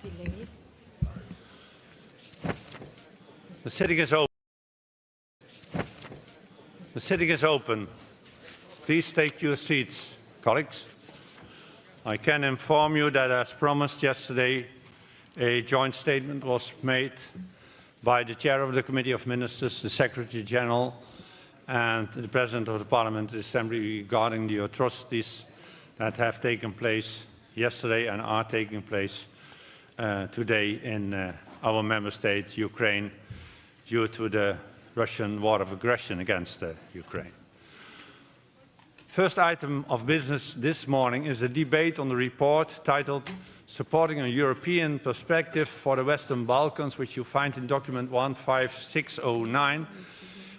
delays. The sitting is open. The sitting is open. Please take your seats, colleagues. I can inform you that, as promised yesterday, a joint statement was made by the Chair of the Committee of Ministers, the Secretary General, and the President of the Parliamentary Assembly regarding the atrocities that have taken place yesterday and are taking place today in our member state, Ukraine, due to the Russian war of aggression against Ukraine. First item of business this morning is a debate on the report titled Supporting a European Perspective for the Western Balkans, which you find in document 15609,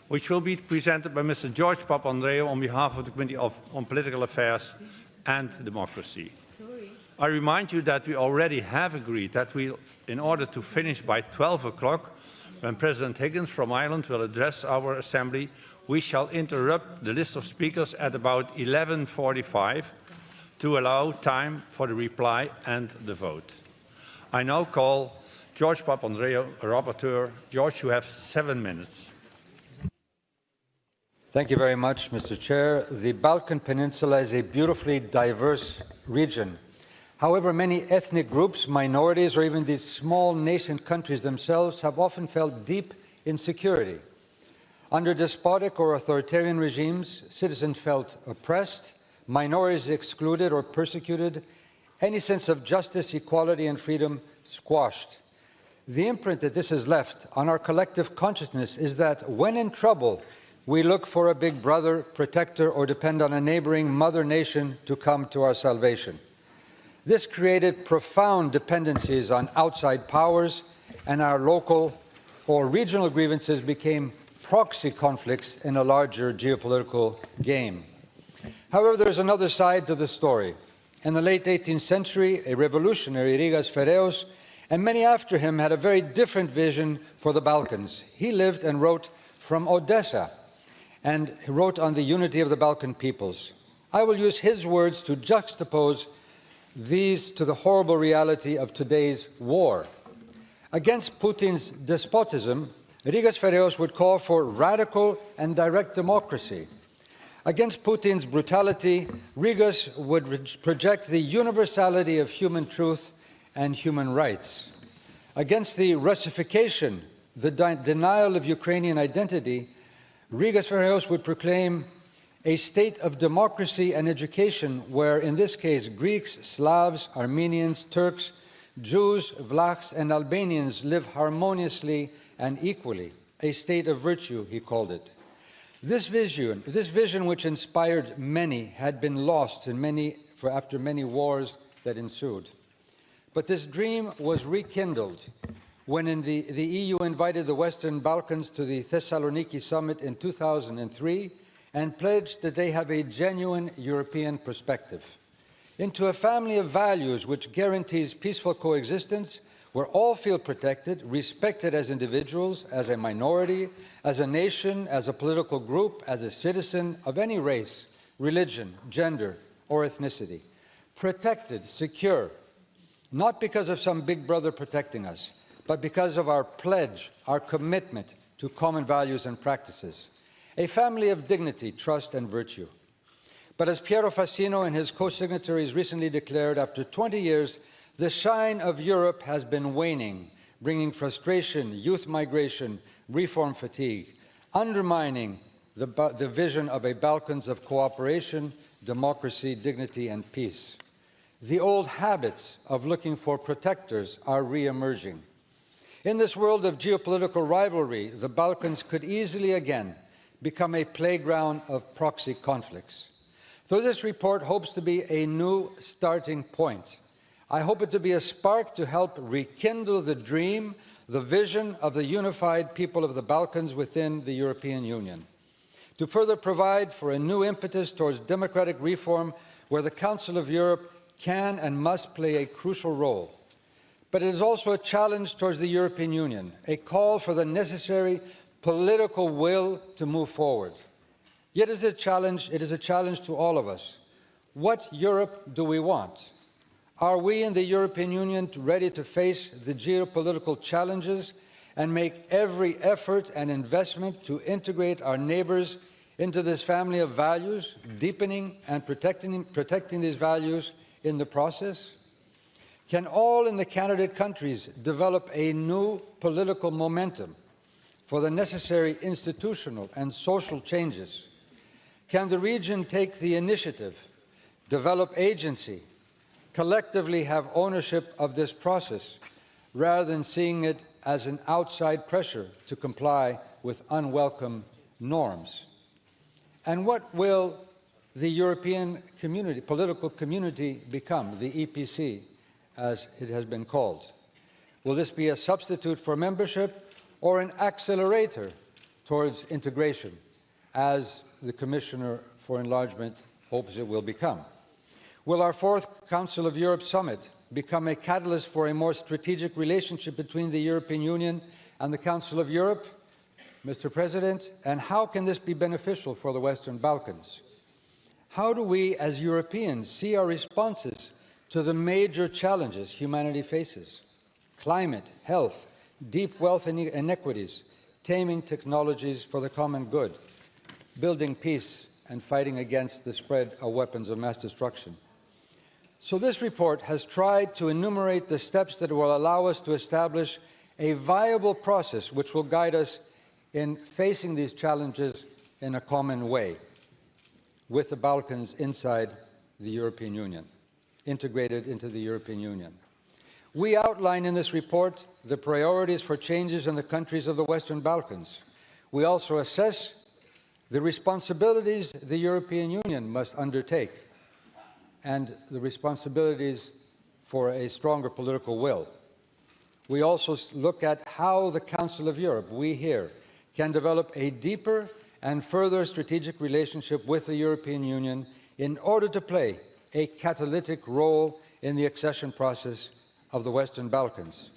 which will be presented by Mr. George Papandreou on behalf of the Committee on Political Affairs and Democracy. I remind you that we already have agreed that in order to finish by 12 o'clock, when President Higgins from Ireland will address our Assembly, we shall interrupt the list of speakers at about 11:45 to allow time for the reply and the vote. I now call George Papandreou, rapporteur. George, you have 7 minutes. Thank you very much, Mr. Chair. The Balkan Peninsula is a beautifully diverse region. However, many ethnic groups, minorities, or even these small nascent countries themselves have often felt deep insecurity. Under despotic or authoritarian regimes, citizens felt oppressed, minorities excluded or persecuted, any sense of justice, equality, and freedom squashed. The imprint that this has left on our collective consciousness is that when in trouble, we look for a big brother, protector, or depend on a neighboring mother nation to come to our salvation. This created profound dependencies on outside powers, and our local or regional grievances became proxy conflicts in a larger geopolitical game. However, there's another side to the story. In the late 18th century, a revolutionary, ŬღީΓ Fereos, and many after him had a very different vision for the Balkans. He lived and wrote from Odessa, and he wrote on the unity of the Balkan peoples. I will use his words to juxtapose these to the horrible reality of today's war. Against Putin's despotism, ŬღީΓ Fereos would call for radical and direct democracy. Against Putin's brutality, ŬღީΓ would project the universality of human truth and human rights. Against the Russification, the denial of Ukrainian identity, ŬღީΓ Fereos would proclaim a state of democracy and education where, in this case, Greeks, Slavs, Armenians, Turks, Jews, Vlachs, and Albanians live harmoniously and equally. A state of virtue, he called it. This vision which inspired many had been lost after many wars that ensued. But this dream was rekindled when the EU invited the Western Balkans to the Thessaloniki summit in 2003 and pledged that they have a genuine European perspective into a family of values which guarantees peaceful coexistence, where all feel protected, respected as individuals, as a minority, as a nation, as a political group, as a citizen of any race, religion, gender, or ethnicity. Protected, secure, not because of some big brother protecting us, but because of our pledge, our commitment to common values and practices. A family of dignity, trust, and virtue. But as Piero Fassino and his co-signatories recently declared, after 20 years, the shine of Europe has been waning, bringing frustration, youth migration, reform fatigue, undermining the vision of a Balkans of cooperation, democracy, dignity, and peace. The old habits of looking for protectors are re-emerging. In this world of geopolitical rivalry, the Balkans could easily again become a playground of proxy conflicts. Though this report hopes to be a new starting point, I hope it to be a spark to help rekindle the dream, the vision of the unified people of the Balkans within the European Union, to further provide for a new impetus towards democratic reform where the Council of Europe can and must play a crucial role. But it is also a challenge towards the European Union, a call for the necessary political will to move forward. Yet it is a challenge to all of us. What Europe do we want? Are we in the European Union ready to face the geopolitical challenges and make every effort and investment to integrate our neighbors into this family of values, deepening and protecting these values in the process? Can all in the candidate countries develop a new political momentum for the necessary institutional and social changes? Can the region take the initiative, develop agency, collectively have ownership of this process, rather than seeing it as an outside pressure to comply with unwelcome norms? And what will the European community, political community become, the EPC, as it has been called? Will this be a substitute for membership or an accelerator towards integration, as the Commissioner for Enlargement hopes it will become? Will our fourth Council of Europe summit become a catalyst for a more strategic relationship between the European Union and the Council of Europe, Mr. President? And how can this be beneficial for the Western Balkans? How do we, as Europeans, see our responses to the major challenges humanity faces? Climate, health, deep wealth inequities, taming technologies for the common good, building peace and fighting against the spread of weapons of mass destruction. So this report has tried to enumerate the steps that will allow us to establish a viable process which will guide us in facing these challenges in a common way, with the Balkans inside the European Union, integrated into the European Union. We outline in this report the priorities for changes in the countries of the Western Balkans. We also assess the responsibilities the European Union must undertake and the responsibilities for a stronger political will. We also look at how the Council of Europe, we here, can develop a deeper and further strategic relationship with the European Union in order to play a catalytic role in the accession process of the Western Balkans,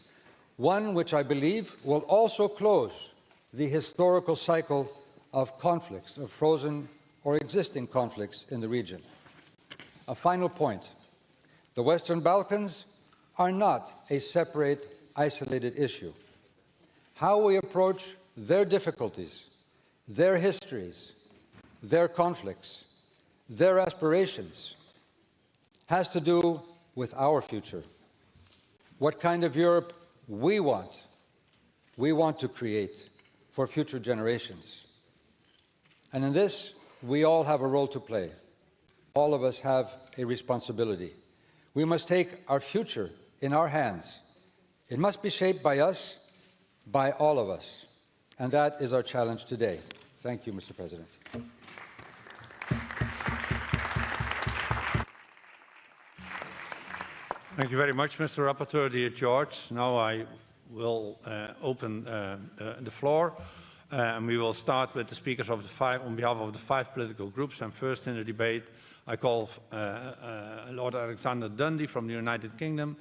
one which I believe will also close the historical cycle of conflicts, of frozen or existing conflicts in the region. A final point. The Western Balkans are not a separate, isolated issue. How we approach their difficulties, their histories, their conflicts, their aspirations, has to do with our future. What kind of Europe we want to create for future generations. And in this, we all have a role to play. All of us have a responsibility. We must take our future in our hands. It must be shaped by us, by all of us. And that is our challenge today. Thank you, Mr. President. Thank you very much, Mr. Rapporteur, dear George. Now I will open the floor. And we will start with the speakers of the five, on behalf of the five political groups. And first in the debate, I call Lord Alexander Dundee from the United Kingdom,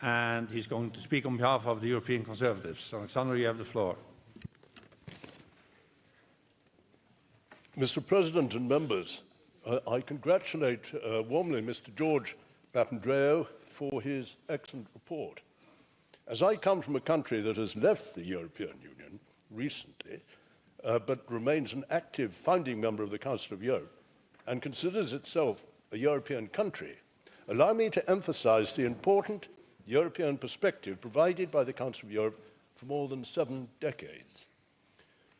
and he's going to speak on behalf of the European Conservatives. Alexander, you have the floor. Mr. President and members, I congratulate warmly Mr. George Papandreou for his excellent report. As I come from a country that has left the European Union recently, but remains an active founding member of the Council of Europe and considers itself a European country, allow me to emphasize the important European perspective provided by the Council of Europe for more than 7 decades.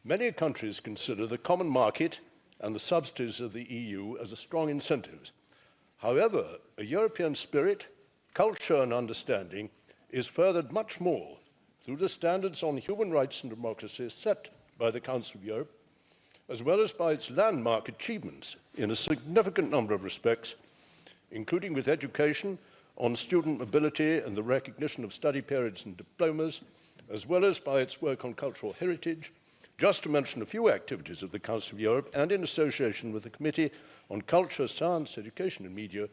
Many countries consider the common market and the subsidies of the EU as a strong incentives. However, a European spirit, culture and understanding is furthered much more through the standards on human rights and democracy set by the Council of Europe, as well as by its landmark achievements in a significant number of respects, including with education, on student mobility and the recognition of study periods and diplomas, as well as by its work on cultural heritage, just to mention a few activities of the Council of Europe, and in association with the Committee on Culture, Science, Education and Media,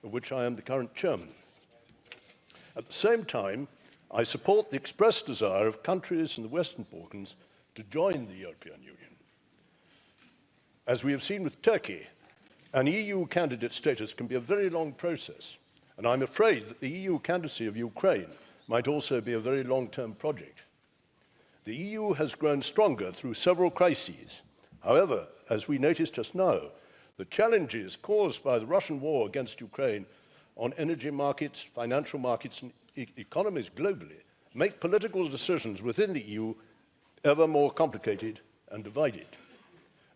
of which I am the current chairman. At the same time, I support the expressed desire of countries in the Western Balkans to join the European Union. As we have seen with Turkey, an EU candidate status can be a very long process, and I'm afraid that the EU candidacy of Ukraine might also be a very long-term project. The EU has grown stronger through several crises. However, as we noticed just now, the challenges caused by the Russian war against Ukraine on energy markets, financial markets, and economies globally make political decisions within the EU ever more complicated and divided.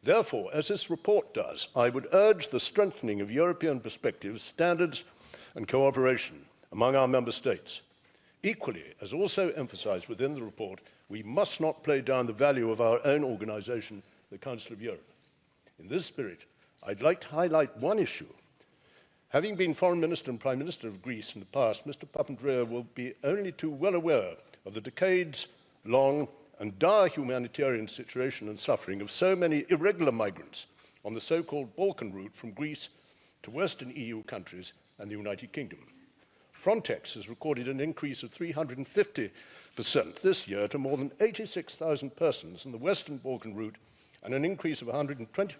Therefore, as this report does, I would urge the strengthening of European perspectives, standards, and cooperation among our member states. Equally, as also emphasized within the report, we must not play down the value of our own organization, the Council of Europe. In this spirit, I'd like to highlight one issue. Having been Foreign Minister and Prime Minister of Greece in the past, Mr. Papandreou will be only too well aware of the decades-long and dire humanitarian situation and suffering of so many irregular migrants on the so-called Balkan route from Greece to Western EU countries and the United Kingdom. Frontex has recorded an increase of 350% this year to more than 86,000 persons in the Western Balkan route and an increase of 120%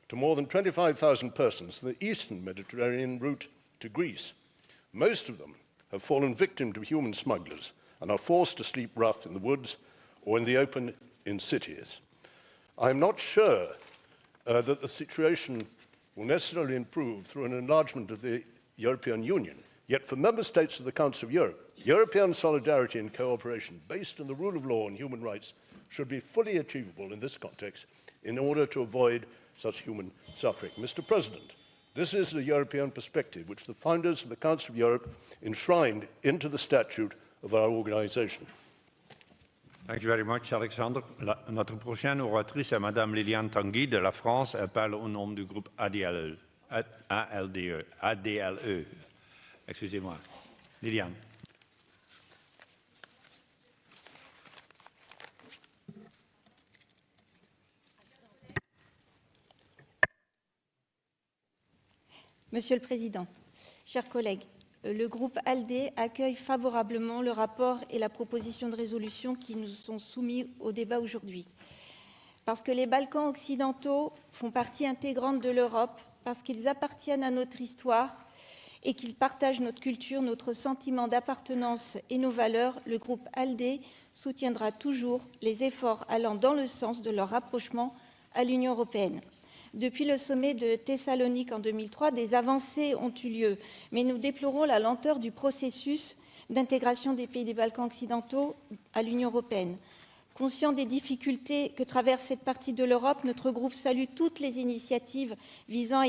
to more than 25,000 persons in the Eastern Mediterranean route to Greece. Most of them have fallen victim to human smugglers and are forced to sleep rough in the woods or in the open in cities. I'm not sure that the situation will necessarily improve through an enlargement of the European Union. Yet for member states of the Council of Europe, European solidarity and cooperation based on the rule of law and human rights should be fully achievable in this context in order to avoid such human suffering. Mr. President, this is the European perspective which the founders of the Council of Europe enshrined into the statute of our organization. Thank you very much, Alexander. Notre prochaine oratrice est Madame Liliane Tanguy de la France. Elle parle au nom du groupe ADLE. Excusez-moi. Liliane. Monsieur le Président, chers collègues, le groupe ALDE accueille favorablement le rapport et la proposition de résolution qui nous sont soumis au débat aujourd'hui. Parce que les Balkans occidentaux font partie intégrante de l'Europe, parce qu'ils appartiennent à notre histoire et qu'ils partagent notre culture, notre sentiment d'appartenance et nos valeurs, le groupe ALDE soutiendra toujours les efforts allant dans le sens de leur rapprochement à l'Union européenne. Depuis le sommet de Thessalonique en 2003, des avancées ont eu lieu, mais nous déplorons la lenteur du processus d'intégration des pays des Balkans occidentaux à l'Union européenne. Conscient des difficultés que traverse cette partie de l'Europe, notre groupe salue toutes les initiatives visant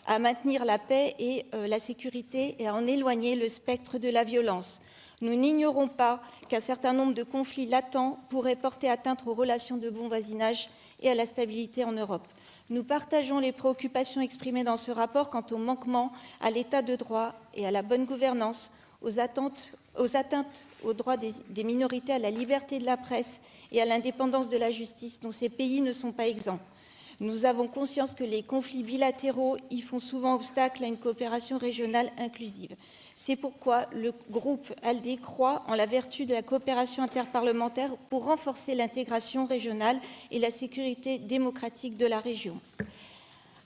à maintenir la paix et la sécurité et à en éloigner le spectre de la violence. Nous n'ignorons pas qu'un certain nombre de conflits latents pourraient porter atteinte aux relations de bon voisinage et à la stabilité en Europe. Nous partageons les préoccupations exprimées dans ce rapport quant aux manquements à l'état de droit et à la bonne gouvernance, aux atteintes aux droits des minorités, à la liberté de la presse et à l'indépendance de la justice, dont ces pays ne sont pas exempts. Nous avons conscience que les conflits bilatéraux y font souvent obstacle à une coopération régionale inclusive. C'est pourquoi le groupe ALDE croit en la vertu de la coopération interparlementaire pour renforcer l'intégration régionale et la sécurité démocratique de la région.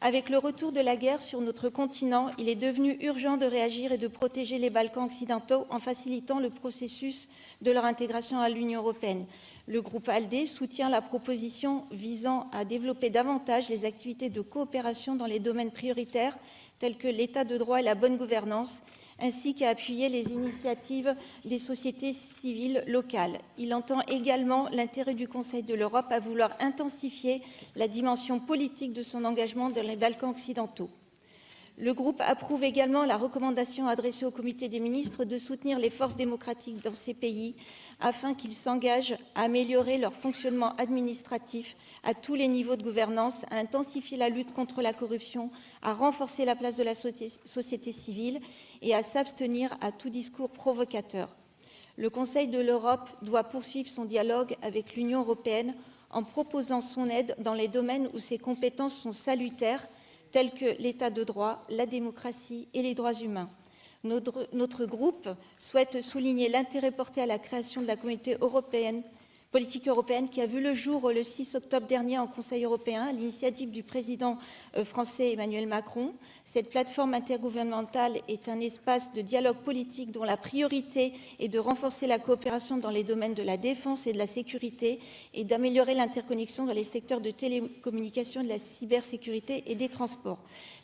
Avec le retour de la guerre sur notre continent, il est devenu urgent de réagir et de protéger les Balkans occidentaux en facilitant le processus de leur intégration à l'Union européenne. Le groupe ALDE soutient la proposition visant à développer davantage les activités de coopération dans les domaines prioritaires tels que l'état de droit et la bonne gouvernance, ainsi qu'à appuyer les initiatives des sociétés civiles locales. Il entend également l'intérêt du Conseil de l'Europe à vouloir intensifier la dimension politique de son engagement dans les Balkans occidentaux. Le groupe approuve également la recommandation adressée au Comité des ministres de soutenir les forces démocratiques dans ces pays afin qu'ils s'engagent à améliorer leur fonctionnement administratif à tous les niveaux de gouvernance, à intensifier la lutte contre la corruption, à renforcer la place de la société civile et à s'abstenir à tout discours provocateur. Le Conseil de l'Europe doit poursuivre son dialogue avec l'Union européenne en proposant son aide dans les domaines où ses compétences sont salutaires, tels que l'état de droit, la démocratie et les droits humains. Notre groupe souhaite souligner l'intérêt porté à la création de la communauté européenne Politique européenne qui a vu le jour le 6 octobre dernier en Conseil européen à l'initiative du président français Emmanuel Macron. Cette plateforme intergouvernementale est un espace de dialogue politique dont la priorité est de renforcer la coopération dans les domaines de la défense et de la sécurité et d'améliorer l'interconnexion dans les secteurs de télécommunications, de la cybersécurité et des transports.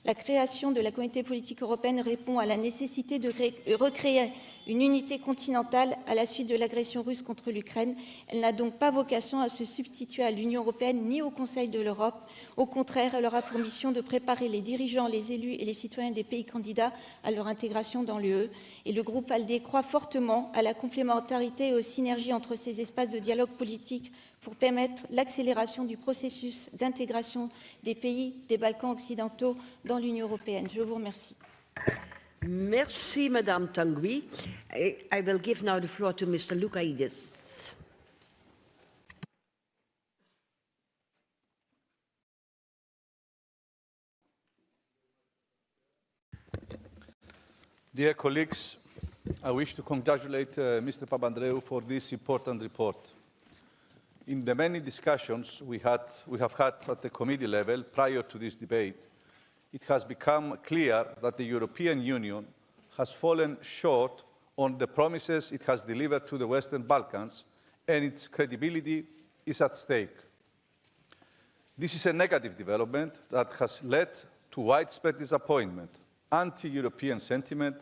La création de la communauté politique européenne répond à la nécessité de recréer une unité continentale à la suite de l'agression russe contre l'Ukraine. Elle n'a donc pas vocation à se substituer à l'Union européenne ni au Conseil de l'Europe. Au contraire, elle aura pour mission de préparer les dirigeants, les élus et les citoyens des pays candidats à leur intégration dans l'UE. Et le groupe ALDE croit fortement à la complémentarité et aux synergies entre ces espaces de dialogue politique pour permettre l'accélération du processus d'intégration des pays des Balkans occidentaux dans l'Union européenne. Je vous remercie. Merci, Madame Tanguy. I will give now the floor to Mr. ΟՒՂΙΓ. Dear colleagues, I wish to congratulate Mr. Papandreou for this important report. In the many discussions we have had at the committee level prior to this debate, it has become clear that the European Union has fallen short on the promises it has delivered to the Western Balkans, and its credibility is at stake. This is a negative development that has led to widespread disappointment, anti-European sentiment,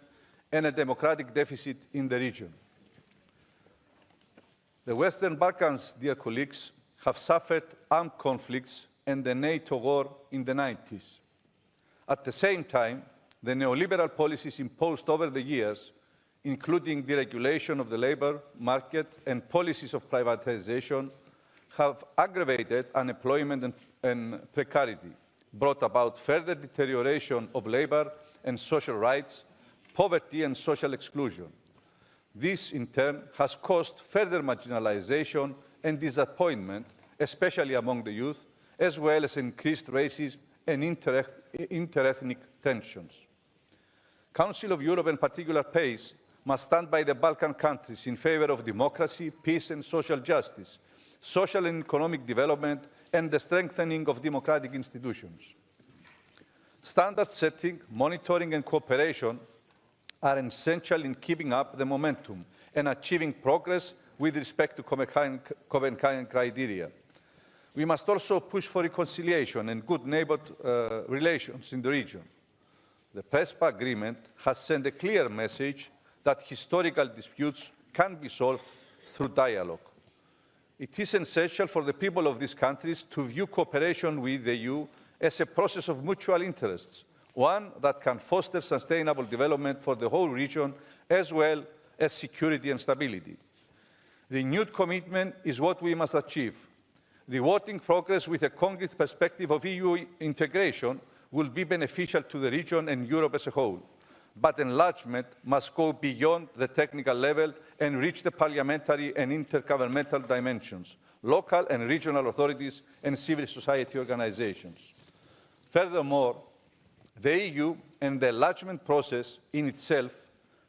and a democratic deficit in the region. The Western Balkans, dear colleagues, have suffered armed conflicts and the NATO war in the 90s. At the same time, the neoliberal policies imposed over the years, including deregulation of the labor market and policies of privatization, have aggravated unemployment and precarity, brought about further deterioration of labor and social rights, poverty and social exclusion. This, in turn, has caused further marginalization and disappointment, especially among the youth, as well as increased racism and interethnic tensions. Council of Europe and particular PACE must stand by the Balkan countries in favor of democracy, peace and social justice, social and economic development, and the strengthening of democratic institutions. Standard setting, monitoring and cooperation are essential in keeping up the momentum and achieving progress with respect to Copenhagen criteria. We must also push for reconciliation and good neighbourhood relations in the region. The PRESPA agreement has sent a clear message that historical disputes can be solved through dialogue. It is essential for the people of these countries to view cooperation with the EU as a process of mutual interests, one that can foster sustainable development for the whole region, as well as security and stability. Renewed commitment is what we must achieve. Rewarding progress with a concrete perspective of EU integration will be beneficial to the region and Europe as a whole. But enlargement must go beyond the technical level and reach the parliamentary and intergovernmental dimensions, local and regional authorities and civil society organizations. Furthermore, the EU and the enlargement process in itself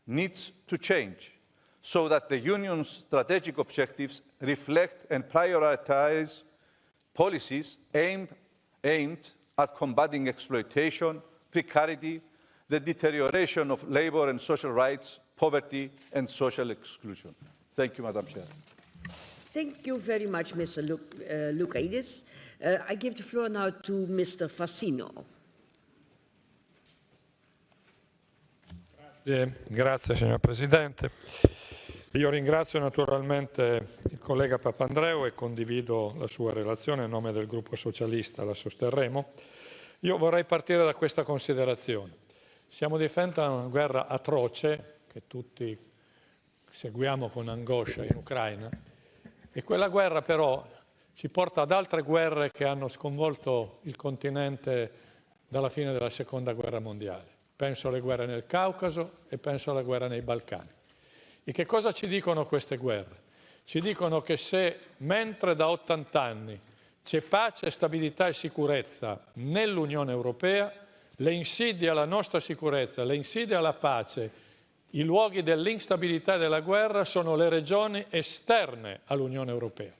needs to change so that the Union's strategic objectives reflect and prioritize policies aimed at combating exploitation, precarity, the deterioration of labor and social rights, poverty and social exclusion. Thank you, Madam Chair. Thank you very much, Mr. ΟՒΓΙΓ. I give the floor now to Mr. Fassino. Grazie signor Presidente. Io ringrazio naturalmente il collega Papandreou e condivido la sua relazione a nome del gruppo socialista, la sosterremo. Io vorrei partire da questa considerazione. Siamo di fronte a una guerra atroce che tutti seguiamo con angoscia in Ucraina e quella guerra però ci porta ad altre guerre che hanno sconvolto il continente dalla fine della Seconda Guerra Mondiale. Penso alle guerre nel Caucaso e penso alla guerra nei Balcani. E che cosa ci dicono queste guerre? Ci dicono che se, mentre da 80 anni c'è pace, stabilità e sicurezza nell'Unione Europea, le insidie alla nostra sicurezza, le insidie alla pace, i luoghi dell'instabilità e della guerra sono le regioni esterne all'Unione Europea.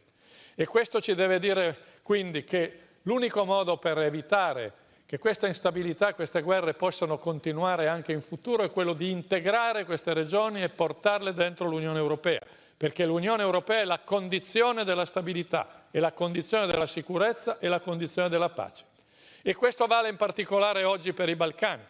E questo ci deve dire quindi che l'unico modo per evitare che questa instabilità, queste guerre possano continuare anche in futuro è quello di integrare queste regioni e portarle dentro l'Unione Europea, perché l'Unione Europea è la condizione della stabilità, è la condizione della sicurezza e la condizione della pace. E questo vale in particolare oggi per i Balcani.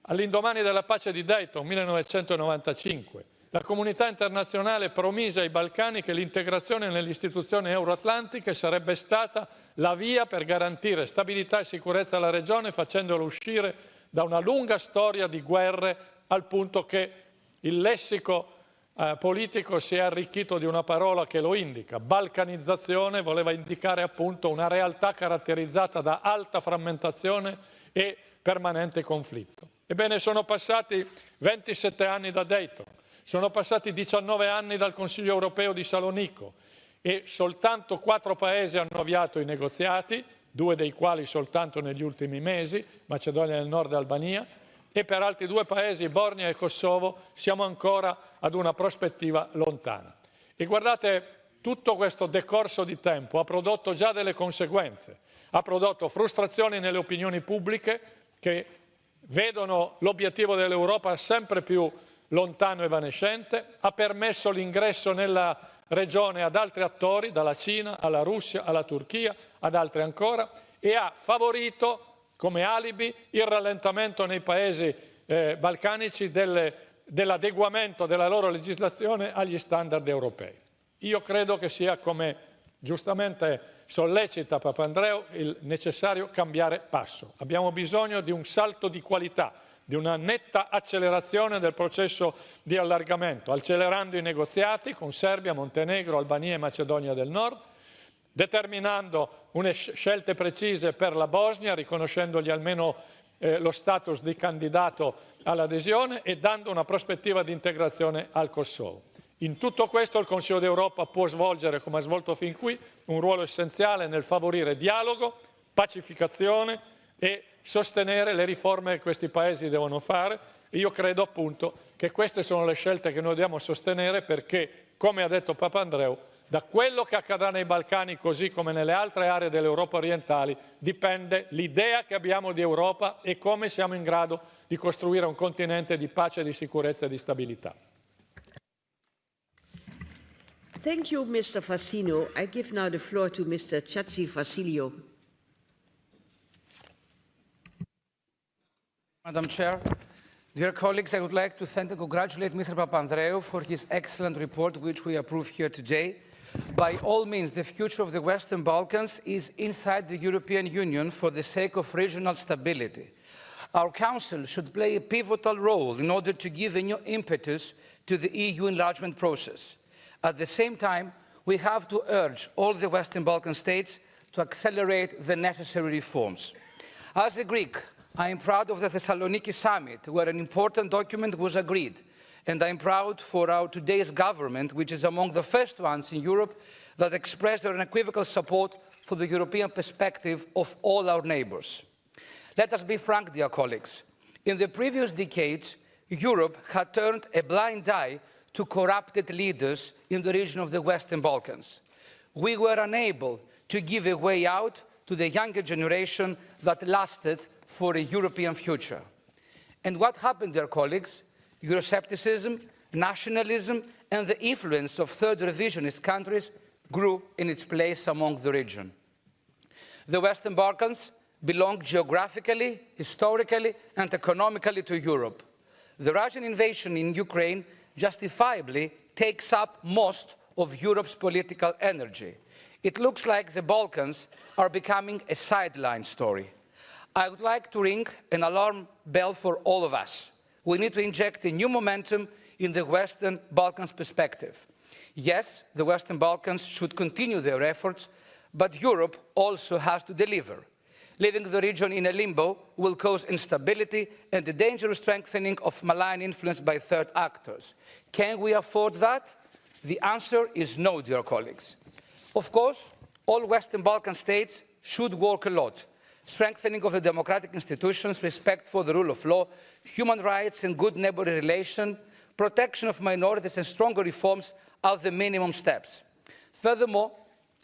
All'indomani della pace di Dayton, 1995, la comunità internazionale promise ai Balcani che l'integrazione nelle istituzioni euroatlantiche sarebbe stata la via per garantire stabilità e sicurezza alla regione, facendolo uscire da una lunga storia di guerre, al punto che il lessico politico si è arricchito di una parola che lo indica. Balcanizzazione voleva indicare appunto una realtà caratterizzata da alta frammentazione e permanente conflitto. Ebbene, sono passati 27 anni da Dayton, sono passati 19 anni dal Consiglio europeo di Salonicco e soltanto 4 paesi hanno avviato i negoziati, 2 dei quali soltanto negli ultimi mesi, Macedonia del Nord e Albania, e per altri 2 paesi, Bosnia e Kosovo, siamo ancora ad una prospettiva lontana. E guardate, tutto questo decorso di tempo ha prodotto già delle conseguenze, ha prodotto frustrazioni nelle opinioni pubbliche che vedono l'obiettivo dell'Europa sempre più lontano e evanescente, ha permesso l'ingresso nella regione ad altri attori, dalla Cina alla Russia, alla Turchia, ad altri ancora, e ha favorito come alibi il rallentamento nei paesi balcanici dell'adeguamento della loro legislazione agli standard europei. Io credo che sia, come giustamente sollecita Papandreou, il necessario cambiare passo. Abbiamo bisogno di un salto di qualità, di una netta accelerazione del processo di allargamento, accelerando i negoziati con Serbia, Montenegro, Albania e Macedonia del Nord, determinando scelte precise per la Bosnia, riconoscendogli almeno lo status di candidato all'adesione e dando una prospettiva di integrazione al Kosovo. In tutto questo il Consiglio d'Europa può svolgere, come ha svolto fin qui, un ruolo essenziale nel favorire dialogo, pacificazione e sostenere le riforme che questi paesi devono fare. Io credo appunto che queste sono le scelte che noi dobbiamo sostenere perché, come ha detto Papandreou, da quello che accadrà nei Balcani, così come nelle altre aree dell'Europa orientali, dipende l'idea che abbiamo di Europa e come siamo in grado di costruire un continente di pace, di sicurezza e di stabilità. Thank you, Mr. Fassino. I give now the floor to Mr. Chatsi Vassiliou. Madam Chair, dear colleagues, I would like to thank and congratulate Mr. Papandreou for his excellent report, which we approve here today. By all means, the future of the Western Balkans is inside the European Union for the sake of regional stability. Our Council should play a pivotal role in order to give a new impetus to the EU enlargement process. At the same time, we have to urge all the Western Balkan states to accelerate the necessary reforms. As a Greek, I am proud of the Thessaloniki summit, where an important document was agreed. And I am proud for our today's government, which is among the first ones in Europe that expressed their unequivocal support for the European perspective of all our neighbors. Let us be frank, dear colleagues. In the previous decades, Europe had turned a blind eye to corrupted leaders in the region of the Western Balkans. We were unable to give a way out to the younger generation that lasted for a European future. And what happened, dear colleagues? Euroscepticism, nationalism, and the influence of third revisionist countries grew in its place among the region. The Western Balkans belong geographically, historically, and economically to Europe. The Russian invasion in Ukraine justifiably takes up most of Europe's political energy. It looks like the Balkans are becoming a sideline story. I would like to ring an alarm bell for all of us. We need to inject a new momentum in the Western Balkans perspective. Yes, the Western Balkans should continue their efforts, but Europe also has to deliver. Leaving the region in a limbo will cause instability and a dangerous strengthening of malign influence by third actors. Can we afford that? The answer is no, dear colleagues. Of course, all Western Balkan states should work a lot. Strengthening of the democratic institutions, respect for the rule of law, human rights and good neighborly relations, protection of minorities and stronger reforms are the minimum steps. Furthermore,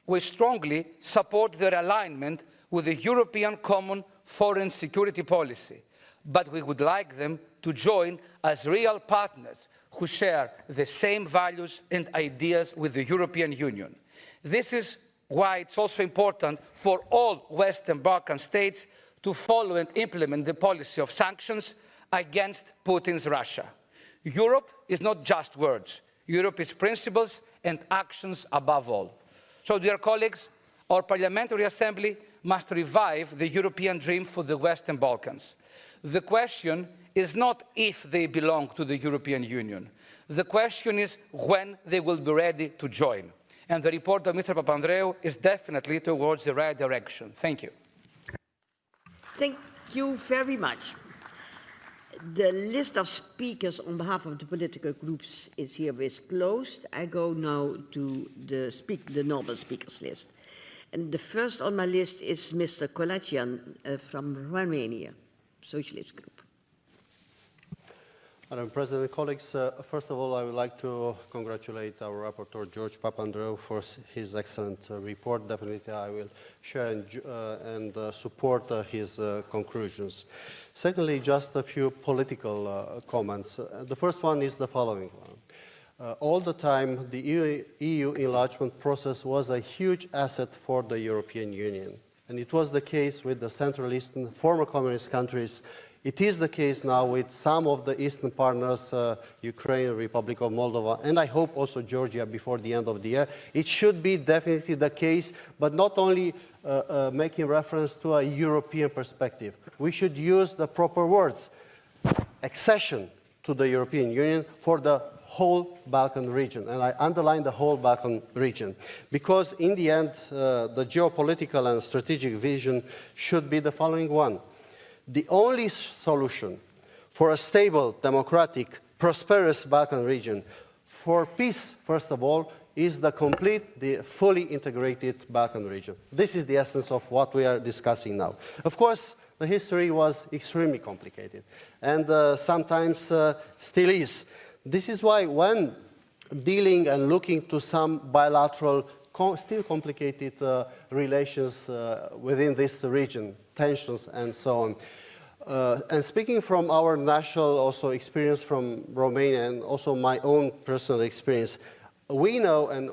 we strongly support their alignment with the European Common Foreign Security Policy, but we would like them to join as real partners who share the same values and ideas with the European Union. This is why it's also important for all Western Balkan states to follow and implement the policy of sanctions against Putin's Russia. Europe is not just words. Europe is principles and actions above all. So, dear colleagues, our Parliamentary Assembly must revive the European dream for the Western Balkans. The question is not if they belong to the European Union. The question is when they will be ready to join. And the report of Mr. Papandreou is definitely towards the right direction. Thank you. Thank you very much. The list of speakers on behalf of the political groups is herewith closed. I go now to the normal speakers list. And the first on my list is Mr. Kolajian from Romania, Socialist Group. Madam President, colleagues, first of all, I would like to congratulate our rapporteur, George Papandreou, for his excellent report. Definitely, I will share and support his conclusions. Secondly, just a few political comments. The first one is the following one. All the time, the EU enlargement process was a huge asset for the European Union. And it was the case with the Central Eastern former communist countries. It is the case now with some of the Eastern partners, Ukraine, Republic of Moldova, and I hope also Georgia before the end of the year. It should be definitely the case, but not only making reference to a European perspective. We should use the proper words, accession to the European Union for the whole Balkan region, and I underline the whole Balkan region, because in the end, the geopolitical and strategic vision should be the following one. The only solution for a stable, democratic, prosperous Balkan region, for peace, first of all, is the fully integrated Balkan region. This is the essence of what we are discussing now. Of course, the history was extremely complicated, and sometimes still is. This is why when dealing and looking to some bilateral, still complicated relations within this region, tensions and so on. And speaking from our national also experience from Romania and also my own personal experience, we know and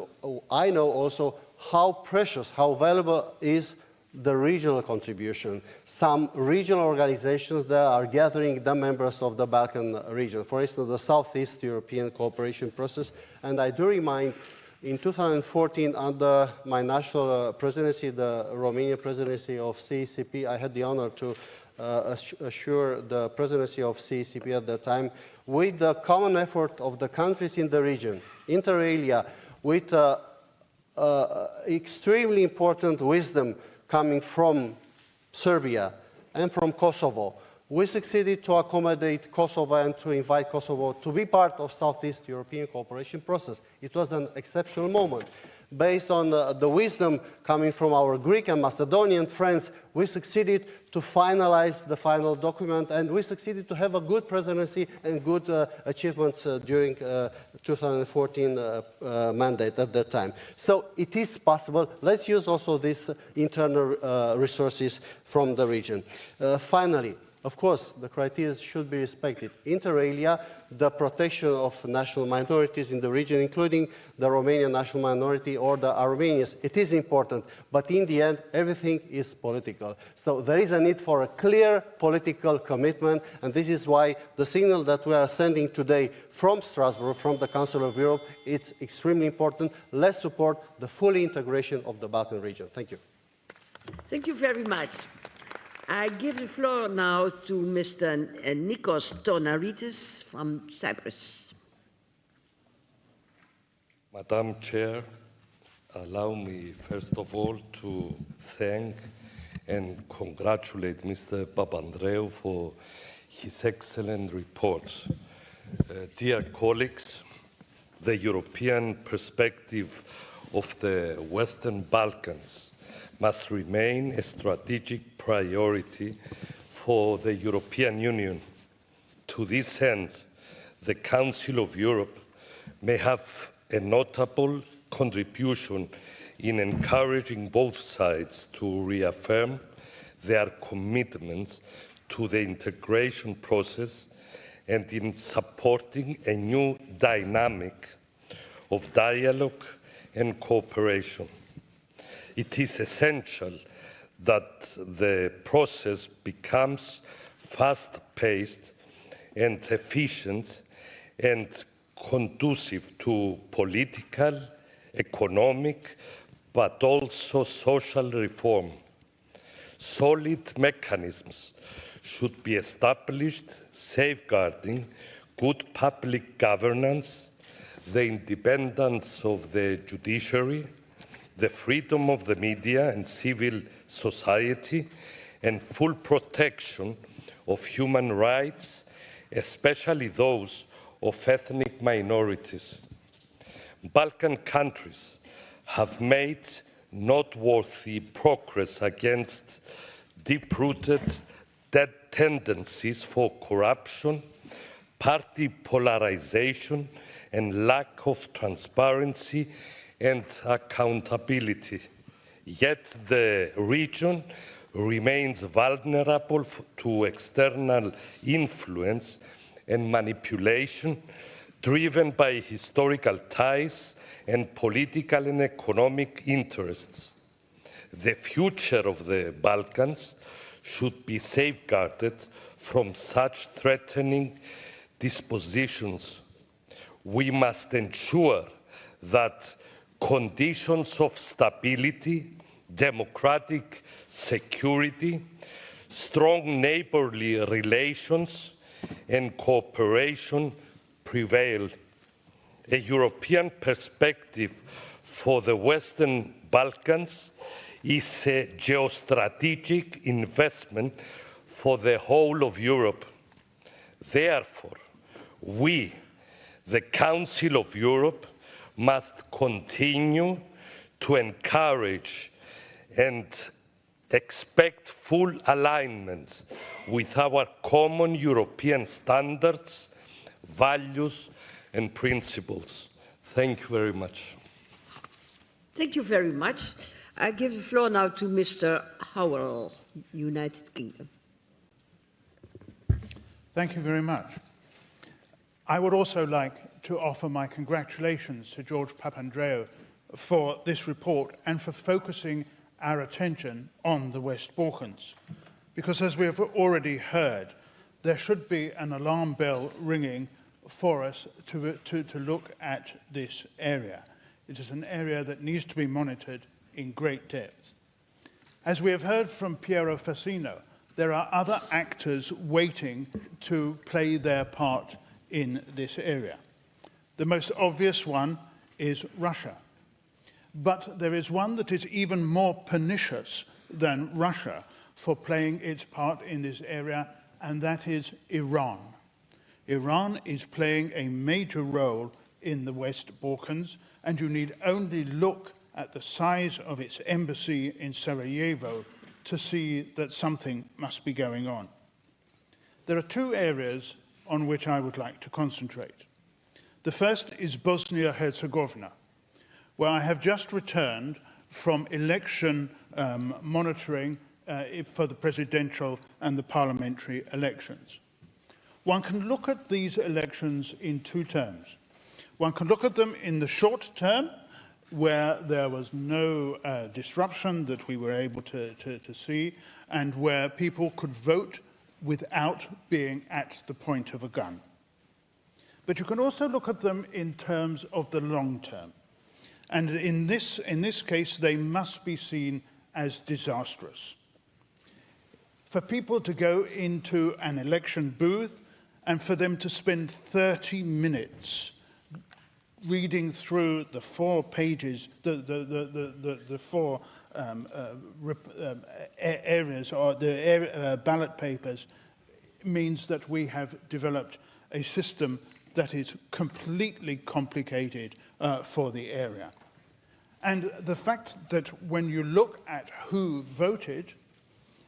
I know also how precious, how valuable is the regional contribution. Some regional organizations that are gathering the members of the Balkan region, for instance, the Southeast European Cooperation Process. And I do remind, in 2014, under my national presidency, the Romanian presidency of CECP, I had the honor to assure the presidency of CECP at that time, with the common effort of the countries in the region, inter alia, with extremely important wisdom coming from Serbia and from Kosovo. We succeeded to accommodate Kosovo and to invite Kosovo to be part of Southeast European cooperation process. It was an exceptional moment. Based on the wisdom coming from our Greek and Macedonian friends, we succeeded to finalize the final document, and we succeeded to have a good presidency and good achievements during 2014 mandate at that time. So it is possible. Let's use also these internal resources from the region. Finally, of course, the criteria should be respected. Inter alia, the protection of national minorities in the region, including the Romanian national minority or the Armenians, it is important. But in the end, everything is political. So there is a need for a clear political commitment, and this is why the signal that we are sending today from Strasbourg, from the Council of Europe, it's extremely important. Let's support the full integration of the Balkan region. Thank you. Thank you very much. I give the floor now to Mr. Nikos Tonaritis from Cyprus. Madam Chair, allow me first of all to thank and congratulate Mr. Papandreou for his excellent report. Dear colleagues, the European perspective of the Western Balkans must remain a strategic priority for the European Union. To this end, the Council of Europe may have a notable contribution in encouraging both sides to reaffirm their commitments to the integration process and in supporting a new dynamic of dialogue and cooperation. It is essential that the process becomes fast-paced and efficient and conducive to political, economic, but also social reform. Solid mechanisms should be established safeguarding good public governance, the independence of the judiciary, the freedom of the media and civil society, and full protection of human rights, especially those of ethnic minorities. Balkan countries have made noteworthy progress against deep-rooted tendencies for corruption, party polarization, and lack of transparency and accountability. Yet the region remains vulnerable to external influence and manipulation driven by historical ties and political and economic interests. The future of the Balkans should be safeguarded from such threatening dispositions. We must ensure that conditions of stability, democratic security, strong neighborly relations, and cooperation prevail. A European perspective for the Western Balkans is a geostrategic investment for the whole of Europe. Therefore, we, the Council of Europe, must continue to encourage and expect full alignment with our common European standards, values, and principles. Thank you very much. Thank you very much. I give the floor now to Mr. Howell, United Kingdom. Thank you very much. I would also like to offer my congratulations to George Papandreou for this report and for focusing our attention on the West Balkans. Because as we have already heard, there should be an alarm bell ringing for us to look at this area. It is an area that needs to be monitored in great depth. As we have heard from Piero Fassino, there are other actors waiting to play their part in this area. The most obvious one is Russia. But there is one that is even more pernicious than Russia for playing its part in this area, and that is Iran. Iran is playing a major role in the West Balkans, and you need only look at the size of its embassy in Sarajevo to see that something must be going on. There are two areas on which I would like to concentrate. The first is Bosnia Herzegovina, where I have just returned from election monitoring for the presidential and the parliamentary elections. One can look at these elections in two terms. One can look at them in the short term, where there was no disruption that we were able to see, and where people could vote without being at the point of a gun. But you can also look at them in terms of the long term. And in this case, they must be seen as disastrous. For people to go into an election booth and for them to spend 30 minutes reading through the 4 pages, the 4 areas or the ballot papers, means that we have developed a system that is completely complicated for the area. And the fact that when you look at who voted,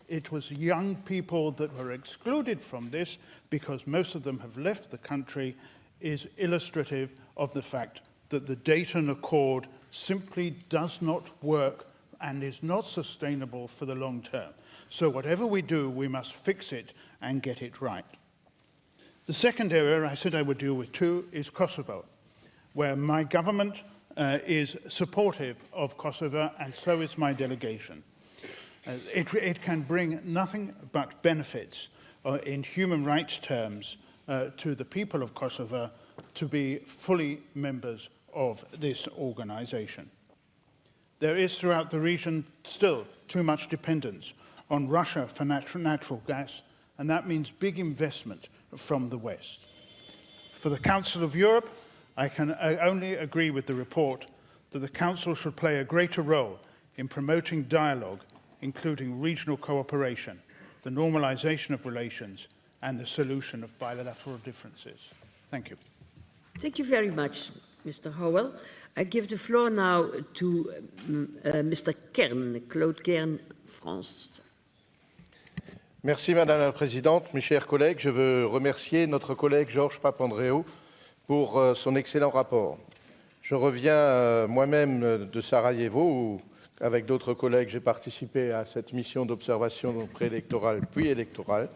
it was young people that were excluded from this because most of them have left the country, is illustrative of the fact that the Dayton Accord simply does not work and is not sustainable for the long term. So whatever we do, we must fix it and get it right. The second area I said I would deal with too is Kosovo, where my government is supportive of Kosovo, and so is my delegation. It can bring nothing but benefits in human rights terms to the people of Kosovo to be fully members of this organization. There is throughout the region still too much dependence on Russia for natural gas, and that means big investment from the West. For the Council of Europe, I can only agree with the report that the Council should play a greater role in promoting dialogue, including regional cooperation, the normalization of relations, and the solution of bilateral differences. Thank you. Thank you very much, Mr. Howell. I give the floor now to Mr. Kern, Claude Kern, France. Merci Madame la Présidente. Mes chers collègues, je veux remercier notre collègue Georges Papandreou pour son excellent rapport. Je reviens moi-même de Sarajevo, où, avec d'autres collègues, j'ai participé à cette mission d'observation préélectorale puis électorale.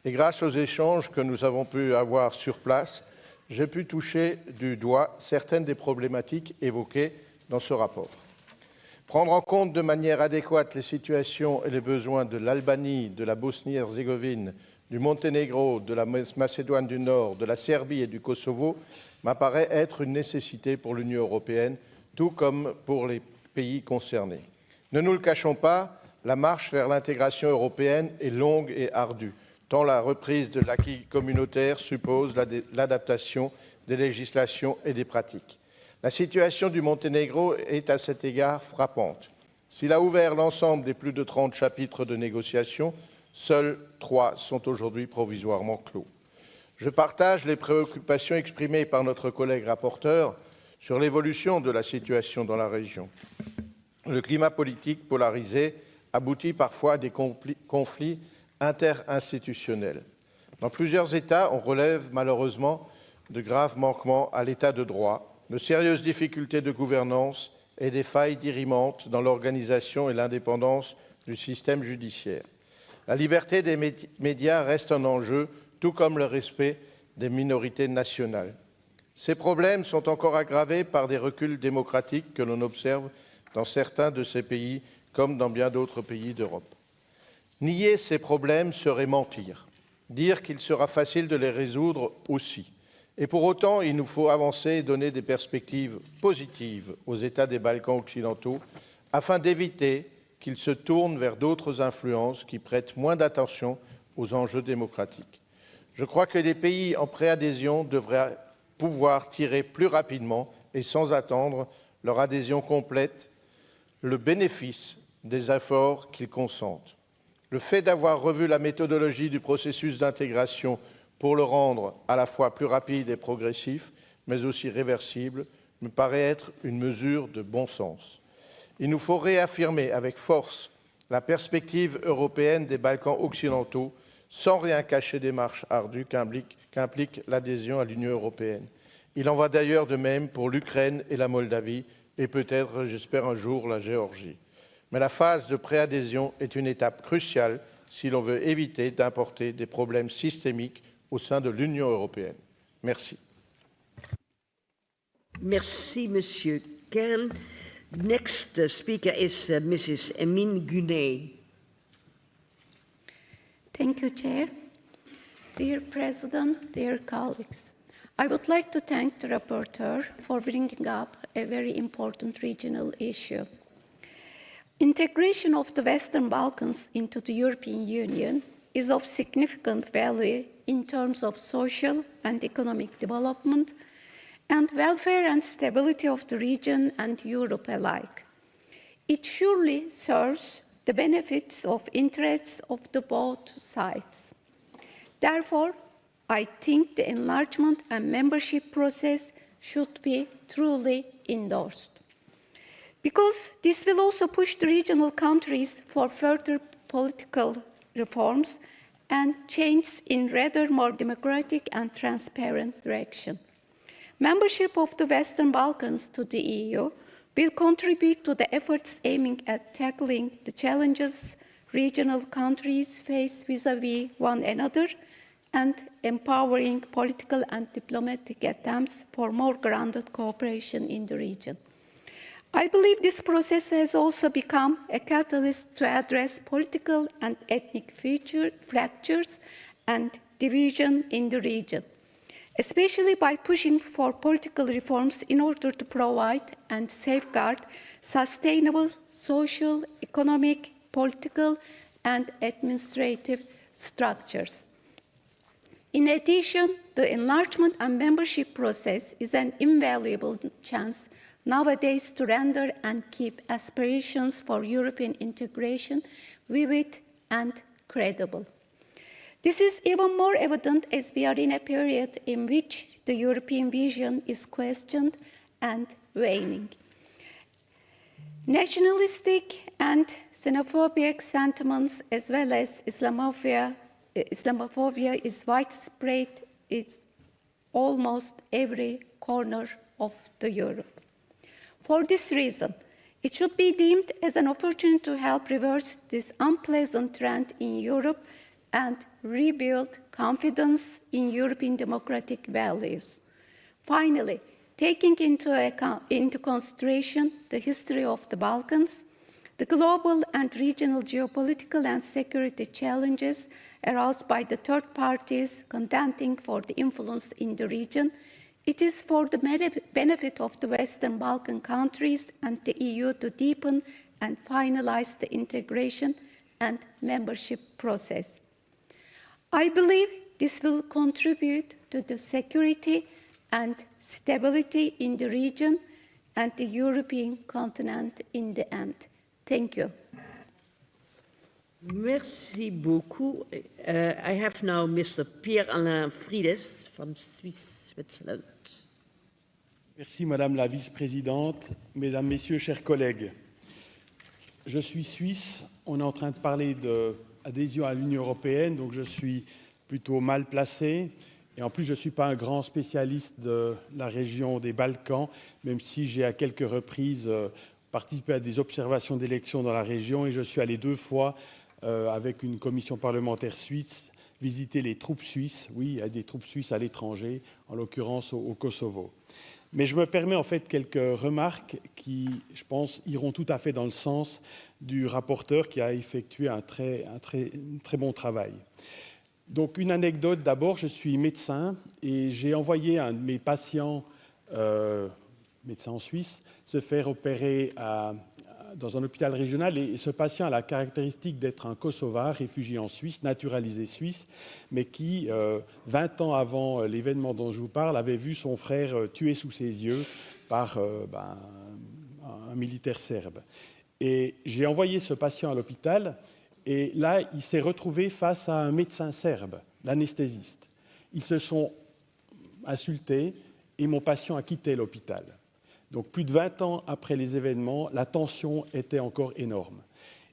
Et grâce aux échanges que nous avons pu avoir sur place, j'ai pu toucher du doigt certaines des problématiques évoquées dans ce rapport. Prendre en compte de manière adéquate les situations et les besoins de l'Albanie, de la Bosnie-Herzégovine, du Monténégro, de la Macédoine du Nord, de la Serbie et du Kosovo m'apparaît être une nécessité pour l'Union européenne, tout comme pour les pays concernés. Ne nous le cachons pas, la marche vers l'intégration européenne est longue et ardue, tant la reprise de l'acquis communautaire suppose l'adaptation des législations et des pratiques. La situation du Monténégro est à cet égard frappante. S'il a ouvert l'ensemble des plus de 30 chapitres de négociations, seuls 3 sont aujourd'hui provisoirement clos. Je partage les préoccupations exprimées par notre collègue rapporteur sur l'évolution de la situation dans la région. Le climat politique polarisé aboutit parfois à des conflits interinstitutionnels. Dans plusieurs États, on relève malheureusement de graves manquements à l'état de droit, de sérieuses difficultés de gouvernance et des failles dirimantes dans l'organisation et l'indépendance du système judiciaire. La liberté des médias reste un enjeu, tout comme le respect des minorités nationales. Ces problèmes sont encore aggravés par des reculs démocratiques que l'on observe dans certains de ces pays, comme dans bien d'autres pays d'Europe. Nier ces problèmes serait mentir. Dire qu'il sera facile de les résoudre aussi. Et pour autant, il nous faut avancer et donner des perspectives positives aux États des Balkans occidentaux afin d'éviter qu'ils se tournent vers d'autres influences qui prêtent moins d'attention aux enjeux démocratiques. Je crois que les pays en préadhésion devraient pouvoir tirer plus rapidement et sans attendre leur adhésion complète le bénéfice des efforts qu'ils consentent. Le fait d'avoir revu la méthodologie du processus d'intégration pour le rendre à la fois plus rapide et progressif, mais aussi réversible, me paraît être une mesure de bon sens. Il nous faut réaffirmer avec force la perspective européenne des Balkans occidentaux, sans rien cacher des marches ardues qu'implique l'adhésion à l'Union européenne. Il en va d'ailleurs de même pour l'Ukraine et la Moldavie, et peut-être, j'espère un jour, la Géorgie. Mais la phase de préadhésion est une étape cruciale si l'on veut éviter d'importer des problèmes systémiques au sein de l'Union européenne. Merci. Merci, Monsieur Kern. Next speaker is Mrs. Emine Güney. Thank you, Chair. Dear President, dear colleagues, I would like to thank the rapporteur for bringing up a very important regional issue. Integration of the Western Balkans into the European Union is of significant value in terms of social and economic development and welfare and stability of the region and Europe alike. It surely serves the benefits of interests of the both sides. Therefore, I think the enlargement and membership process should be truly endorsed. Because this will also push the regional countries for further political reforms and change in rather more democratic and transparent direction. Membership of the Western Balkans to the EU will contribute to the efforts aiming at tackling the challenges regional countries face vis-à-vis one another and empowering political and diplomatic attempts for more grounded cooperation in the region. I believe this process has also become a catalyst to address political and ethnic fractures and division in the region, especially by pushing for political reforms in order to provide and safeguard sustainable social, economic, political, and administrative structures. In addition, the enlargement and membership process is an invaluable chance nowadays to render and keep aspirations for European integration vivid and credible. This is even more evident as we are in a period in which the European vision is questioned and waning. Nationalistic and xenophobic sentiments, as well as Islamophobia is widespread in almost every corner of Europe. For this reason, it should be deemed as an opportunity to help reverse this unpleasant trend in Europe and rebuild confidence in European democratic values. Finally, taking into consideration the history of the Balkans, the global and regional geopolitical and security challenges aroused by the third parties contending for the influence in the region, it is for the benefit of the Western Balkan countries and the EU to deepen and finalize the integration and membership process. I believe this will contribute to the security and stability in the region and the European continent in the end. Thank you. Merci beaucoup. I have now Mr. Pierre-Alain Frides from Switzerland. Merci Madame la Vice-Présidente, Mesdames, Messieurs, chers collègues. Je suis suisse, on est en train de parler d'adhésion à l'Union européenne, donc je suis plutôt mal placé. Et en plus, je ne suis pas un grand spécialiste de la région des Balkans, même si j'ai à quelques reprises participé à des observations d'élections dans la région et je suis allé 2 fois avec une commission parlementaire suisse visiter les troupes suisses. Oui, il y a des troupes suisses à l'étranger, en l'occurrence au Kosovo. Mais je me permets en fait quelques remarques qui, je pense, iront tout à fait dans le sens du rapporteur qui a effectué un très bon travail. Donc une anecdote d'abord, je suis médecin et j'ai envoyé un de mes patients, médecin en Suisse, se faire opérer dans un hôpital régional et ce patient a la caractéristique d'être un Kosovar, réfugié en Suisse, naturalisé suisse, mais qui, 20 ans avant l'événement dont je vous parle, avait vu son frère tué sous ses yeux par un militaire serbe. Et j'ai envoyé ce patient à l'hôpital et là, il s'est retrouvé face à un médecin serbe, l'anesthésiste. Ils se sont insultés et mon patient a quitté l'hôpital. Donc plus de 20 ans après les événements, la tension était encore énorme.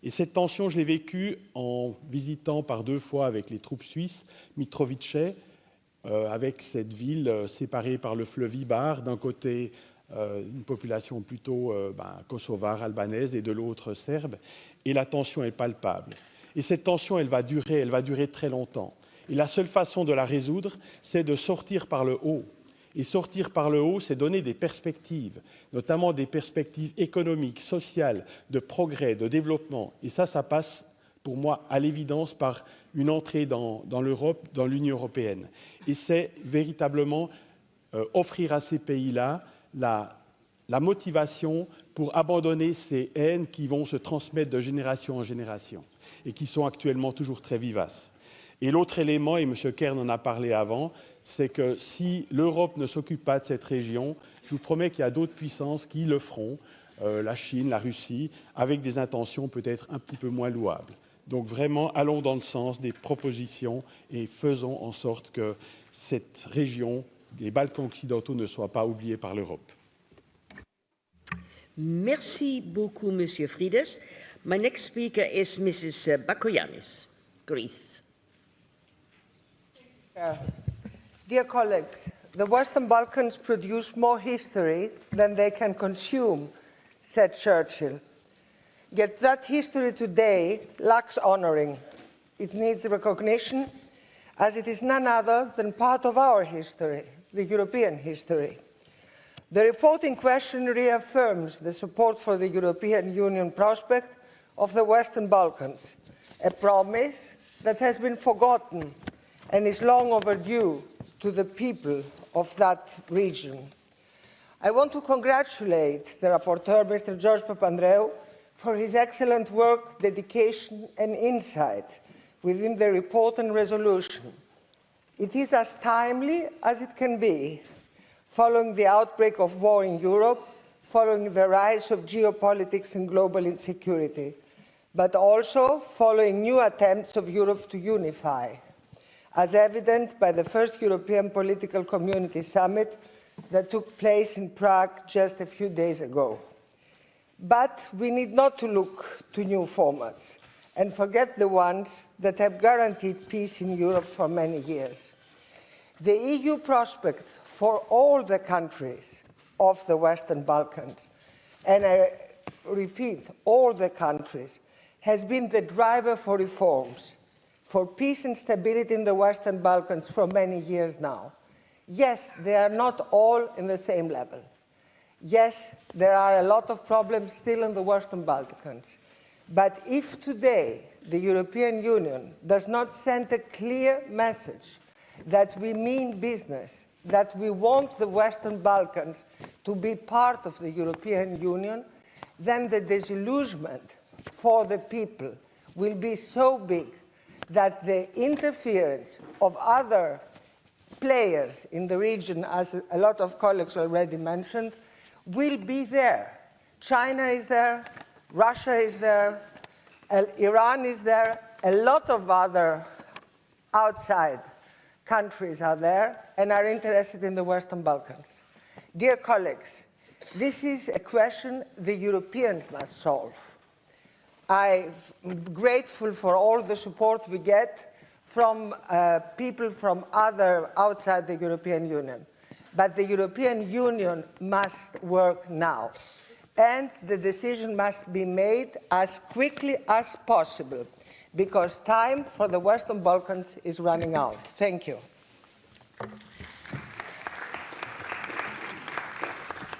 Et cette tension, je l'ai vécue en visitant par 2 fois avec les troupes suisses Mitrovice, avec cette ville séparée par le fleuve Ibar, d'un côté une population plutôt kosovare, albanaise, et de l'autre serbe. Et la tension est palpable. Et cette tension, elle va durer très longtemps. Et la seule façon de la résoudre, c'est de sortir par le haut. Et sortir par le haut, c'est donner des perspectives, notamment des perspectives économiques, sociales, de progrès, de développement. Et ça passe, pour moi, à l'évidence, par une entrée dans l'Europe, dans l'Union européenne. Et c'est véritablement offrir à ces pays-là la motivation pour abandonner ces haines qui vont se transmettre de génération en génération et qui sont actuellement toujours très vivaces. Et l'autre élément, et M. Kern en a parlé avant, c'est que si l'Europe ne s'occupe pas de cette région, je vous promets qu'il y a d'autres puissances qui le feront, la Chine, la Russie, avec des intentions peut-être un petit peu moins louables. Donc vraiment, allons dans le sens des propositions et faisons en sorte que cette région des Balkans occidentaux ne soit pas oubliée par l'Europe. Merci beaucoup, Monsieur Frides. My next speaker is Mrs. Bakoyannis, Greece. Dear colleagues, The Western Balkans produce more history than they can consume, said Churchill. Yet that history today lacks honoring. It needs recognition, as it is none other than part of our history, the European history. The report in question reaffirms the support for the European Union prospect of the Western Balkans, a promise that has been forgotten and is long overdue to the people of that region. I want to congratulate the rapporteur, Mr. George Papandreou, for his excellent work, dedication, and insight within the report and resolution. It is as timely as it can be, following the outbreak of war in Europe, following the rise of geopolitics and global insecurity, but also following new attempts of Europe to unify, as evident by the first European Political Community Summit that took place in Prague just a few days ago. But we need not to look to new formats and forget the ones that have guaranteed peace in Europe for many years. The EU prospect for all the countries of the Western Balkans, and I repeat, all the countries, has been the driver for reforms, for peace and stability in the Western Balkans for many years now. Yes, they are not all in the same level. Yes, there are a lot of problems still in the Western Balkans. But if today the European Union does not send a clear message that we mean business, that we want the Western Balkans to be part of the European Union, then the disillusionment for the people will be so big that the interference of other players in the region, as a lot of colleagues already mentioned, will be there. China is there, Russia is there, Iran is there, a lot of other outside countries are there and are interested in the Western Balkans. Dear colleagues, this is a question the Europeans must solve. I'm grateful for all the support we get from people from outside the European Union. But the European Union must work now. And the decision must be made as quickly as possible, because time for the Western Balkans is running out. Thank you.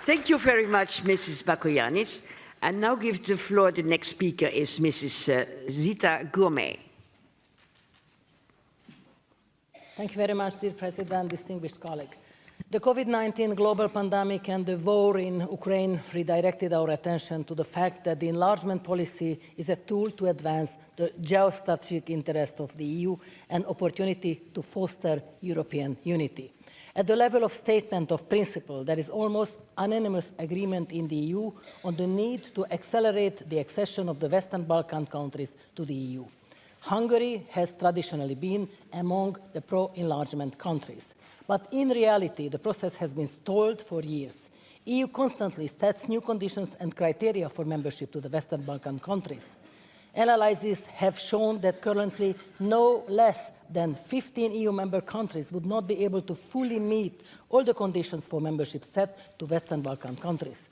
Thank you very much, Mrs. Bakoyannis. And now give the floor, the next speaker is Mrs. Zita Gourmet. Thank you very much, dear President, distinguished colleague. The COVID-19 global pandemic and the war in Ukraine redirected our attention to the fact that the enlargement policy is a tool to advance the geostrategic interest of the EU and opportunity to foster European unity. At the level of statement of principle, there is almost unanimous agreement in the EU on the need to accelerate the accession of the Western Balkan countries to the EU. Hungary has traditionally been among the pro-enlargement countries. But in reality, the process has been stalled for years. EU constantly sets new conditions and criteria for membership to the Western Balkan countries. Analyses have shown that currently no less than 15 EU member countries would not be able to fully meet all the conditions for membership set to Western Balkan countries.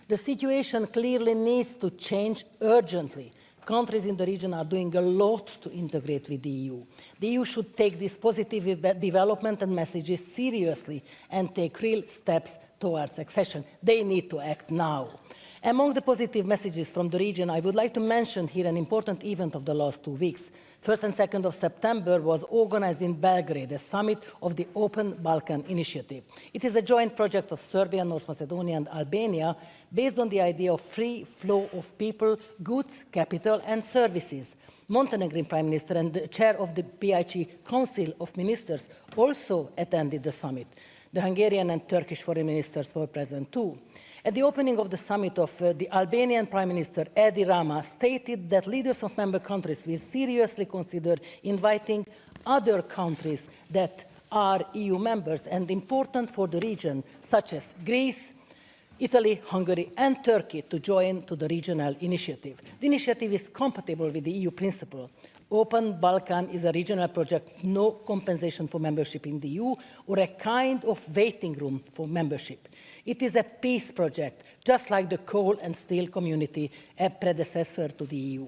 The situation clearly needs to change urgently. Countries in the region are doing a lot to integrate with the EU. The EU should take this positive development and messages seriously and take real steps towards accession. They need to act now. Among the positive messages from the region, I would like to mention here an important event of the last 2 weeks. 1st and 2nd of September was organized in Belgrade, a summit of the Open Balkan Initiative. It is a joint project of Serbia, North Macedonia, and Albania, based on the idea of free flow of people, goods, capital, and services. Montenegrin Prime Minister and the chair of the BiC Council of Ministers also attended the summit. The Hungarian and Turkish foreign ministers were present too. At the opening of the summit, the Albanian Prime Minister Edi Rama stated that leaders of member countries will seriously consider inviting other countries that are EU members and important for the region, such as Greece, Italy, Hungary, and Turkey, to join to the regional initiative. The initiative is compatible with the EU principle. Open Balkan is a regional project, no compensation for membership in the EU, or a kind of waiting room for membership. It is a peace project, just like the coal and steel community, a predecessor to the EU.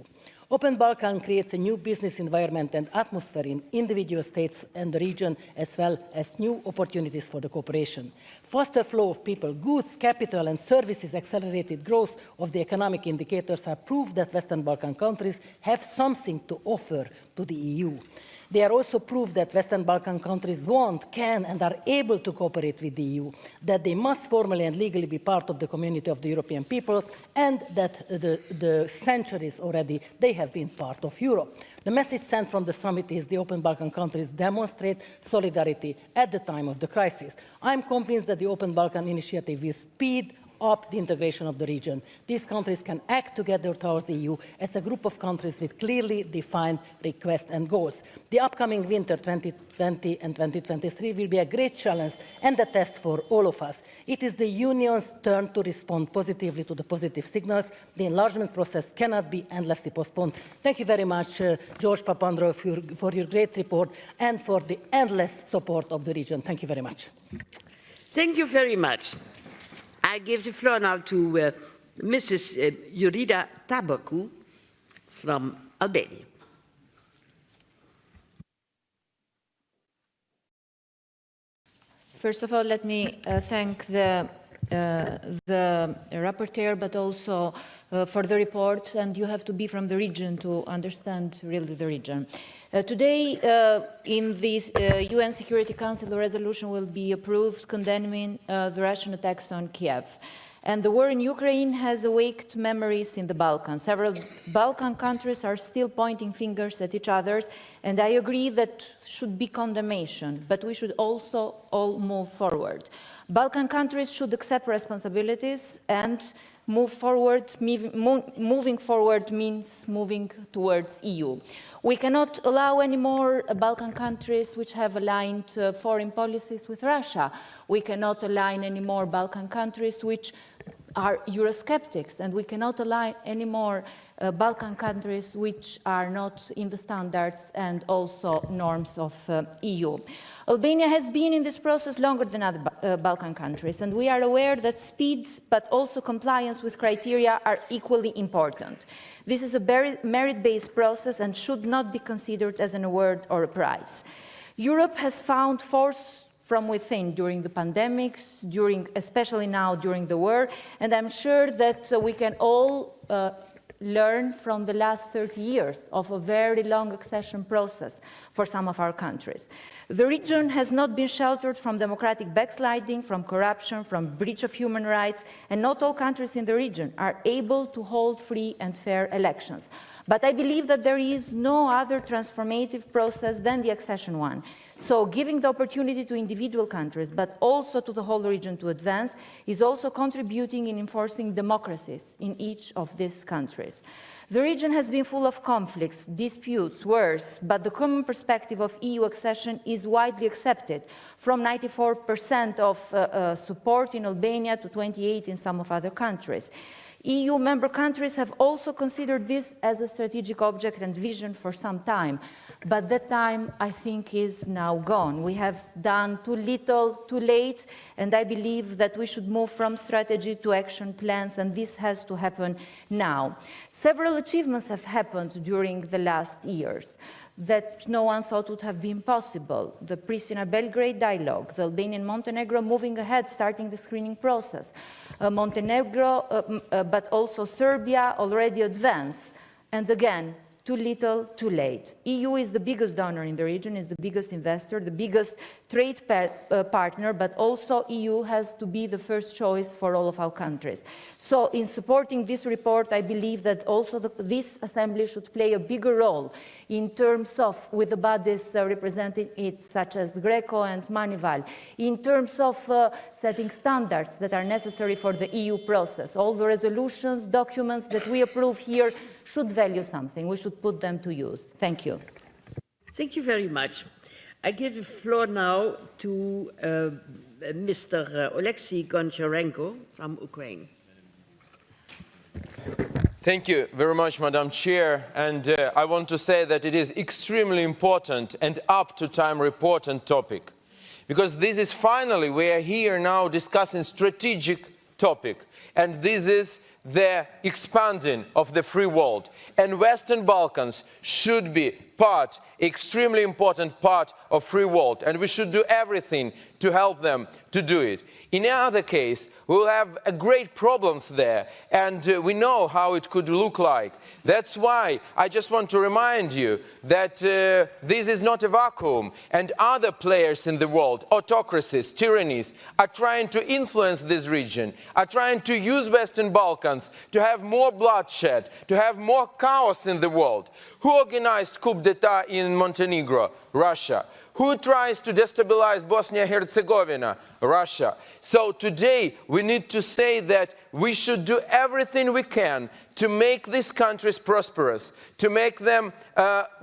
Open Balkan creates a new business environment and atmosphere in individual states and the region, as well as new opportunities for the cooperation. Faster flow of people, goods, capital, and services, accelerated growth of the economic indicators are proof that Western Balkan countries have something to offer to the EU. They are also proof that Western Balkan countries want, can, and are able to cooperate with the EU, that they must formally and legally be part of the community of the European people, and that the centuries already they have been part of Europe. The message sent from the summit is the Open Balkan countries demonstrate solidarity at the time of the crisis. I'm convinced that the Open Balkan initiative will speed up the integration of the region. These countries can act together towards the EU as a group of countries with clearly defined requests and goals. The upcoming winter 2020 and 2023 will be a great challenge and a test for all of us. It is the Union's turn to respond positively to the positive signals. The enlargement process cannot be endlessly postponed. Thank you very much, George Papandreou, for your great report and for the endless support of the region. Thank you very much. Thank you very much. I give the floor now to Mrs. Jurida Tabaku from Albania. First of all, let me thank the rapporteur, but also for the report, and you have to be from the region to understand really the region. Today, in the UN Security Council, the resolution will be approved condemning the Russian attacks on Kiev. And the war in Ukraine has awakened memories in the Balkans. Several Balkan countries are still pointing fingers at each other, and I agree that should be condemnation, but we should also all move forward. Balkan countries should accept responsibilities and move forward. Moving forward means moving towards EU. We cannot allow any more Balkan countries which have aligned foreign policies with Russia. We cannot align any more Balkan countries which are Eurosceptics, and we cannot align any more Balkan countries which are not in the standards and also norms of EU. Albania has been in this process longer than other Balkan countries, and we are aware that speed but also compliance with criteria are equally important. This is a merit-based process and should not be considered as an award or a prize. Europe has found force from within during the pandemics, especially now during the war, and I'm sure that we can all learn from the last 30 years of a very long accession process for some of our countries. The region has not been sheltered from democratic backsliding, from corruption, from breach of human rights, and not all countries in the region are able to hold free and fair elections. But I believe that there is no other transformative process than the accession one. So giving the opportunity to individual countries, but also to the whole region to advance, is also contributing in enforcing democracies in each of these countries. The region has been full of conflicts, disputes, wars, but the common perspective of EU accession is widely accepted, from 94% of support in Albania to 28% in some of other countries. EU member countries have also considered this as a strategic object and vision for some time, but that time, I think, is now gone. We have done too little, too late, and I believe that we should move from strategy to action plans, and this has to happen now. Several achievements have happened during the last years that no one thought would have been possible. The Pristina-Belgrade dialogue, the Albanian-Montenegro moving ahead, starting the screening process, Montenegro, but also Serbia already advanced, and again, too little, too late. EU is the biggest donor in the region, is the biggest investor, the biggest trade partner, but also EU has to be the first choice for all of our countries. So in supporting this report, I believe that also this assembly should play a bigger role in terms of, with the bodies representing it, such as Greco and Manival, in terms of setting standards that are necessary for the EU process. All the resolutions, documents that we approve here should value something. We should put them to use. Thank you. Thank you very much. I give the floor now to Mr. Oleksiy Goncharenko from Ukraine. Thank you very much, Madam Chair. And I want to say that it is extremely important and up-to-time report and topic. Because this is finally, we are here now discussing strategic topic. And this is the expanding of the free world. And Western Balkans should be part, extremely important part of free world. And we should do everything to help them to do it. In other case, we will have great problems there, and we know how it could look like. That's why I just want to remind you that this is not a vacuum, and other players in the world, autocracies, tyrannies, are trying to influence this region, are trying to use Western Balkans to have more bloodshed, to have more chaos in the world. Who organized coup d'etat in Montenegro? Russia. Who tries to destabilize Bosnia Herzegovina? Russia. So today we need to say that we should do everything we can to make these countries prosperous, to make them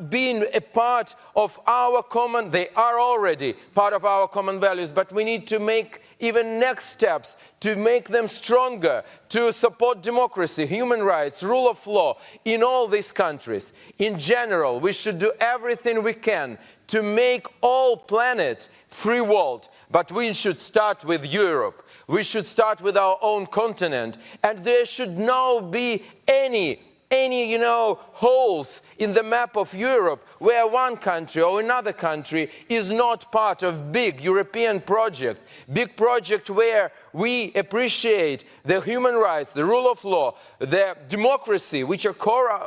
being a part of our common, they are already part of our common values, but we need to make even next steps to make them stronger, to support democracy, human rights, rule of law in all these countries. In general, we should do everything we can to make all planet free world. But we should start with Europe. We should start with our own continent. And there should not be any holes in the map of Europe where one country or another country is not part of big European project where we appreciate the human rights, the rule of law, the democracy, which are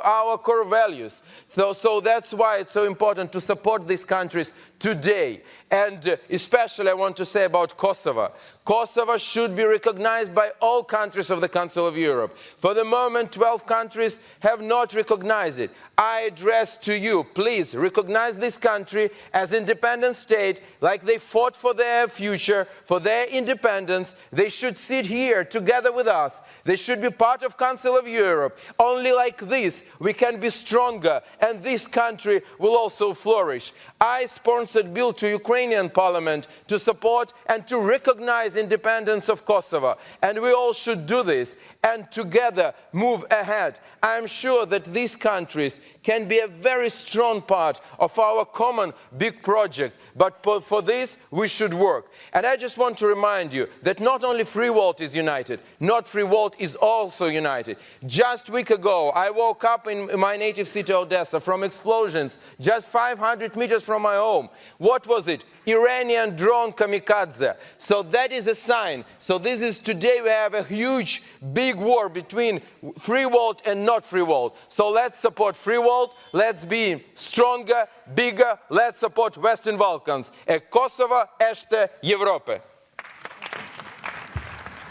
our core values. So that's why it's so important to support these countries today. And especially I want to say about Kosovo. Kosovo should be recognized by all countries of the Council of Europe. For the moment, 12 countries have not recognized it. I address to you, please recognize this country as independent state, like they fought for their future, for their independence. They should sit here together with us. They should be part of Council of Europe. Only like this we can be stronger, and this country will also flourish. I sponsored a bill to Ukrainian parliament to support and to recognize independence of Kosovo. And we all should do this and together move ahead. I am sure that these countries can be a very strong part of our common big project. But for this, we should work. And I just want to remind you that not only free world is united, not free world is also united. Just a week ago, I woke up in my native city, Odessa, from explosions just 500 meters from my home. What was it? Iranian drone kamikaze. So that is a sign. So this is today we have a huge, big war between free world and not free world. So let's support free world. Let's be stronger, bigger. Let's support Western Balkans. Kosovo este Europe.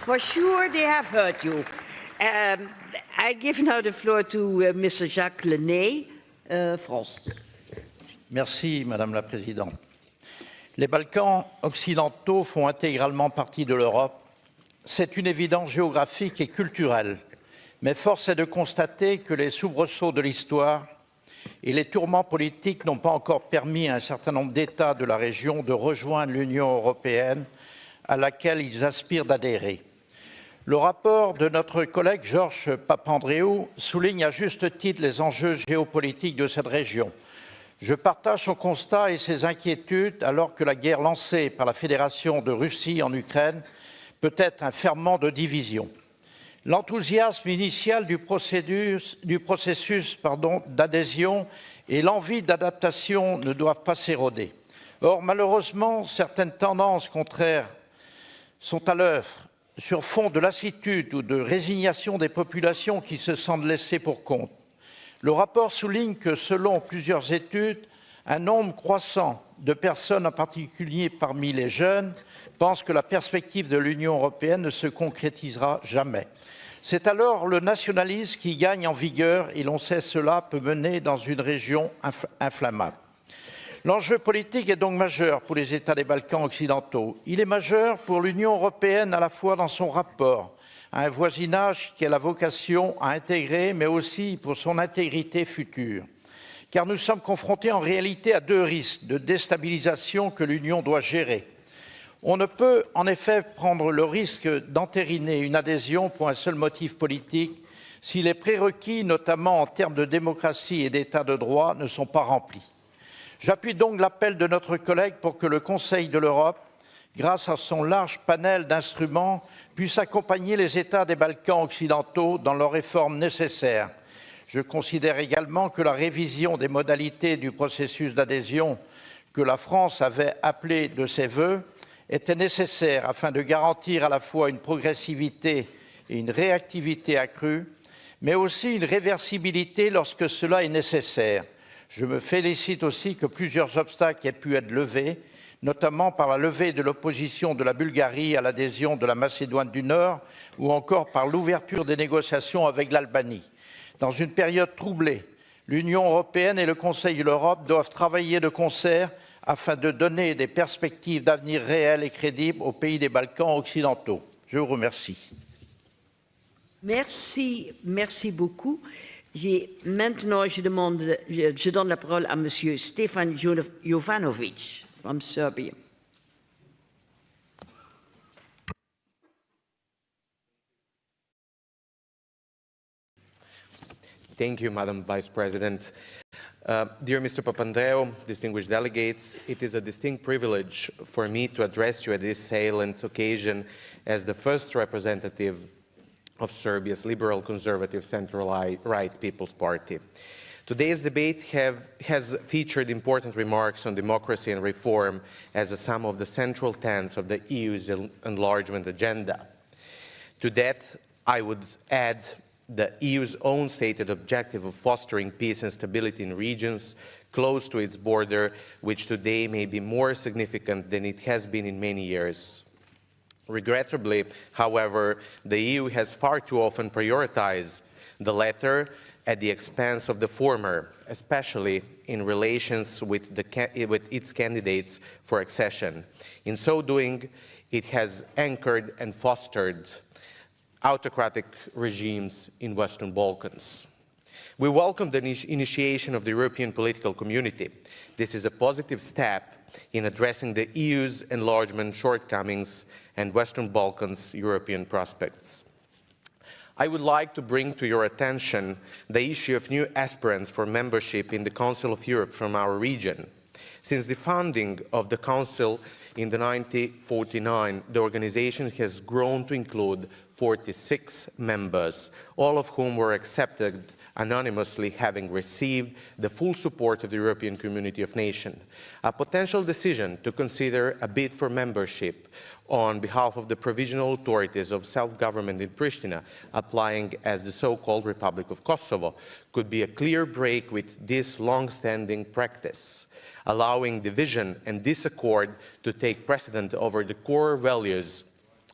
For sure they have heard you. I give now the floor to Mr. Jacques Lenné, France. Merci, Madame la Présidente. Les Balkans occidentaux font intégralement partie de l'Europe. C'est une évidence géographique et culturelle. Mais force est de constater que les soubresauts de l'histoire et les tourments politiques n'ont pas encore permis à un certain nombre d'États de la région de rejoindre l'Union européenne à laquelle ils aspirent d'adhérer. Le rapport de notre collègue Georges Papandréou souligne à juste titre les enjeux géopolitiques de cette région. Je partage son constat et ses inquiétudes alors que la guerre lancée par la Fédération de Russie en Ukraine peut être un ferment de division. L'enthousiasme initial du processus d'adhésion et l'envie d'adaptation ne doivent pas s'éroder. Or, malheureusement, certaines tendances contraires sont à l'œuvre sur fond de lassitude ou de résignation des populations qui se sentent laissées pour compte. Le rapport souligne que, selon plusieurs études, un nombre croissant de personnes, en particulier parmi les jeunes, pensent que la perspective de l'Union européenne ne se concrétisera jamais. C'est alors le nationalisme qui gagne en vigueur et l'on sait cela peut mener dans une région inflammable. L'enjeu politique est donc majeur pour les États des Balkans occidentaux. Il est majeur pour l'Union européenne à la fois dans son rapport à un voisinage qui a la vocation à intégrer, mais aussi pour son intégrité future. Car nous sommes confrontés en réalité à deux risques de déstabilisation que l'Union doit gérer. On ne peut en effet prendre le risque d'entériner une adhésion pour un seul motif politique, si les prérequis, notamment en termes de démocratie et d'état de droit, ne sont pas remplis. J'appuie donc l'appel de notre collègue pour que le Conseil de l'Europe, grâce à son large panel d'instruments, puisse accompagner les États des Balkans occidentaux dans leurs réformes nécessaires. Je considère également que la révision des modalités du processus d'adhésion que la France avait appelé de ses vœux était nécessaire afin de garantir à la fois une progressivité et une réactivité accrue, mais aussi une réversibilité lorsque cela est nécessaire. Je me félicite aussi que plusieurs obstacles aient pu être levés, notamment par la levée de l'opposition de la Bulgarie à l'adhésion de la Macédoine du Nord ou encore par l'ouverture des négociations avec l'Albanie. Dans une période troublée, l'Union européenne et le Conseil de l'Europe doivent travailler de concert afin de donner des perspectives d'avenir réelles et crédibles aux pays des Balkans occidentaux. Je vous remercie. Merci beaucoup. Maintenant, je donne la parole à M. Stefan Jovanovic from Serbia. Thank you, Madam Vice President. Dear Mr. Papandreou, distinguished delegates, it is a distinct privilege for me to address you at this salient occasion as the first representative of Serbia's liberal conservative central-right People's Party. Today's debate has featured important remarks on democracy and reform as some of the central tenets of the EU's enlargement agenda. To that, I would add the EU's own stated objective of fostering peace and stability in regions close to its border, which today may be more significant than it has been in many years. Regrettably, however, the EU has far too often prioritized the latter at the expense of the former, especially in relations with its candidates for accession. In so doing, it has anchored and fostered autocratic regimes in Western Balkans. We welcome the initiation of the European political community. This is a positive step in addressing the EU's enlargement shortcomings and Western Balkans' European prospects. I would like to bring to your attention the issue of new aspirants for membership in the Council of Europe from our region. Since the founding of the Council in 1949, the organization has grown to include 46 members, all of whom were accepted anonymously, having received the full support of the European Community of Nations. A potential decision to consider a bid for membership on behalf of the provisional authorities of self-government in Pristina, applying as the so-called Republic of Kosovo, could be a clear break with this long-standing practice, allowing division and disaccord to take precedent over the core values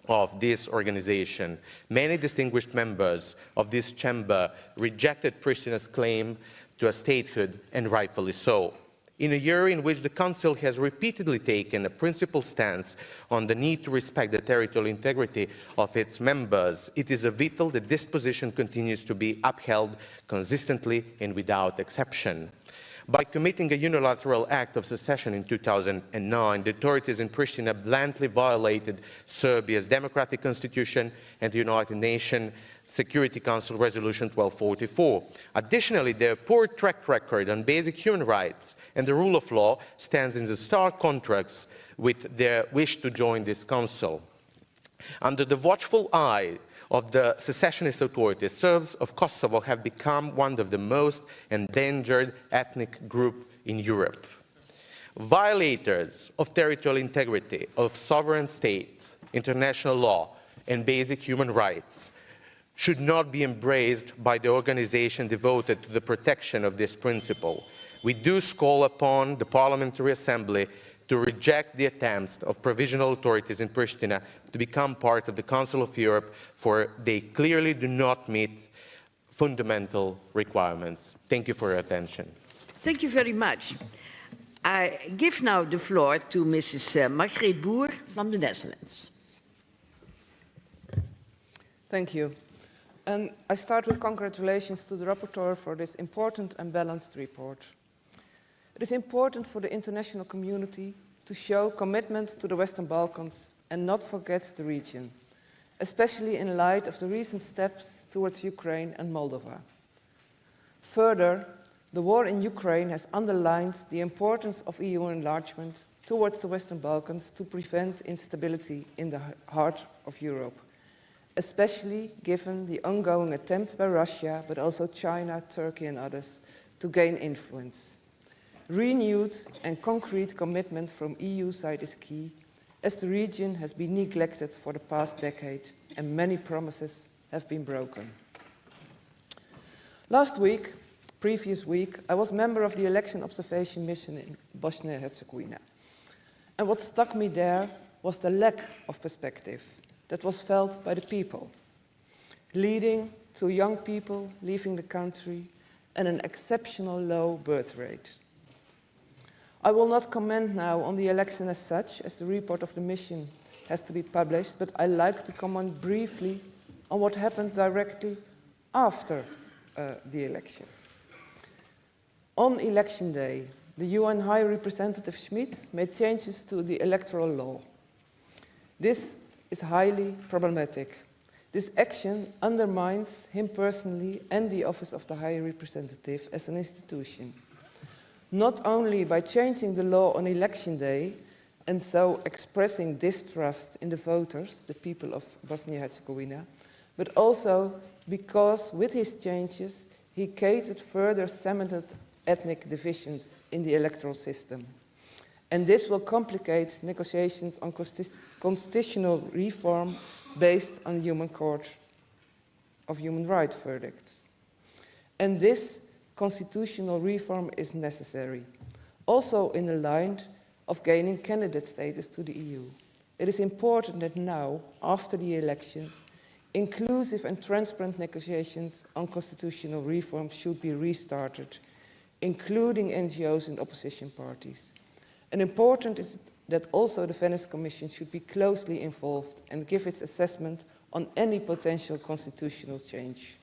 of this organization. Many distinguished members of this chamber rejected Pristina's claim to a statehood, and rightfully so. In a year in which the Council has repeatedly taken a principled stance on the need to respect the territorial integrity of its members, it is vital that this position continues to be upheld consistently and without exception. By committing a unilateral act of secession in 2009, the authorities in Pristina bluntly violated Serbia's democratic constitution and the United Nations Security Council Resolution 1244. Additionally, their poor track record on basic human rights and the rule of law stands in the stark contrast with their wish to join this council. Under the watchful eye of the secessionist authorities, Serbs of Kosovo have become one of the most endangered ethnic groups in Europe. Violators of territorial integrity, of sovereign states, international law, and basic human rights should not be embraced by the organization devoted to the protection of this principle. We do call upon the Parliamentary Assembly to reject the attempts of provisional authorities in Pristina to become part of the Council of Europe, for they clearly do not meet fundamental requirements. Thank you for your attention. Thank you very much. I give now the floor to Mrs. Margreet Boer from the Netherlands. Thank you. And I start with congratulations to the rapporteur for this important and balanced report. It is important for the international community to show commitment to the Western Balkans and not forget the region. especially in light of the recent steps towards Ukraine and Moldova. Further, the war in Ukraine has underlined the importance of EU enlargement towards the Western Balkans to prevent instability in the heart of Europe, especially given the ongoing attempts by Russia, but also China, Turkey and others, to gain influence. Renewed and concrete commitment from EU side is key, as the region has been neglected for the past decade and many promises have been broken. Previous week, I was member of the election observation mission in Bosnia Herzegovina. And what struck me there was the lack of perspective that was felt by the people, leading to young people leaving the country and an exceptional low birth rate. I will not comment now on the election as such, as the report of the mission has to be published, but I'd like to comment briefly on what happened directly after the election. On election day, the UN High Representative Schmid made changes to the Electoral Law. This is highly problematic. This action undermines him personally and the Office of the High Representative as an institution, not only by changing the law on election day and so expressing distrust in the voters, the people of Bosnia-Herzegovina, but also because with his changes he created further cemented ethnic divisions in the electoral system. And this will complicate negotiations on constitutional reform based on human court of human rights verdicts. And this constitutional reform is necessary, also in the line of gaining candidate status to the EU. It is important that now, after the elections, inclusive and transparent negotiations on constitutional reform should be restarted, including NGOs and opposition parties. And important is that also the Venice Commission should be closely involved and give its assessment on any potential constitutional change.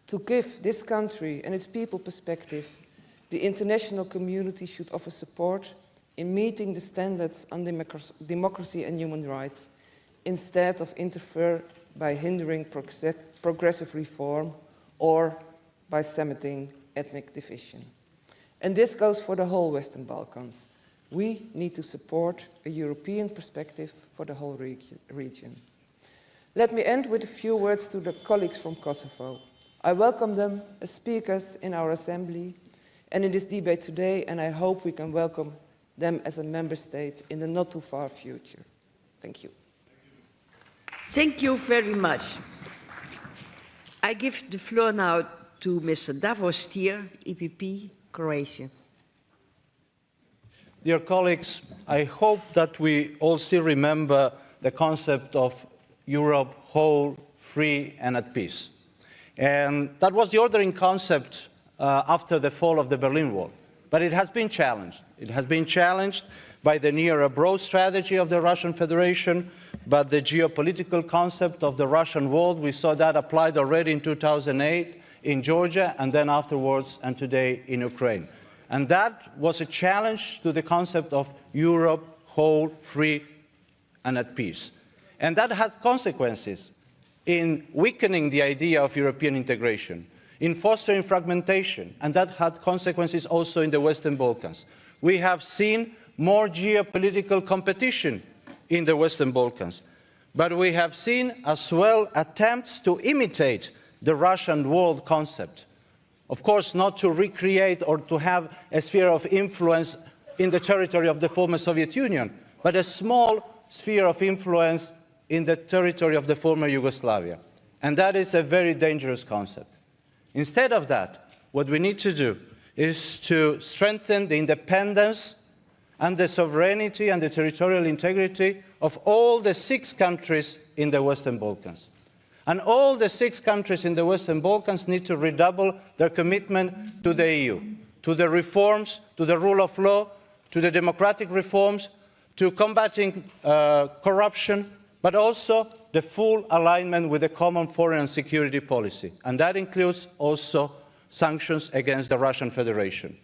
To give this country and its people perspective, the international community should offer support in meeting the standards on democracy and human rights, instead of interfere by hindering progressive reform or by cementing ethnic division. And this goes for the whole Western Balkans. We need to support a European perspective for the whole region. Let me end with a few words to the colleagues from Kosovo. I welcome them as speakers in our assembly and in this debate today, and I hope we can welcome them as a member state in the not too far future. Thank you. Thank you very much. I give the floor now to Mr. Davor Stier, EPP, Croatia. Dear colleagues, I hope that we all still remember the concept of Europe whole, free, and at peace. And that was the ordering concept after the fall of the Berlin Wall. But it has been challenged. It has been challenged by the near-abroad strategy of the Russian Federation, by the geopolitical concept of the Russian world. We saw that applied already in 2008 in Georgia, and then afterwards and today in Ukraine. And that was a challenge to the concept of Europe whole, free, and at peace. And that has consequences in weakening the idea of European integration, in fostering fragmentation, and that had consequences also in the Western Balkans. We have seen more geopolitical competition in the Western Balkans, but we have seen as well attempts to imitate the Russian world concept. Of course, not to recreate or to have a sphere of influence in the territory of the former Soviet Union, but a small sphere of influence in the territory of the former Yugoslavia. And that is a very dangerous concept. Instead of that, what we need to do is to strengthen the independence and the sovereignty and the territorial integrity of all the 6 countries in the Western Balkans. And all the 6 countries in the Western Balkans need to redouble their commitment to the EU, to the reforms, to the rule of law, to the democratic reforms, to combating corruption, but also the full alignment with the common foreign and security policy. And that includes also sanctions against the Russian Federation.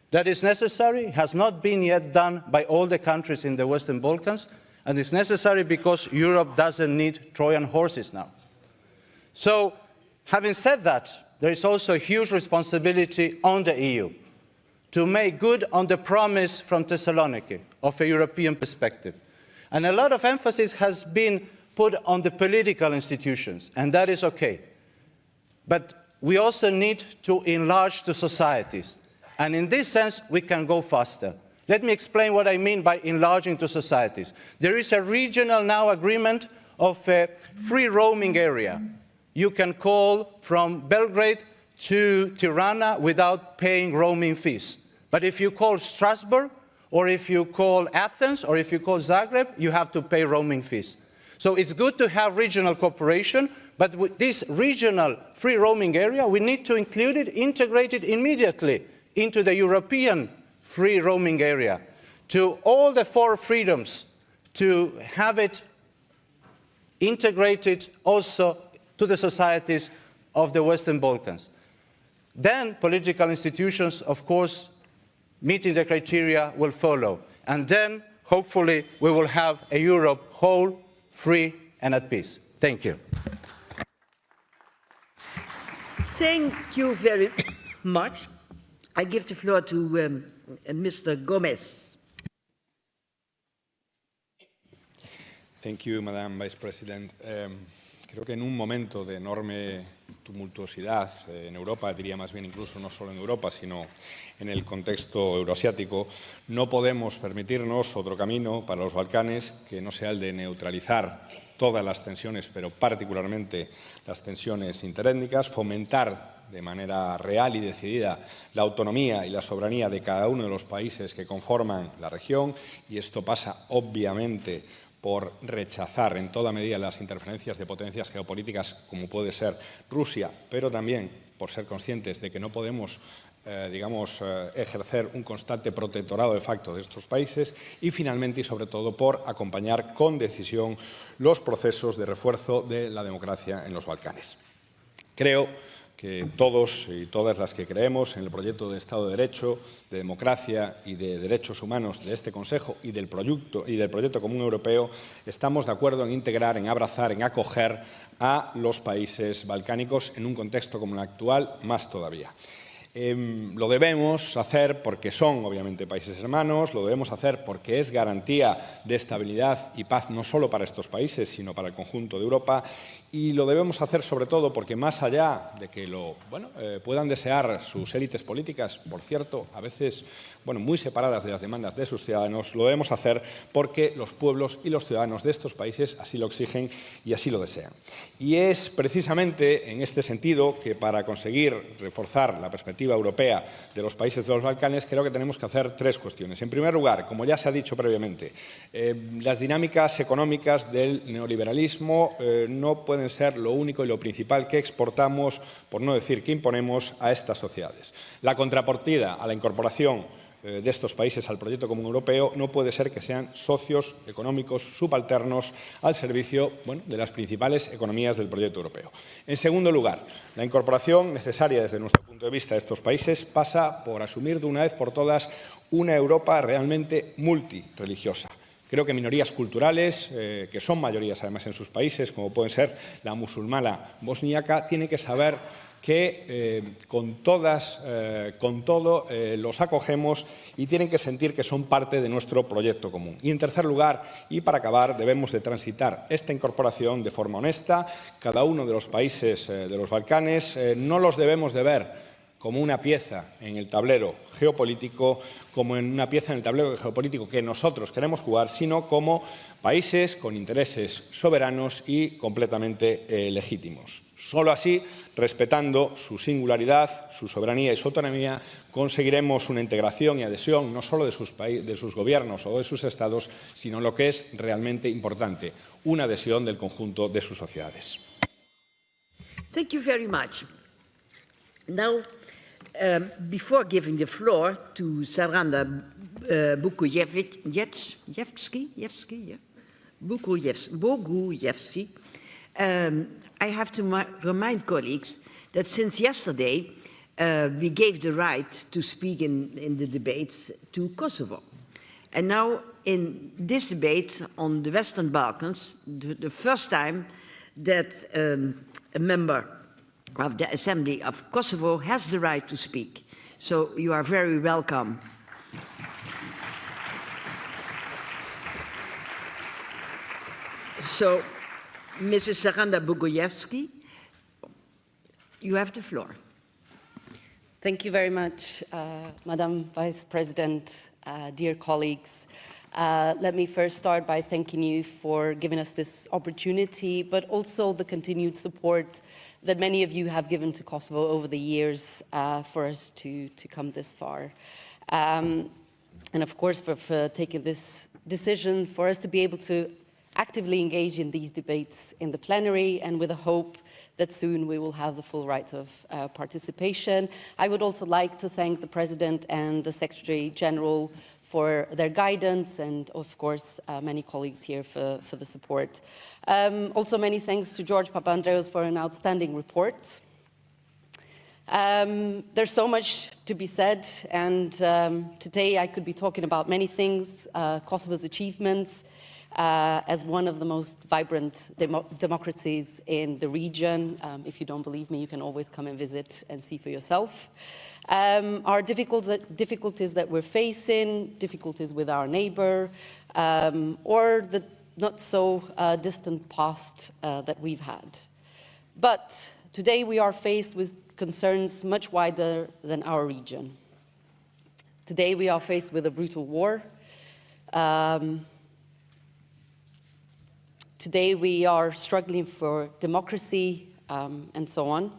That is necessary, has not been yet done by all the countries in the Western Balkans, And it's necessary because Europe doesn't need Trojan horses now. So, having said that, there is also a huge responsibility on the EU to make good on the promise from Thessaloniki of a European perspective. And a lot of emphasis has been put on the political institutions, and that is okay. But we also need to enlarge the societies. And in this sense, we can go faster. Let me explain what I mean by enlarging the societies. There is a regional now agreement of a free roaming area. You can call from Belgrade to Tirana without paying roaming fees. But if you call Strasbourg, or if you call Athens, or if you call Zagreb, you have to pay roaming fees. So it's good to have regional cooperation, but with this regional free roaming area, we need to include it, integrate it immediately into the European free roaming area, to all the 4 freedoms, to have it integrated also to the societies of the Western Balkans. Then political institutions, of course, meeting the criteria will follow. And then, hopefully, we will have a Europe whole, free, and at peace. Thank you. Thank you very much. I give the floor to Mr. Gomez. Thank you, Madam Vice President. Creo que en un momento de enorme tumultuosidad en Europa, diría más bien incluso no solo en Europa, sino en el contexto euroasiático, no podemos permitirnos otro camino para los Balcanes que no sea el de neutralizar todas las tensiones, pero particularmente las tensiones interétnicas, fomentar de manera real y decidida la autonomía y la soberanía de cada uno de los países que conforman la región, y esto pasa obviamente por rechazar en toda medida las interferencias de potencias geopolíticas como puede ser Rusia, pero también por ser conscientes de que no podemos ejercer un constante protectorado de facto de estos países, y finalmente y sobre todo por acompañar con decisión los procesos de refuerzo de la democracia en los Balcanes. Creo que todos y todas las que creemos en el proyecto de Estado de Derecho, de democracia y de derechos humanos de este Consejo y del proyecto común europeo, estamos de acuerdo en integrar, en abrazar, en acoger a los países balcánicos en un contexto como el actual, más todavía. Lo debemos hacer porque son, obviamente, países hermanos, lo debemos hacer porque es garantía de estabilidad y paz no solo para estos países, sino para el conjunto de Europa, y lo debemos hacer sobre todo porque, más allá de que lo puedan desear sus élites políticas, por cierto, a veces muy separadas de las demandas de sus ciudadanos, lo debemos hacer porque los pueblos y los ciudadanos de estos países así lo exigen y así lo desean. Y es precisamente en este sentido que, para conseguir reforzar la perspectiva europea de los países de los Balcanes, creo que tenemos que hacer 3 cuestiones. En primer lugar, como ya se ha dicho previamente, las dinámicas económicas del neoliberalismo no pueden ser lo único y lo principal que exportamos, por no decir que imponemos, a estas sociedades. La contrapartida a la incorporación de estos países al proyecto común europeo no puede ser que sean socios económicos subalternos al servicio de las principales economías del proyecto europeo. En segundo lugar, la incorporación necesaria desde nuestro punto de vista de estos países pasa por asumir de una vez por todas una Europa realmente multirreligiosa. Creo que minorías culturales, que son mayorías además en sus países, como pueden ser la musulmana bosníaca, tienen que saber que con todo los acogemos y tienen que sentir que son parte de nuestro proyecto común. Y en tercer lugar, y para acabar, debemos de transitar esta incorporación de forma honesta. Cada uno de los países de los Balcanes no los debemos de ver como una pieza en el tablero geopolítico, como en una pieza en el tablero geopolítico que nosotros queremos jugar, sino como países con intereses soberanos y completamente legítimos. Solo así, respetando su singularidad, su soberanía y su autonomía, conseguiremos una integración y adhesión no solo de sus gobiernos o de sus estados, sino lo que es realmente importante, una adhesión del conjunto de sus sociedades. Thank you very much. Now, before giving the floor to Saranda Bogujevski, I have to remind colleagues that since yesterday we gave the right to speak in the debates to Kosovo. And now in this debate on the Western Balkans, the first time that a member of the Assembly of Kosovo has the right to speak. So you are very welcome. So, Mrs. Saranda Bogojevsky, you have the floor. Thank you very much, Madam Vice President, dear colleagues. Let me first start by thanking you for giving us this opportunity, but also the continued support that many of you have given to Kosovo over the years for us to come this far. And of course, for taking this decision for us to be able to actively engage in these debates in the plenary, and with a hope that soon we will have the full right of participation. I would also like to thank the President and the Secretary General for their guidance, and of course many colleagues here for the support. Also many thanks to George Papandreou for an outstanding report. There's so much to be said, and today I could be talking about many things, Kosovo's achievements, as one of the most vibrant democracies in the region. If you don't believe me, you can always come and visit and see for yourself. Our difficulties that we're facing, difficulties with our neighbor, or the not so distant past that we've had. But today we are faced with concerns much wider than our region. Today we are faced with a brutal war. Today we are struggling for democracy and so on.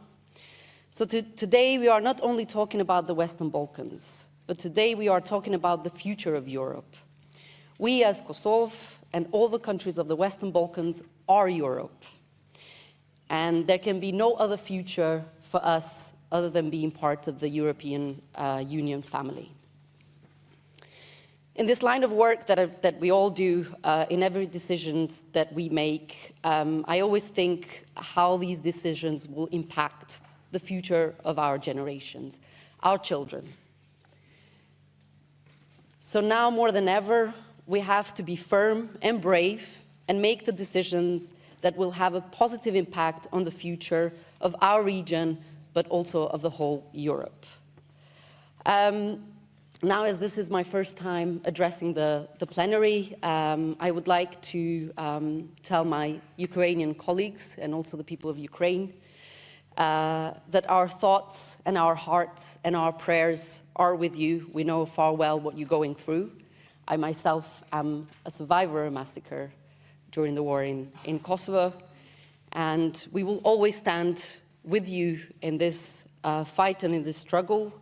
So today we are not only talking about the Western Balkans, but today we are talking about the future of Europe. We as Kosovo and all the countries of the Western Balkans are Europe. And there can be no other future for us other than being part of the European Union family. In this line of work that we all do, in every decision that we make, I always think how these decisions will impact the future of our generations, our children. So now more than ever, we have to be firm and brave and make the decisions that will have a positive impact on the future of our region, but also of the whole Europe. Now, as this is my first time addressing the plenary, I would like to tell my Ukrainian colleagues and also the people of Ukraine that our thoughts and our hearts and our prayers are with you. We know far well what you're going through. I myself am a survivor of a massacre during the war in Kosovo, and we will always stand with you in this fight and in this struggle.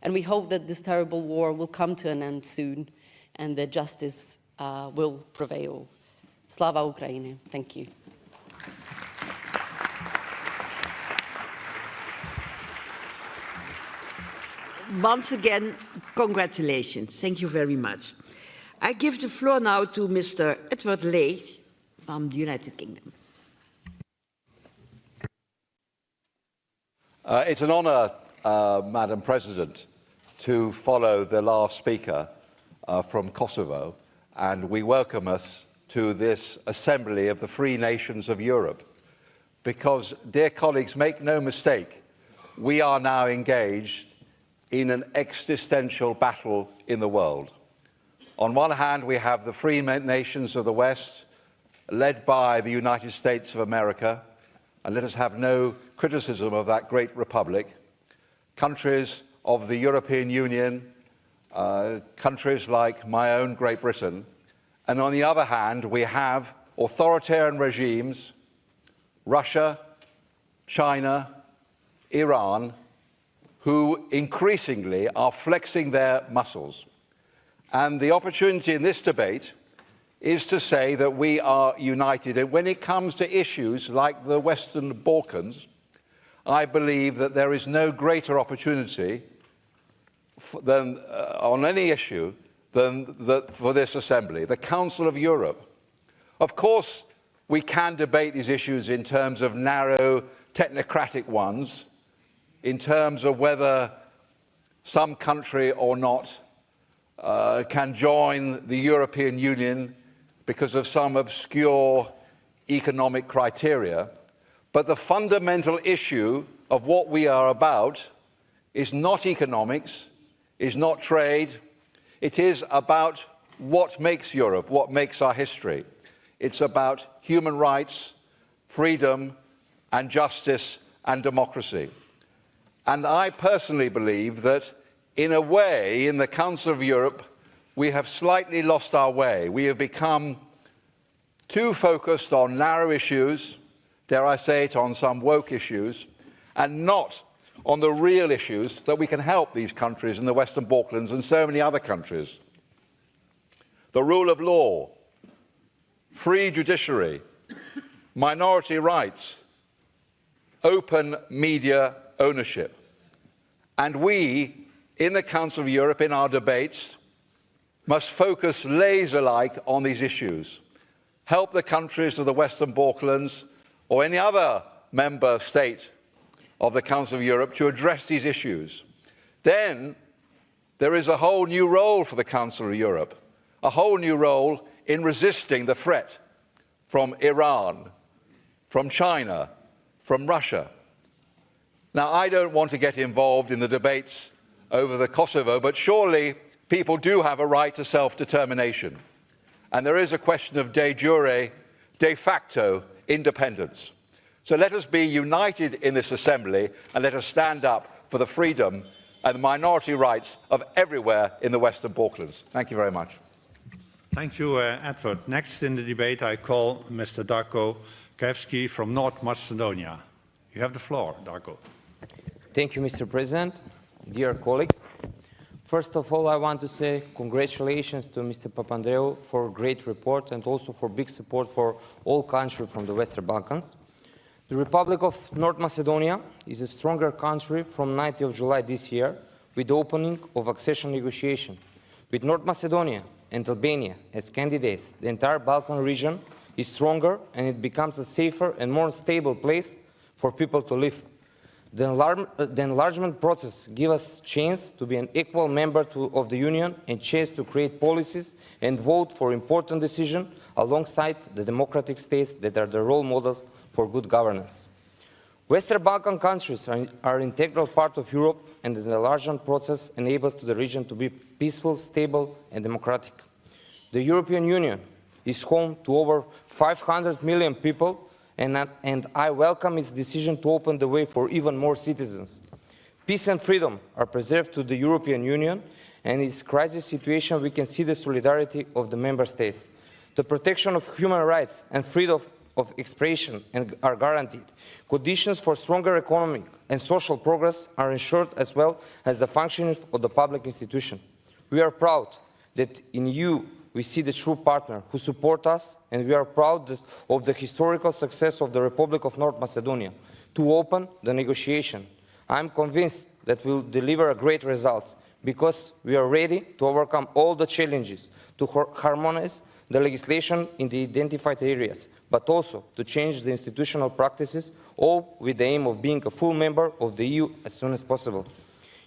And we hope that this terrible war will come to an end soon and that justice will prevail. Slava Ukraini. Thank you. Once again, congratulations. Thank you very much. I give the floor now to Mr. Edward Ley from the United Kingdom. It's an honour, Madam President, to follow the last speaker from Kosovo, and we welcome us to this assembly of the free nations of Europe. Because, dear colleagues, make no mistake, we are now engaged in an existential battle in the world. On one hand, we have the free nations of the West, led by the United States of America, and let us have no criticism of that great republic, countries of the European Union, countries like my own Great Britain, and on the other hand, we have authoritarian regimes, Russia, China, Iran, who increasingly are flexing their muscles. And the opportunity in this debate is to say that we are united. And when it comes to issues like the Western Balkans, I believe that there is no greater opportunity than, on any issue for this assembly, the Council of Europe. Of course, we can debate these issues in terms of narrow, technocratic ones, in terms of whether some country or not can join the European Union because of some obscure economic criteria, but the fundamental issue of what we are about is not economics, is not trade. It is about what makes Europe, what makes our history. It's about human rights, freedom, and justice and democracy. And I personally believe that, in a way, in the Council of Europe, we have slightly lost our way. We have become too focused on narrow issues, dare I say it, on some woke issues, and not on the real issues that we can help these countries in the Western Balkans and so many other countries. The rule of law, free judiciary, minority rights, open media ownership. And we, in the Council of Europe, in our debates, must focus laser-like on these issues. Help the countries of the Western Balkans or any other member state of the Council of Europe to address these issues. Then there is a whole new role for the Council of Europe, a whole new role in resisting the threat from Iran, from China, from Russia. Now, I don't want to get involved in the debates over the Kosovo, but surely people do have a right to self-determination. And there is a question of de jure, de facto independence. So let us be united in this assembly and let us stand up for the freedom and the minority rights of everywhere in the Western Balkans. Thank you very much. Thank you, Edward. Next in the debate, I call Mr. Darko Kevski from North Macedonia. You have the floor, Darko. Thank you, Mr. President. Dear colleagues, first of all, I want to say congratulations to Mr. Papandreou for a great report and also for big support for all countries from the Western Balkans. The Republic of North Macedonia is a stronger country from 9th of July this year with the opening of accession negotiation. With North Macedonia and Albania as candidates, the entire Balkan region is stronger and it becomes a safer and more stable place for people to live. The enlargement process gives us a chance to be an equal member of the Union and chance to create policies and vote for important decisions alongside the democratic states that are the role models for good governance. Western Balkan countries are an integral part of Europe, and the enlargement process enables the region to be peaceful, stable, and democratic. The European Union is home to over 500 million people, and I welcome its decision to open the way for even more citizens. Peace and freedom are preserved to the European Union, and in this crisis situation we can see the solidarity of the member states. The protection of human rights and freedom of expression are guaranteed. Conditions for stronger economic and social progress are ensured, as well as the functioning of the public institution. We are proud that in you we see the true partner who support us, and we are proud of the historical success of the Republic of North Macedonia to open the negotiation. I am convinced that we will deliver a great result because we are ready to overcome all the challenges, to harmonize the legislation in the identified areas, but also to change the institutional practices, all with the aim of being a full member of the EU as soon as possible.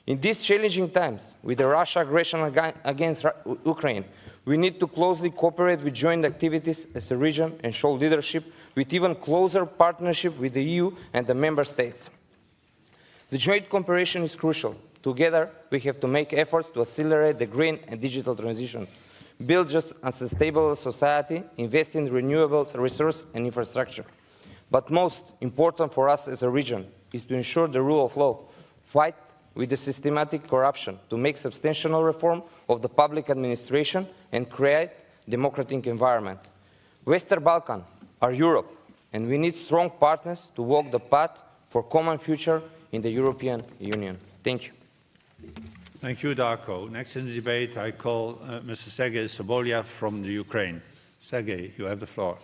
In these challenging times, with the Russia aggression against Ukraine, we need to closely cooperate with joint activities as a region and show leadership with even closer partnership with the EU and the member states. The joint cooperation is crucial. Together, we have to make efforts to accelerate the green and digital transition, build just a sustainable society, invest in renewable resources and infrastructure. But most important for us as a region is to ensure the rule of law, fight with the systematic corruption, to make substantial reform of the public administration and create a democratic environment. Western Balkans are Europe, and we need strong partners to walk the path for common future in the European Union. Thank you. Thank you, Darko. Next in the debate, I call Mr. Sergei Sobolyev from the Ukraine. Sergei, you have the floor.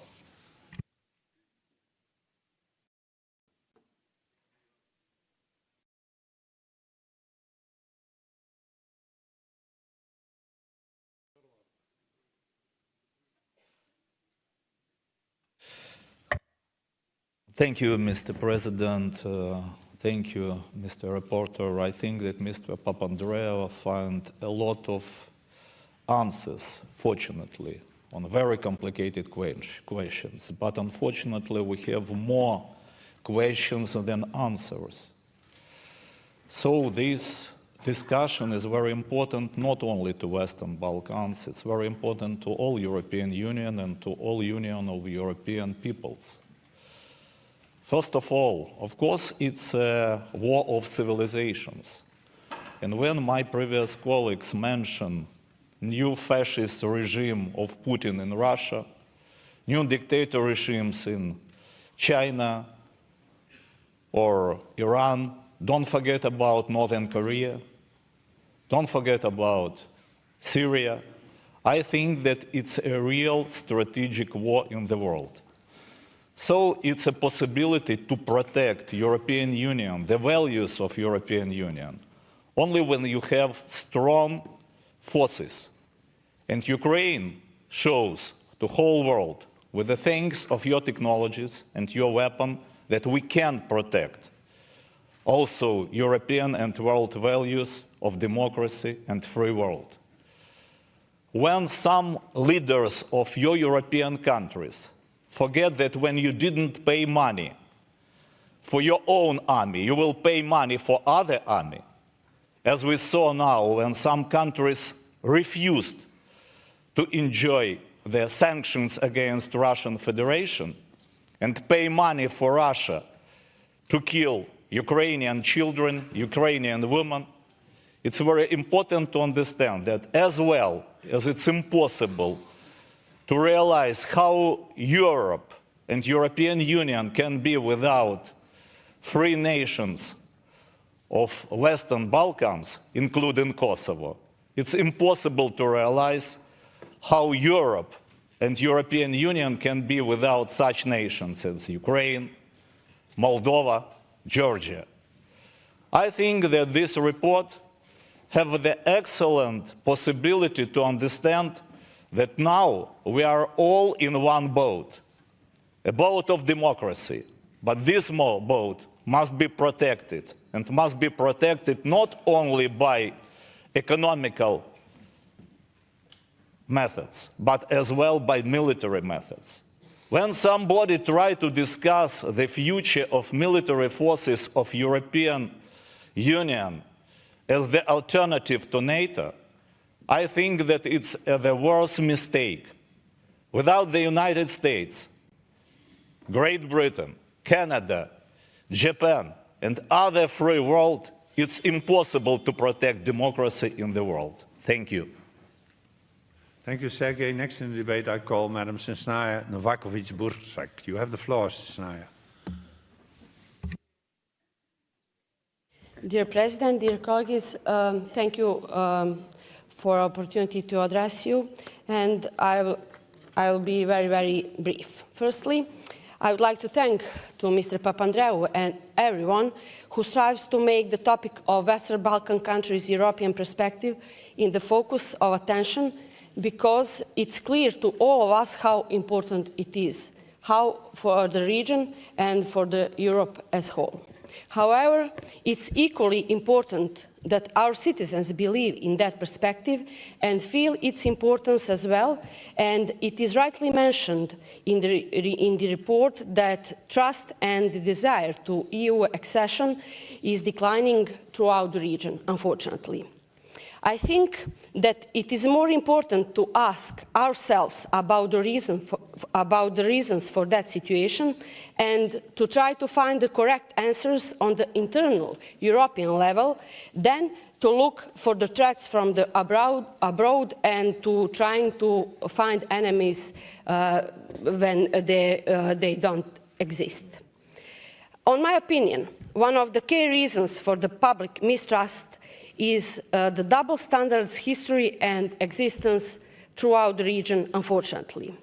Thank you, Mr. President. Thank you, Mr. Reporter. I think that Mr. Papandreou found a lot of answers, fortunately, on very complicated questions. But unfortunately, we have more questions than answers. So this discussion is very important not only to Western Balkans, it's very important to all European Union and to all Union of European peoples. First of all, of course, it's a war of civilizations. And when my previous colleagues mentioned new fascist regime of Putin in Russia, new dictator regimes in China or Iran, don't forget about Northern Korea, don't forget about Syria. I think that it's a real strategic war in the world. So it's a possibility to protect European Union, the values of European Union, only when you have strong forces. And Ukraine shows the whole world, with the thanks of your technologies and your weapon, that we can protect also European and world values of democracy and free world. When some leaders of your European countries forget that when you didn't pay money for your own army, you will pay money for other army, as we saw now when some countries refused to enjoy the sanctions against Russian Federation and pay money for Russia to kill Ukrainian children, Ukrainian women, it's very important to understand that as well as it's impossible to realize how Europe and European Union can be without free nations of Western Balkans, including Kosovo, it's impossible to realize how Europe and European Union can be without such nations as Ukraine, Moldova, Georgia. I think that this report has the excellent possibility to understand that now we are all in one boat, a boat of democracy. But this boat must be protected, and must be protected not only by economical methods, but as well by military methods. When somebody tries to discuss the future of military forces of European Union as the alternative to NATO, I think that it's the worst mistake. Without the United States, Great Britain, Canada, Japan, and other free world, it's impossible to protect democracy in the world. Thank you. Thank you, Sergey. Next in the debate, I call Madam Sensnaya Novakovic-Bursak. You have the floor, Sensnaya. Dear President, dear colleagues, thank you for the opportunity to address you, and I will be very, very brief. Firstly, I would like to thank to Mr. Papandreou and everyone who strives to make the topic of Western Balkan countries' European perspective in the focus of attention, because it's clear to all of us how important it is, how for the region and for Europe as a whole. However, it's equally important that our citizens believe in that perspective and feel its importance as well, and it is rightly mentioned in the report that trust and desire to EU accession is declining throughout the region, unfortunately. I think that it is more important to ask ourselves about the reasons for that situation and to try to find the correct answers on the internal European level than to look for the threats from the abroad and to trying to find enemies when they don't exist. On my opinion, one of the key reasons for the public mistrust is the double standards history and existence throughout the region, unfortunately.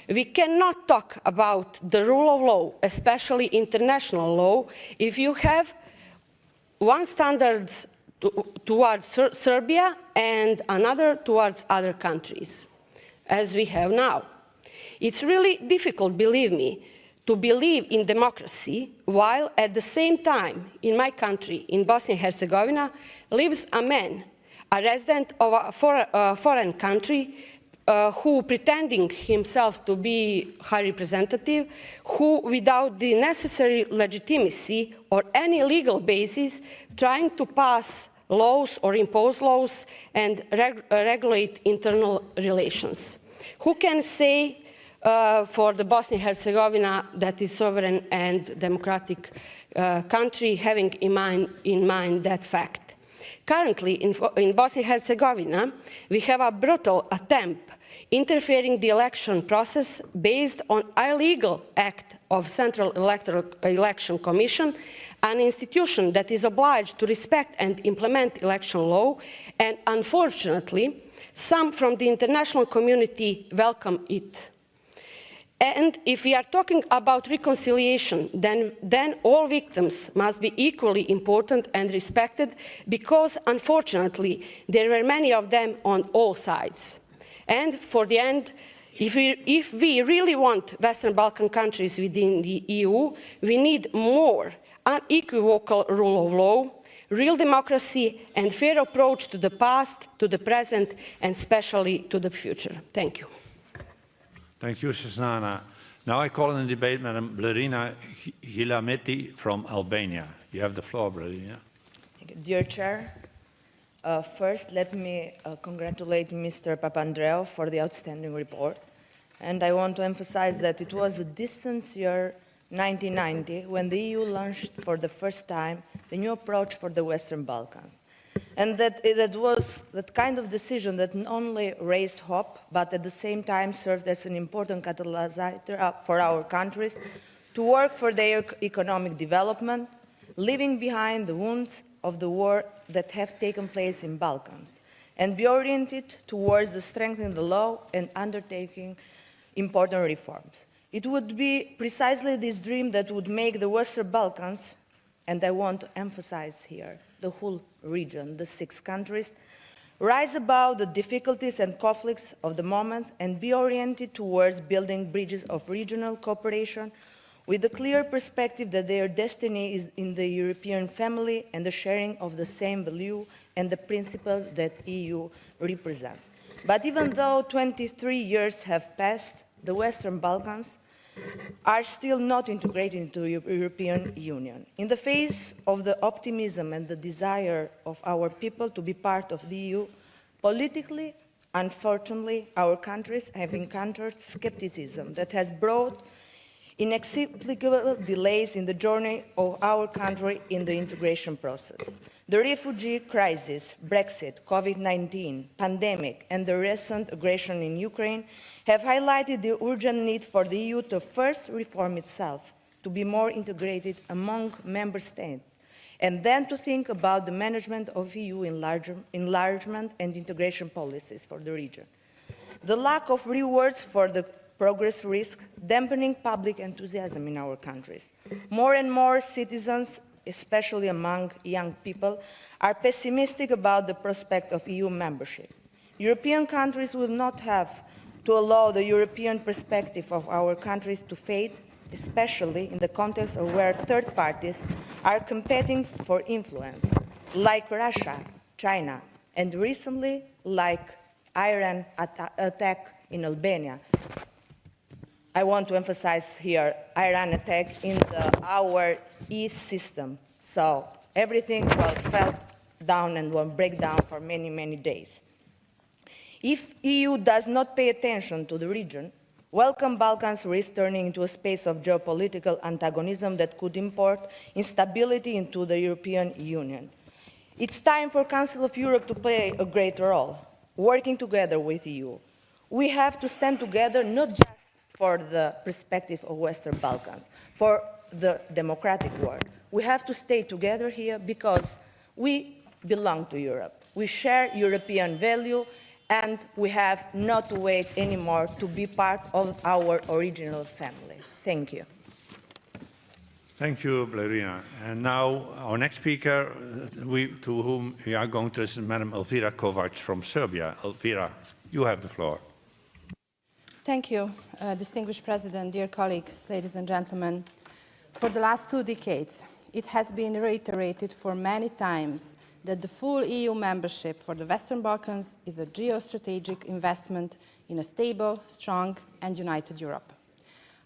We cannot talk about the rule of law, especially international law, if you have one standard towards Serbia and another towards other countries, as we have now. It's really difficult, believe me, to believe in democracy, while at the same time, in my country, in Bosnia Herzegovina, lives a man a resident of a foreign country who pretending himself to be high representative, who without the necessary legitimacy or any legal basis trying to pass laws or impose laws and regulate internal relations. Who can say for the Bosnia Herzegovina that is sovereign and democratic country having in mind that fact? Currently, in Bosnia Herzegovina, we have a brutal attempt interfering the election process based on illegal act of Central Electoral Election Commission, an institution that is obliged to respect and implement election law, and unfortunately, some from the international community welcome it. And if we are talking about reconciliation, then all victims must be equally important and respected, because unfortunately, there were many of them on all sides. And for the end, if we really want Western Balkan countries within the EU, we need more unequivocal rule of law, real democracy, and fair approach to the past, to the present, and especially to the future. Thank you. Thank you, Snana. Now I call in the debate Madam Blerina Gilameti from Albania. You have the floor, Blerina. Dear Chair, first let me congratulate Mr. Papandreou for the outstanding report. And I want to emphasize that it was the distant year 1990 when the EU launched for the first time the new approach for the Western Balkans. And that was that kind of decision that not only raised hope, but at the same time served as an important catalyst for our countries to work for their economic development, leaving behind the wounds of the war that have taken place in Balkans, and be oriented towards the strengthening the law and undertaking important reforms. It would be precisely this dream that would make the Western Balkans, and I want to emphasize here, the whole region, the 6 countries, rise above the difficulties and conflicts of the moment and be oriented towards building bridges of regional cooperation with the clear perspective that their destiny is in the European family and the sharing of the same value and the principles that EU represent. But even though 23 years have passed, the Western Balkans are still not integrated into the European Union. In the face of the optimism and the desire of our people to be part of the EU, politically, unfortunately, our countries have encountered skepticism that has brought inexplicable delays in the journey of our country in the integration process. The refugee crisis, Brexit, COVID-19, pandemic, and the recent aggression in Ukraine have highlighted the urgent need for the EU to first reform itself, to be more integrated among member states, and then to think about the management of EU enlargement and integration policies for the region. The lack of rewards for the progress risk dampening public enthusiasm in our countries. More and more citizens, especially among young people, are pessimistic about the prospect of EU membership. European countries will not have to allow the European perspective of our countries to fade, especially in the context of where third parties are competing for influence, like Russia, China, and recently, like Iran attack in Albania. I want to emphasize here, Iran attack in our East system. So everything fell down and will break down for many, many days. If EU does not pay attention to the region, Western Balkans risk turning into a space of geopolitical antagonism that could import instability into the European Union. It's time for Council of Europe to play a greater role, working together with EU. We have to stand together not just for the perspective of Western Balkans, for the democratic world. We have to stay together here because we belong to Europe. We share European value, and we have not to wait anymore to be part of our original family. Thank you. Thank you, Blerina. And now our next speaker, to whom we are going to listen, Madam Elvira Kovac from Serbia. Elvira, you have the floor. Thank you, distinguished President, dear colleagues, ladies and gentlemen. For the last 2 decades, it has been reiterated for many times that the full EU membership for the Western Balkans is a geostrategic investment in a stable, strong, and united Europe.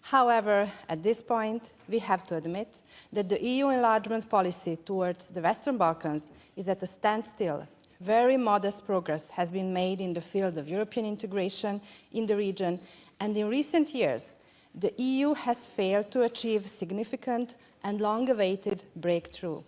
However, at this point, we have to admit that the EU enlargement policy towards the Western Balkans is at a standstill. Very modest progress has been made in the field of European integration in the region, and in recent years, the EU has failed to achieve significant and long-awaited breakthrough.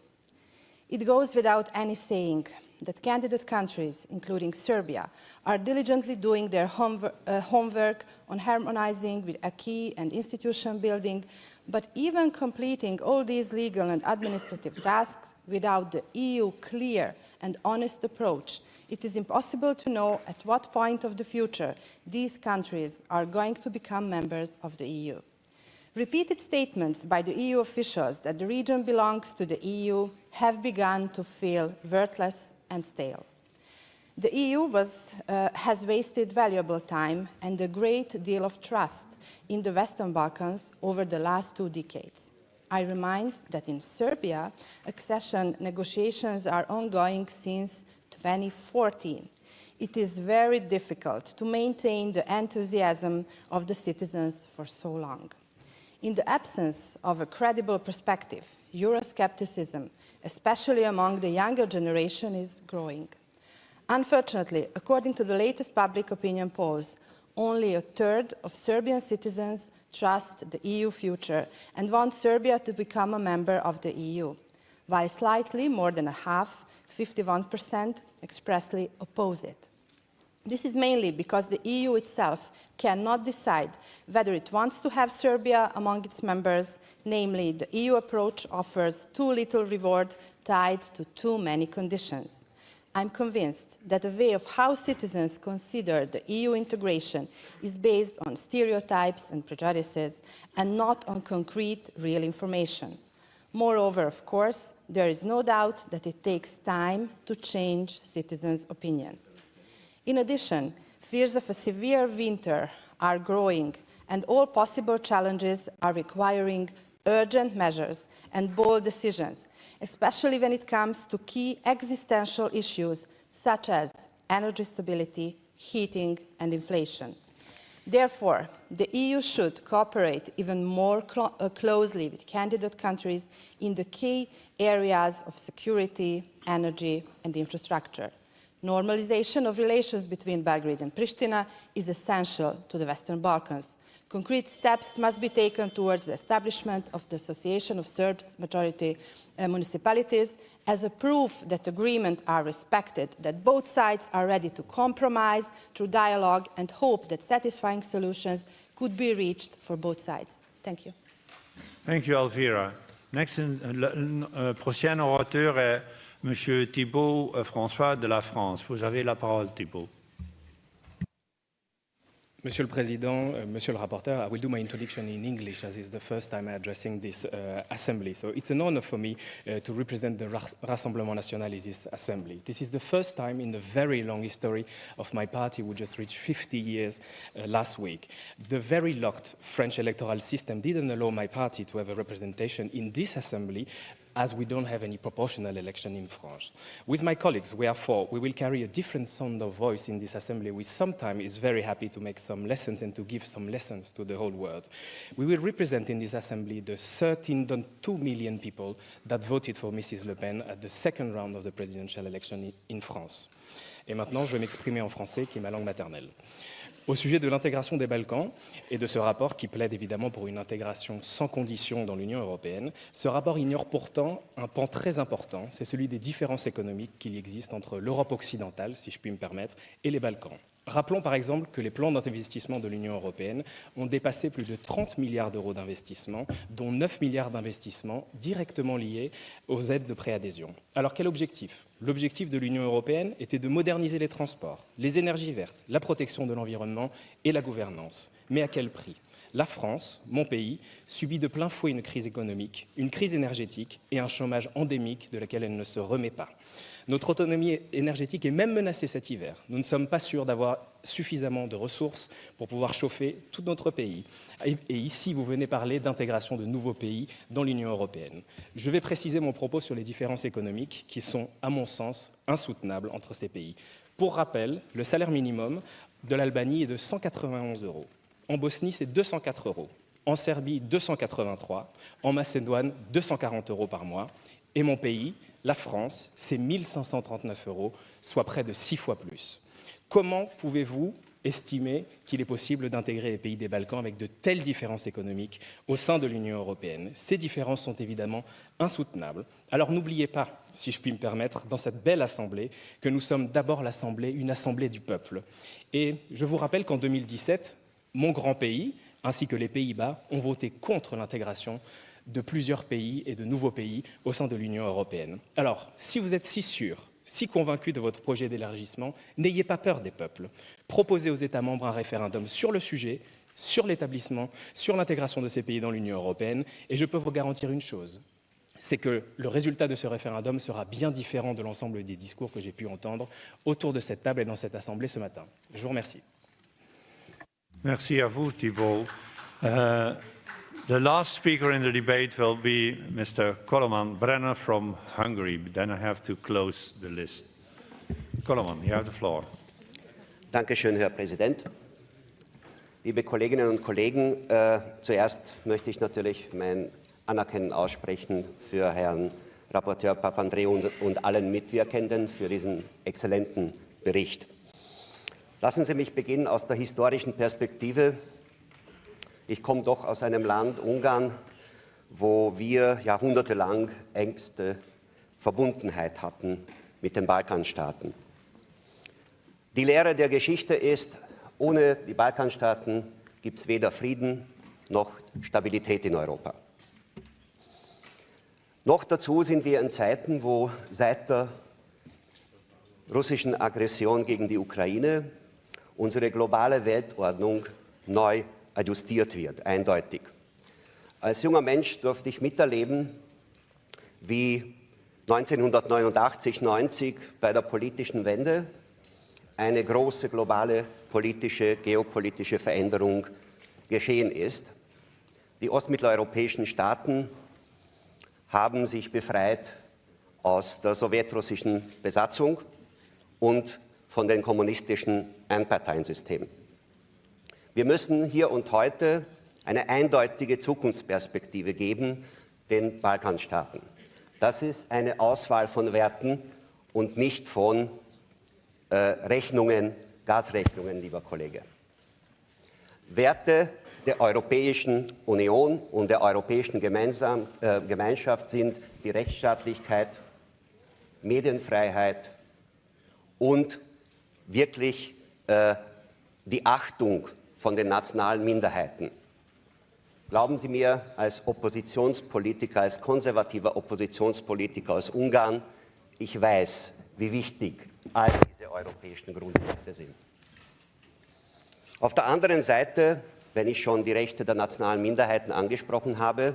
It goes without any saying that candidate countries, including Serbia, are diligently doing their homework on harmonizing with acquis and institution building, but even completing all these legal and administrative tasks without the EU clear and honest approach, it is impossible to know at what point of the future these countries are going to become members of the EU. Repeated statements by the EU officials that the region belongs to the EU have begun to feel worthless and stale. The EU has wasted valuable time and a great deal of trust in the Western Balkans over the last 2 decades. I remind that in Serbia, accession negotiations are ongoing since 2014. It is very difficult to maintain the enthusiasm of the citizens for so long. In the absence of a credible perspective, Euroscepticism, especially among the younger generation, is growing. Unfortunately, according to the latest public opinion polls, only a third of Serbian citizens trust the EU future and want Serbia to become a member of the EU, while slightly more than a half, 51%, expressly oppose it. This is mainly because the EU itself cannot decide whether it wants to have Serbia among its members, namely the EU approach offers too little reward tied to too many conditions. I'm convinced that the way of how citizens consider the EU integration is based on stereotypes and prejudices and not on concrete, real information. Moreover, of course, there is no doubt that it takes time to change citizens' opinion. In addition, fears of a severe winter are growing, and all possible challenges are requiring urgent measures and bold decisions, especially when it comes to key existential issues such as energy stability, heating, and inflation. Therefore, the EU should cooperate even more closely with candidate countries in the key areas of security, energy, and infrastructure. Normalization of relations between Belgrade and Pristina is essential to the Western Balkans. Concrete steps must be taken towards the establishment of the Association of Serbs Majority Municipalities as a proof that agreements are respected, that both sides are ready to compromise through dialogue, and hope that satisfying solutions could be reached for both sides. Thank you. Thank you, Elvira. Next, prochain orateur est M. Thibault François de la France. Vous avez la parole, Thibault. Monsieur le Président, Monsieur le Rapporteur, I will do my introduction in English as it's the first time I'm addressing this assembly. So it's an honor for me to represent the Rassemblement National in this assembly. This is the first time in the very long history of my party, who just reached 50 years last week. The very locked French electoral system didn't allow my party to have a representation in this assembly, as we don't have any proportional election in France. With my colleagues, we are 4. We will carry a different sound of voice in this assembly, which sometimes is very happy to make some lessons and to give some lessons to the whole world. We will represent in this assembly the 13.2 million people that voted for Mrs. Le Pen at the second round of the presidential election in France. Et maintenant, je vais m'exprimer en français, qui est ma langue maternelle. Au sujet de l'intégration des Balkans et de ce rapport qui plaide évidemment pour une intégration sans condition dans l'Union européenne, ce rapport ignore pourtant un pan très important, c'est celui des différences économiques qu'il existe entre l'Europe occidentale, si je puis me permettre, et les Balkans. Rappelons par exemple que les plans d'investissement de l'Union européenne ont dépassé plus de 30 milliards d'euros d'investissement, dont 9 milliards d'investissements directement liés aux aides de préadhésion. Alors quel objectif ? L'objectif de l'Union européenne était de moderniser les transports, les énergies vertes, la protection de l'environnement et la gouvernance. Mais à quel prix ? La France, mon pays, subit de plein fouet une crise économique, une crise énergétique et un chômage endémique de laquelle elle ne se remet pas. Notre autonomie énergétique est même menacée cet hiver. Nous ne sommes pas sûrs d'avoir suffisamment de ressources pour pouvoir chauffer tout notre pays. Et ici, vous venez parler d'intégration de nouveaux pays dans l'Union européenne. Je vais préciser mon propos sur les différences économiques qui sont, à mon sens, insoutenables entre ces pays. Pour rappel, le salaire minimum de l'Albanie est de 191 €. En Bosnie, c'est 204 €. En Serbie, 283. En Macédoine, 240 € par mois. Et mon pays, la France, c'est 1539 €, soit près de 6 fois plus. Comment pouvez-vous estimer qu'il est possible d'intégrer les pays des Balkans avec de telles différences économiques au sein de l'Union européenne? Ces différences sont évidemment insoutenables. Alors n'oubliez pas, si je puis me permettre, dans cette belle assemblée, que nous sommes d'abord l'assemblée, une assemblée du peuple. Et je vous rappelle qu'en 2017, mon grand pays, ainsi que les Pays-Bas, ont voté contre l'intégration de plusieurs pays et de nouveaux pays au sein de l'Union européenne. Alors, si vous êtes si sûr, si convaincu de votre projet d'élargissement, n'ayez pas peur des peuples. Proposez aux États membres un référendum sur le sujet, sur l'établissement, sur l'intégration de ces pays dans l'Union européenne. Et je peux vous garantir une chose, c'est que le résultat de ce référendum sera bien différent de l'ensemble des discours que j'ai pu entendre autour de cette table et dans cette assemblée ce matin. Je vous remercie. Merci à vous, Thibault. The last speaker in the debate will be Mr. Koloman Brenner from Hungary. Then I have to close the list. Koloman, you have the floor. Dankeschön, Herr Präsident. Liebe Kolleginnen und Kollegen, zuerst möchte ich natürlich mein Anerkennen aussprechen für Herrn Rapporteur Papandreou und allen Mitwirkenden für diesen exzellenten Bericht. Lassen Sie mich beginnen aus der historischen Perspektive. Ich komme doch aus einem Land, Ungarn, wo wir jahrhundertelang engste Verbundenheit hatten mit den Balkanstaaten. Die Lehre der Geschichte ist, ohne die Balkanstaaten gibt es weder Frieden noch Stabilität in Europa. Noch dazu sind wir in Zeiten, wo seit der russischen Aggression gegen die Ukraine unsere globale Weltordnung neu adjustiert wird, eindeutig. Als junger Mensch durfte ich miterleben, wie 1989, 90 bei der politischen Wende eine große globale geopolitische Veränderung geschehen ist. Die ostmitteleuropäischen Staaten haben sich befreit aus der sowjetrussischen Besatzung und von den kommunistischen Einparteiensystemen. Wir müssen hier und heute eine eindeutige Zukunftsperspektive geben den Balkanstaaten. Das ist eine Auswahl von Werten und nicht von Rechnungen, Gasrechnungen, lieber Kollege. Werte der Europäischen Union und der Europäischen Gemeinschaft sind die Rechtsstaatlichkeit, Medienfreiheit und wirklich die Achtung von den nationalen Minderheiten. Glauben Sie mir, als Oppositionspolitiker, als konservativer Oppositionspolitiker aus Ungarn, ich weiß, wie wichtig all diese europäischen Grundwerte sind. Auf der anderen Seite, wenn ich schon die Rechte der nationalen Minderheiten angesprochen habe,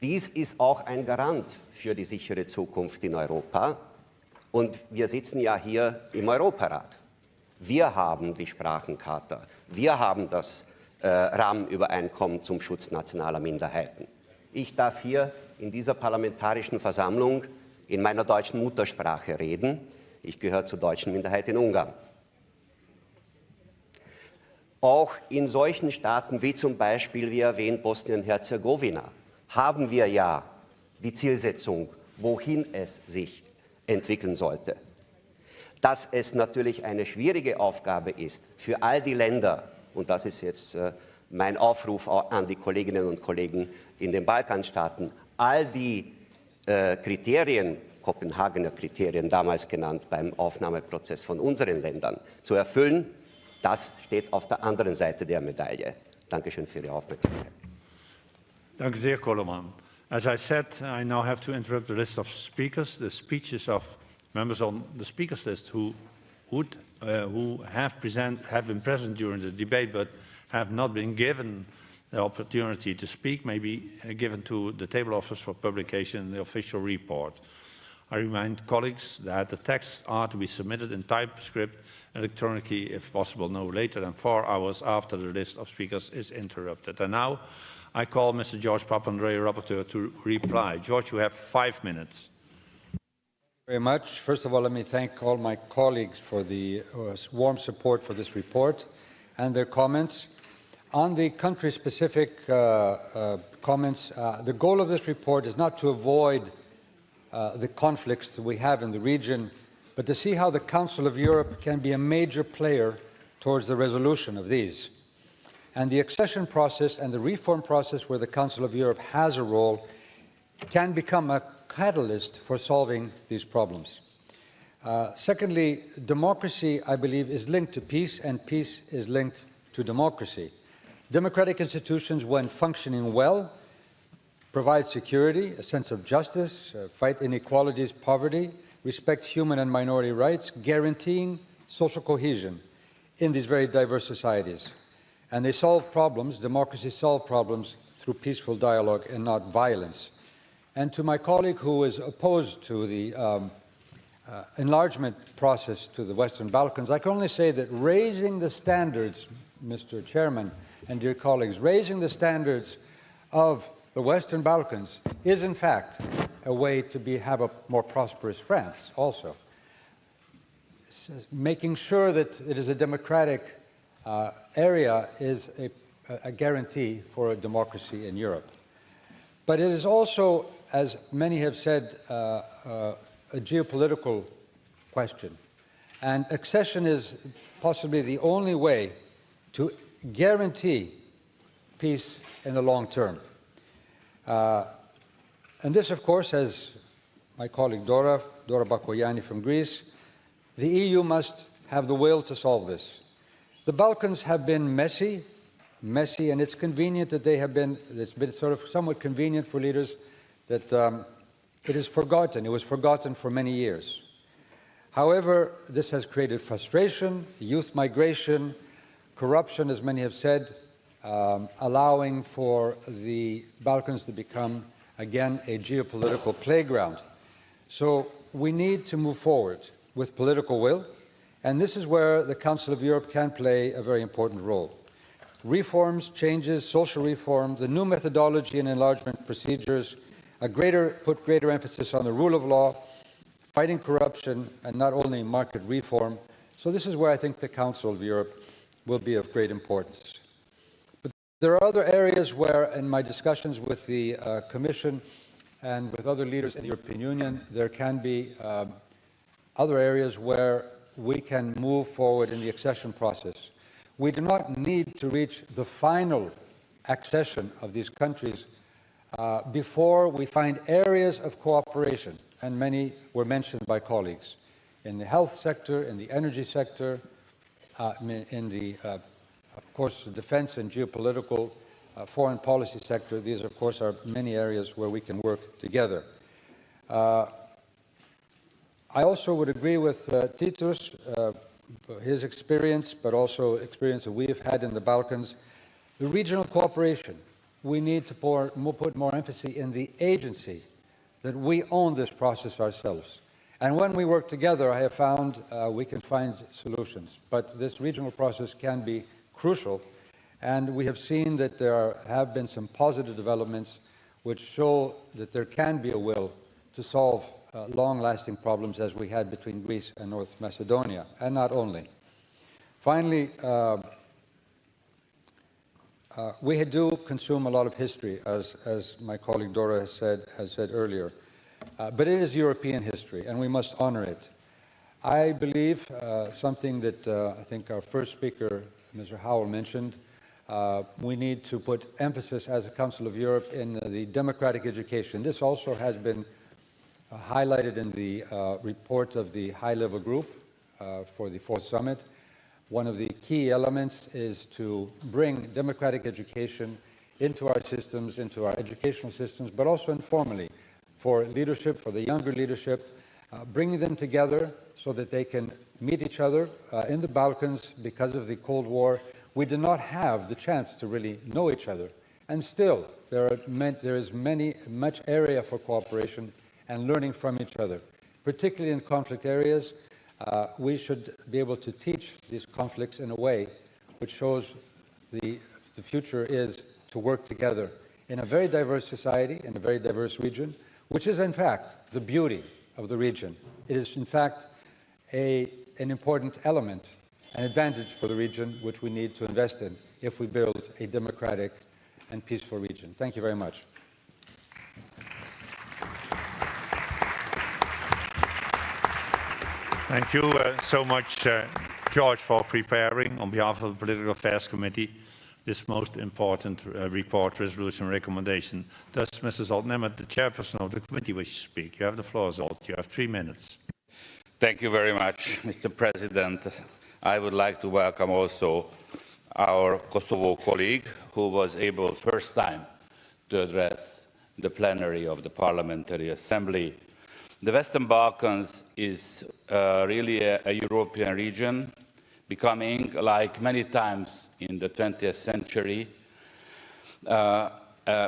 dies ist auch ein Garant für die sichere Zukunft in Europa. Und wir sitzen ja hier im Europarat. Wir haben die Sprachencharta. Wir haben das Rahmenübereinkommen zum Schutz nationaler Minderheiten. Ich darf hier in dieser parlamentarischen Versammlung in meiner deutschen Muttersprache reden. Ich gehöre zur deutschen Minderheit in Ungarn. Auch in solchen Staaten wie zum Beispiel, wie erwähnt, Bosnien-Herzegowina, haben wir ja die Zielsetzung, wohin es sich entwickeln sollte. Dass es natürlich eine schwierige Aufgabe ist für all die Länder, und das ist jetzt mein Aufruf an die Kolleginnen und Kollegen in den Balkanstaaten, all die Kriterien, Kopenhagener Kriterien damals genannt, beim Aufnahmeprozess von unseren Ländern zu erfüllen, das steht auf der anderen Seite der Medaille. Dankeschön für Ihre Aufmerksamkeit. Danke sehr, Koloman. As I said, I now have to interrupt the list of speakers. The speeches of members on the speakers list who who have been present during the debate but have not been given the opportunity to speak may be given to the table office for publication in the official report. I remind colleagues that the texts are to be submitted in typescript electronically, if possible, no later than 4 hours after the list of speakers is interrupted. And now I call Mr. George Papandreou, rapporteur, to reply. George, you have 5 minutes. Very much. First of all, let me thank all my colleagues for the warm support for this report and their comments. On the country-specific comments, the goal of this report is not to avoid the conflicts that we have in the region, but to see how the Council of Europe can be a major player towards the resolution of these. And the accession process and the reform process where the Council of Europe has a role can become a catalyst for solving these problems. Secondly, democracy, I believe, is linked to peace, and peace is linked to democracy. Democratic institutions, when functioning well, provide security, a sense of justice, fight inequalities, poverty, respect human and minority rights, guaranteeing social cohesion in these very diverse societies. And they solve problems, democracy solves problems through peaceful dialogue and not violence. And to my colleague who is opposed to the enlargement process to the Western Balkans, I can only say that raising the standards, Mr. Chairman and dear colleagues, raising the standards of the Western Balkans is, in fact, a way to have a more prosperous France also. Making sure that it is a democratic area is a guarantee for a democracy in Europe. But it is also, as many have said, a geopolitical question. And accession is possibly the only way to guarantee peace in the long term. And this, of course, as my colleague Dora Bakoyani from Greece, the EU must have the will to solve this. The Balkans have been messy, and it's convenient that it's been sort of somewhat convenient for leaders that it is forgotten. It was forgotten for many years. However, this has created frustration, youth migration, corruption, as many have said, allowing for the Balkans to become, again, a geopolitical playground. So we need to move forward with political will, and this is where the Council of Europe can play a very important role. Reforms, changes, social reform, the new methodology and enlargement procedures, put greater emphasis on the rule of law, fighting corruption, and not only market reform. So this is where I think the Council of Europe will be of great importance. But there are other areas where, in my discussions with the Commission and with other leaders in the European Union, there can be other areas where we can move forward in the accession process. We do not need to reach the final accession of these countries before we find areas of cooperation, and many were mentioned by colleagues, in the health sector, in the energy sector, in the, of course, defense and geopolitical foreign policy sector. These, of course, are many areas where we can work together. I also would agree with Titus, his experience, but also experience that we have had in the Balkans. The regional cooperation, we need to put more emphasis in the agency, that we own this process ourselves. And when we work together, I have found we can find solutions. But this regional process can be crucial, and we have seen that there have been some positive developments which show that there can be a will to solve long-lasting problems as we had between Greece and North Macedonia, and not only. Finally, we do consume a lot of history, as my colleague Dora has said earlier, but it is European history, and we must honor it. I believe something that I think our first speaker, Mr. Howell, mentioned, we need to put emphasis as a Council of Europe in the democratic education. This also has been highlighted in the report of the high-level group for the 4th summit. One of the key elements is to bring democratic education into our systems, into our educational systems, but also informally for leadership, for the younger leadership, bringing them together so that they can meet each other. In the Balkans, because of the Cold War, we did not have the chance to really know each other. And still, there is much area for cooperation and learning from each other. Particularly in conflict areas, we should be able to teach these conflicts in a way which shows the future is to work together in a very diverse society, in a very diverse region, which is in fact the beauty of the region. It is in fact an important element, an advantage for the region which we need to invest in if we build a democratic and peaceful region. Thank you very much. Thank you so much, George, for preparing, on behalf of the Political Affairs Committee, this most important report, resolution, recommendation. Does Mr. Zalt-Nemeth, the chairperson of the committee, wish to speak? You have the floor, Zalt. You have 3 minutes. Thank you very much, Mr. President. I would like to welcome also our Kosovo colleague, who was able first time to address the plenary of the Parliamentary Assembly. The Western Balkans is really a European region, becoming, like many times in the 20th century,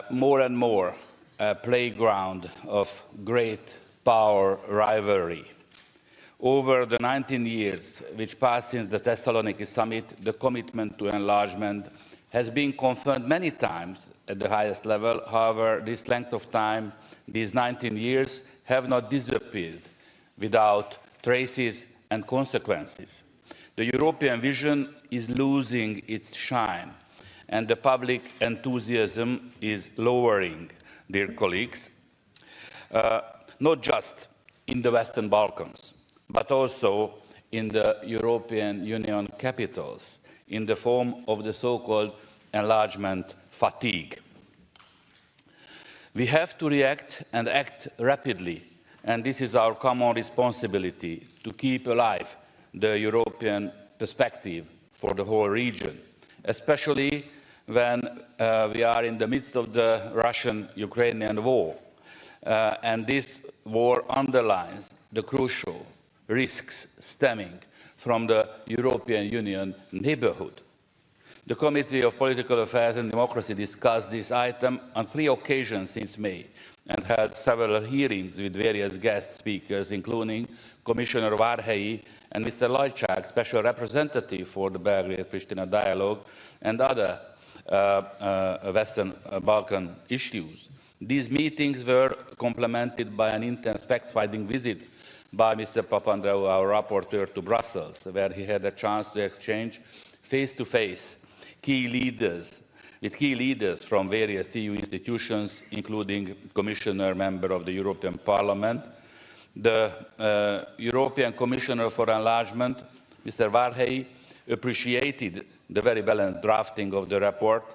more and more a playground of great power rivalry. Over the 19 years which passed since the Thessaloniki summit, the commitment to enlargement has been confirmed many times at the highest level. However, this length of time, these 19 years, have not disappeared without traces and consequences. The European vision is losing its shine, and the public enthusiasm is lowering, dear colleagues, not just in the Western Balkans, but also in the European Union capitals, in the form of the so-called enlargement fatigue. We have to react and act rapidly, and this is our common responsibility to keep alive the European perspective for the whole region, especially when we are in the midst of the Russian-Ukrainian war. And this war underlines the crucial risks stemming from the European Union neighborhood. The Committee of Political Affairs and Democracy discussed this item on 3 occasions since May and held several hearings with various guest speakers, including Commissioner Várhelyi and Mr. Lajčák, Special Representative for the Belgrade-Pristina dialogue, and other Western Balkan issues. These meetings were complemented by an intense fact-finding visit by Mr. Papandreou, our rapporteur, to Brussels, where he had a chance to exchange face-to-face with key leaders from various EU institutions, including Commissioner, member of the European Parliament, the European Commissioner for Enlargement, Mr. Várhelyi, appreciated the very balanced drafting of the report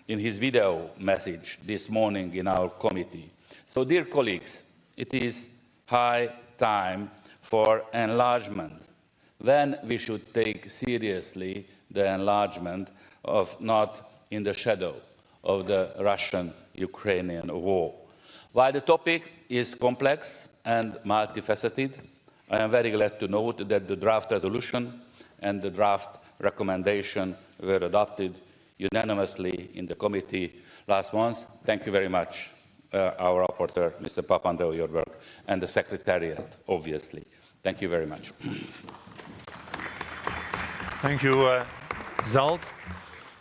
in his video message this morning in our committee. So, dear colleagues, it is high time for enlargement. Then we should take seriously the enlargement of not in the shadow of the Russian-Ukrainian war. While the topic is complex and multifaceted, I am very glad to note that the draft resolution and the draft recommendation were adopted unanimously in the committee last month. Thank you very much, our rapporteur, Mr. Papandreou, your work, and the Secretariat, obviously. Thank you very much. Thank you, Zalt.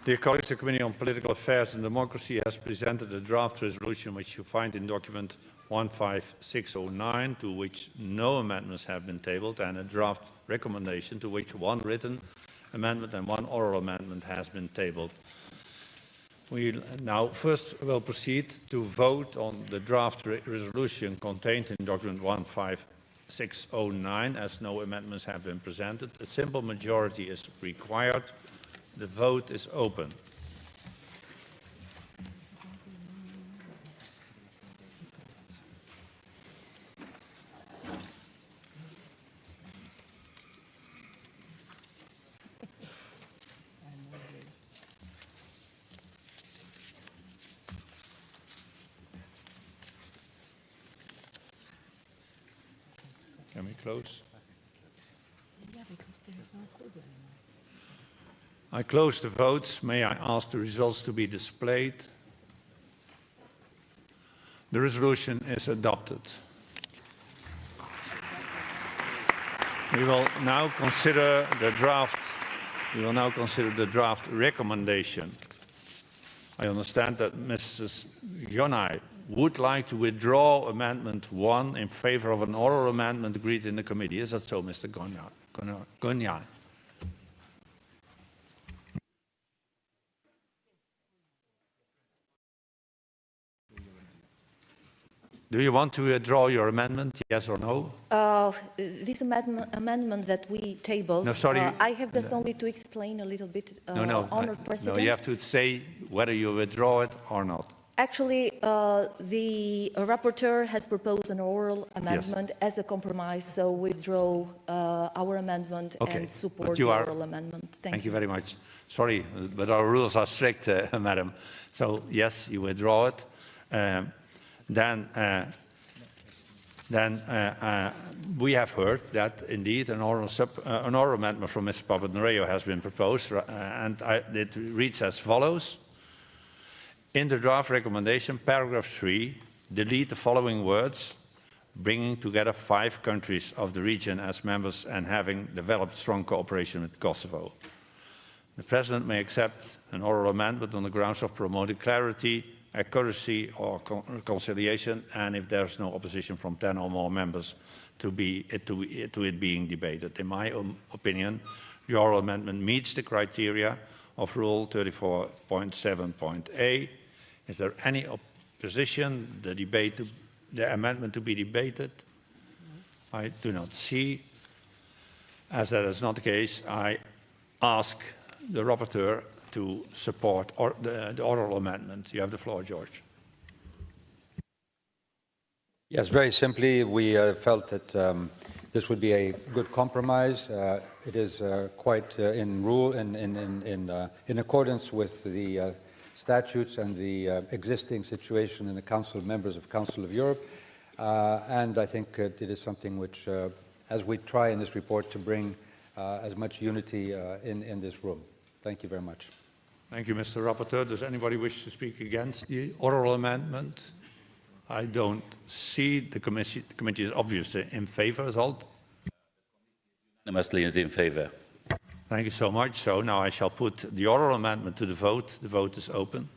Dear colleagues, the Committee on Political Affairs and Democracy has presented a draft resolution which you find in document 15609, to which no amendments have been tabled, and a draft recommendation to which 1 written amendment and 1 oral amendment has been tabled. We now first will proceed to vote on the draft resolution contained in document 15609, as no amendments have been presented. A simple majority is required. The vote is open. Can we close? Yeah, because there is no code anymore. I close the votes. May I ask the results to be displayed? The resolution is adopted. We will now consider the draft. We will now consider the draft recommendation. I understand that Mrs. Jonai would like to withdraw Amendment 1 in favor of an oral amendment agreed in the committee. Is that so, Mr. Gonjai? Do you want to withdraw your amendment, yes or no? This amendment that we tabled, No, sorry. I have just only to explain a little bit, Honored President. No, you have to say whether you withdraw it or not. Actually, the rapporteur has proposed an oral amendment as a compromise, so withdraw our amendment and support the oral amendment. Thank you very much. Sorry, but our rules are strict, Madam. So, yes, you withdraw it. Then we have heard that indeed an oral amendment from Mr. Papandreou has been proposed, and it reads as follows. In the draft recommendation, paragraph 3, delete the following words, bringing together 5 countries of the region as members and having developed strong cooperation with Kosovo. The President may accept an oral amendment on the grounds of promoting clarity, accuracy or reconciliation, and if there's no opposition from 10 or more members to it being debated. In my opinion, the oral amendment meets the criteria of Rule 34.7.a. Is there any opposition, the amendment to be debated? I do not see. As that is not the case, I ask the rapporteur to support the oral amendment. You have the floor, George. Yes, very simply, we felt that this would be a good compromise. It is quite in accordance with the statutes and the existing situation in the Council of Members of Council of Europe. And I think it is something which, as we try in this report, to bring as much unity in this room. Thank you very much. Thank you, Mr. Rapporteur. Does anybody wish to speak against the oral amendment? I don't see. The committee is obviously in favor. Zalt? Unanimously is in favor. Thank you so much. So now I shall put the oral amendment to the vote. The vote is open.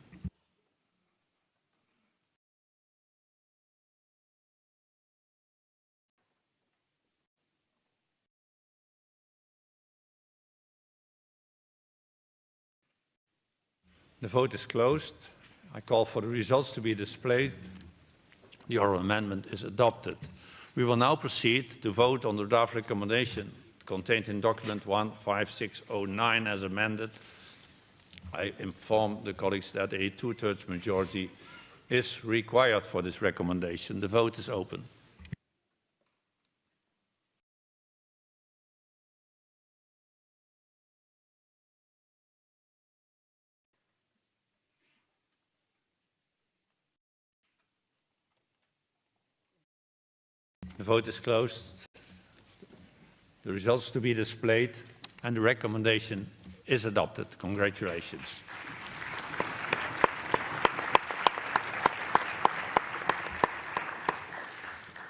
The vote is closed. I call for the results to be displayed. The oral amendment is adopted. We will now proceed to vote on the draft recommendation contained in document 15609 as amended. I inform the colleagues that a 2/3 majority is required for this recommendation. The vote is open. The vote is closed. The results to be displayed, and the recommendation is adopted. Congratulations.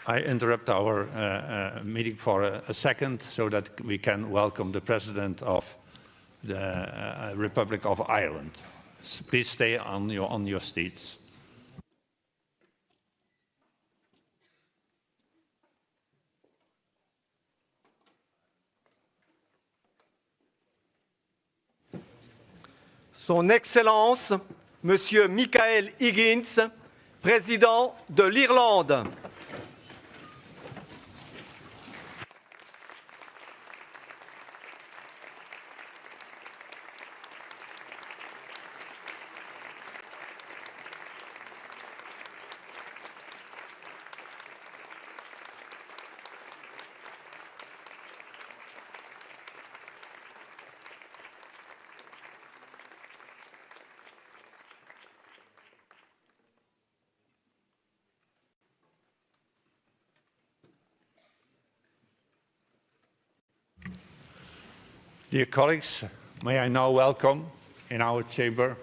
I interrupt our meeting for a second so that we can welcome the President of the Republic of Ireland. So please stay on your seats. Son Excellence, Monsieur Michael Higgins, Président de l'Irlande. Dear colleagues, may I now welcome in our chamber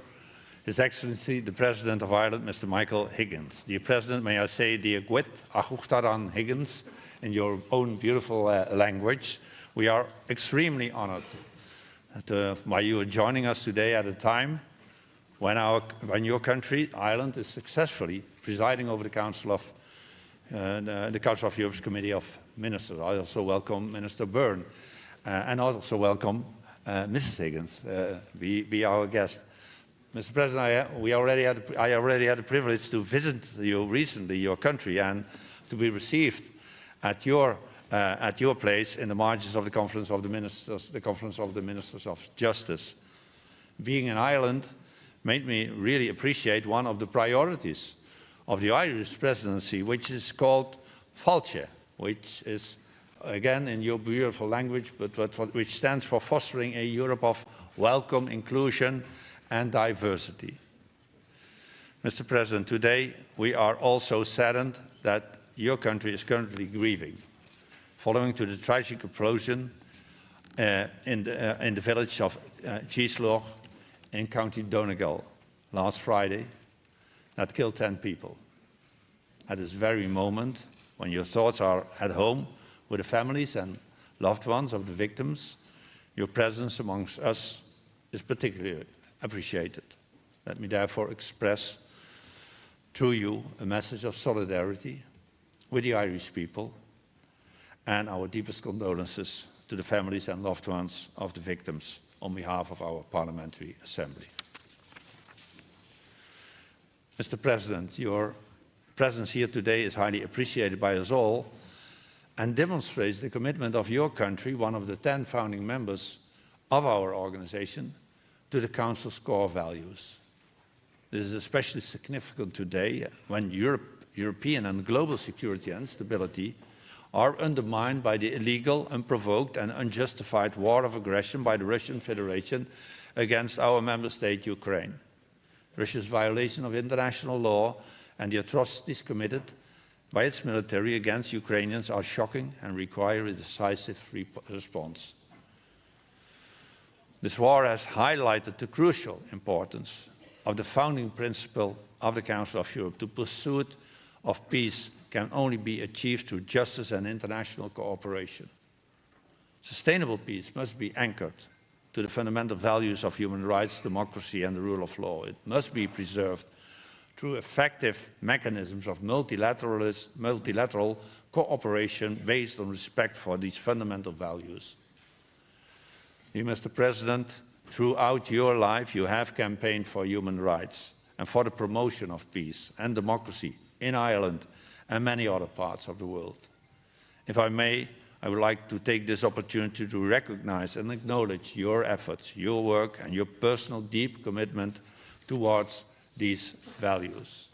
His Excellency, the President of Ireland, Mr. Michael Higgins. Dear President, may I say, Dear Gwit Achuchtaran Higgins, in your own beautiful language. We are extremely honored by you joining us today at a time when your country, Ireland, is successfully presiding over the Council of Europe's Committee of Ministers. I also welcome Minister Byrne and also welcome Mrs. Higgins, be our guest. Mr. President, I already had the privilege to visit you recently, your country, and to be received at your place in the margins of the Conference of the Ministers of Justice. Being in Ireland made me really appreciate one of the priorities of the Irish presidency, which is called Fáilte, which is, again, in your beautiful language, but which stands for fostering a Europe of welcome, inclusion, and diversity. Mr. President, today we are also saddened that your country is currently grieving, following to the tragic explosion in the village of Gisloch in County Donegal last Friday that killed 10 people. At this very moment, when your thoughts are at home with the families and loved ones of the victims, your presence amongst us is particularly appreciated. Let me therefore express through you a message of solidarity with the Irish people and our deepest condolences to the families and loved ones of the victims on behalf of our Parliamentary Assembly. Mr. President, your presence here today is highly appreciated by us all and demonstrates the commitment of your country, one of the 10 founding members of our organization, to the Council's core values. This is especially significant today when European and global security and stability are undermined by the illegal, unprovoked and unjustified war of aggression by the Russian Federation against our member state, Ukraine. Russia's violation of international law and the atrocities committed by its military against Ukrainians are shocking and require a decisive response. This war has highlighted the crucial importance of the founding principle of the Council of Europe. The pursuit of peace can only be achieved through justice and international cooperation. Sustainable peace must be anchored to the fundamental values of human rights, democracy and the rule of law. It must be preserved through effective mechanisms of multilateral cooperation based on respect for these fundamental values. Mr. President, throughout your life you have campaigned for human rights and for the promotion of peace and democracy in Ireland and many other parts of the world. If I may, I would like to take this opportunity to recognize and acknowledge your efforts, your work and your personal deep commitment towards these values.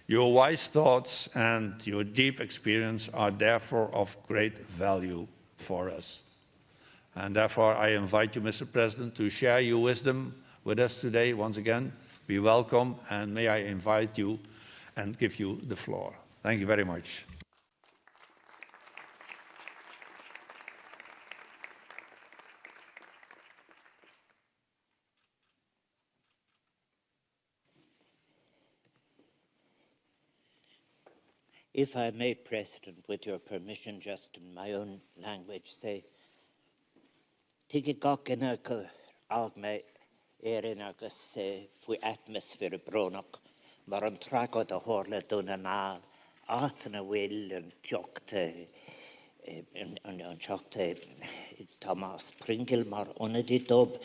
Your wise thoughts and your deep experience are therefore of great value for us. And therefore, I invite you, Mr. President, to share your wisdom with us today. Once again, be welcome, and may I invite you and give you the floor. Thank you very much. If I may, President, with your permission, just in my own language, say, Tigi goginakel agme erinagus fwy atmosffer bronach, mar an tragod a horle duna nal, atna will and tjokte Thomas Pringle mar onedi dob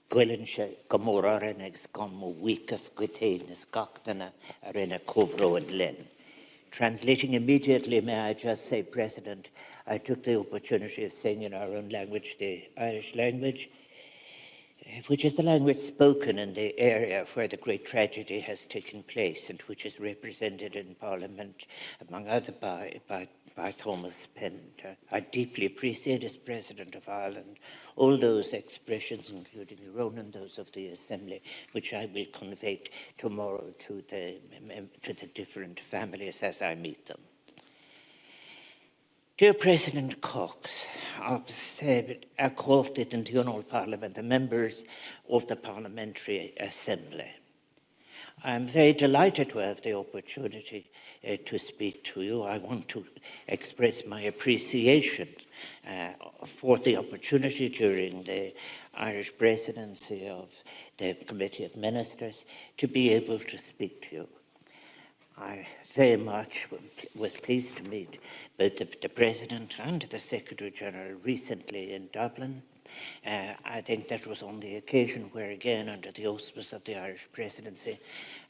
gwylenshe gomora renegs gomu weekas gwitenis gachtana arena kovro and len. Translating immediately, may I just say, President, I took the opportunity of saying in our own language, the Irish language, which is the language spoken in the area where the great tragedy has taken place and which is represented in Parliament, among others, by Thomas Pender. I deeply appreciate, as President of Ireland, all those expressions, including your own and those of the Assembly, which I will convey tomorrow to the different families as I meet them. Dear President Cox, Accolted in the Parliament, the members of the Parliamentary Assembly. I'm very delighted to have the opportunity to speak to you. I want to express my appreciation for the opportunity during the Irish presidency of the Committee of Ministers to be able to speak to you. I very much was pleased to meet both the President and the Secretary-General recently in Dublin. I think that was on the occasion where, again, under the auspices of the Irish presidency,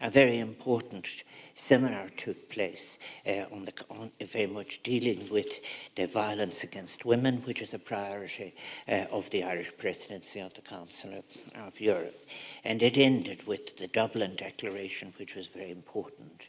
a very important seminar took place on very much dealing with the violence against women, which is a priority of the Irish presidency of the Council of Europe. And it ended with the Dublin Declaration, which was very important.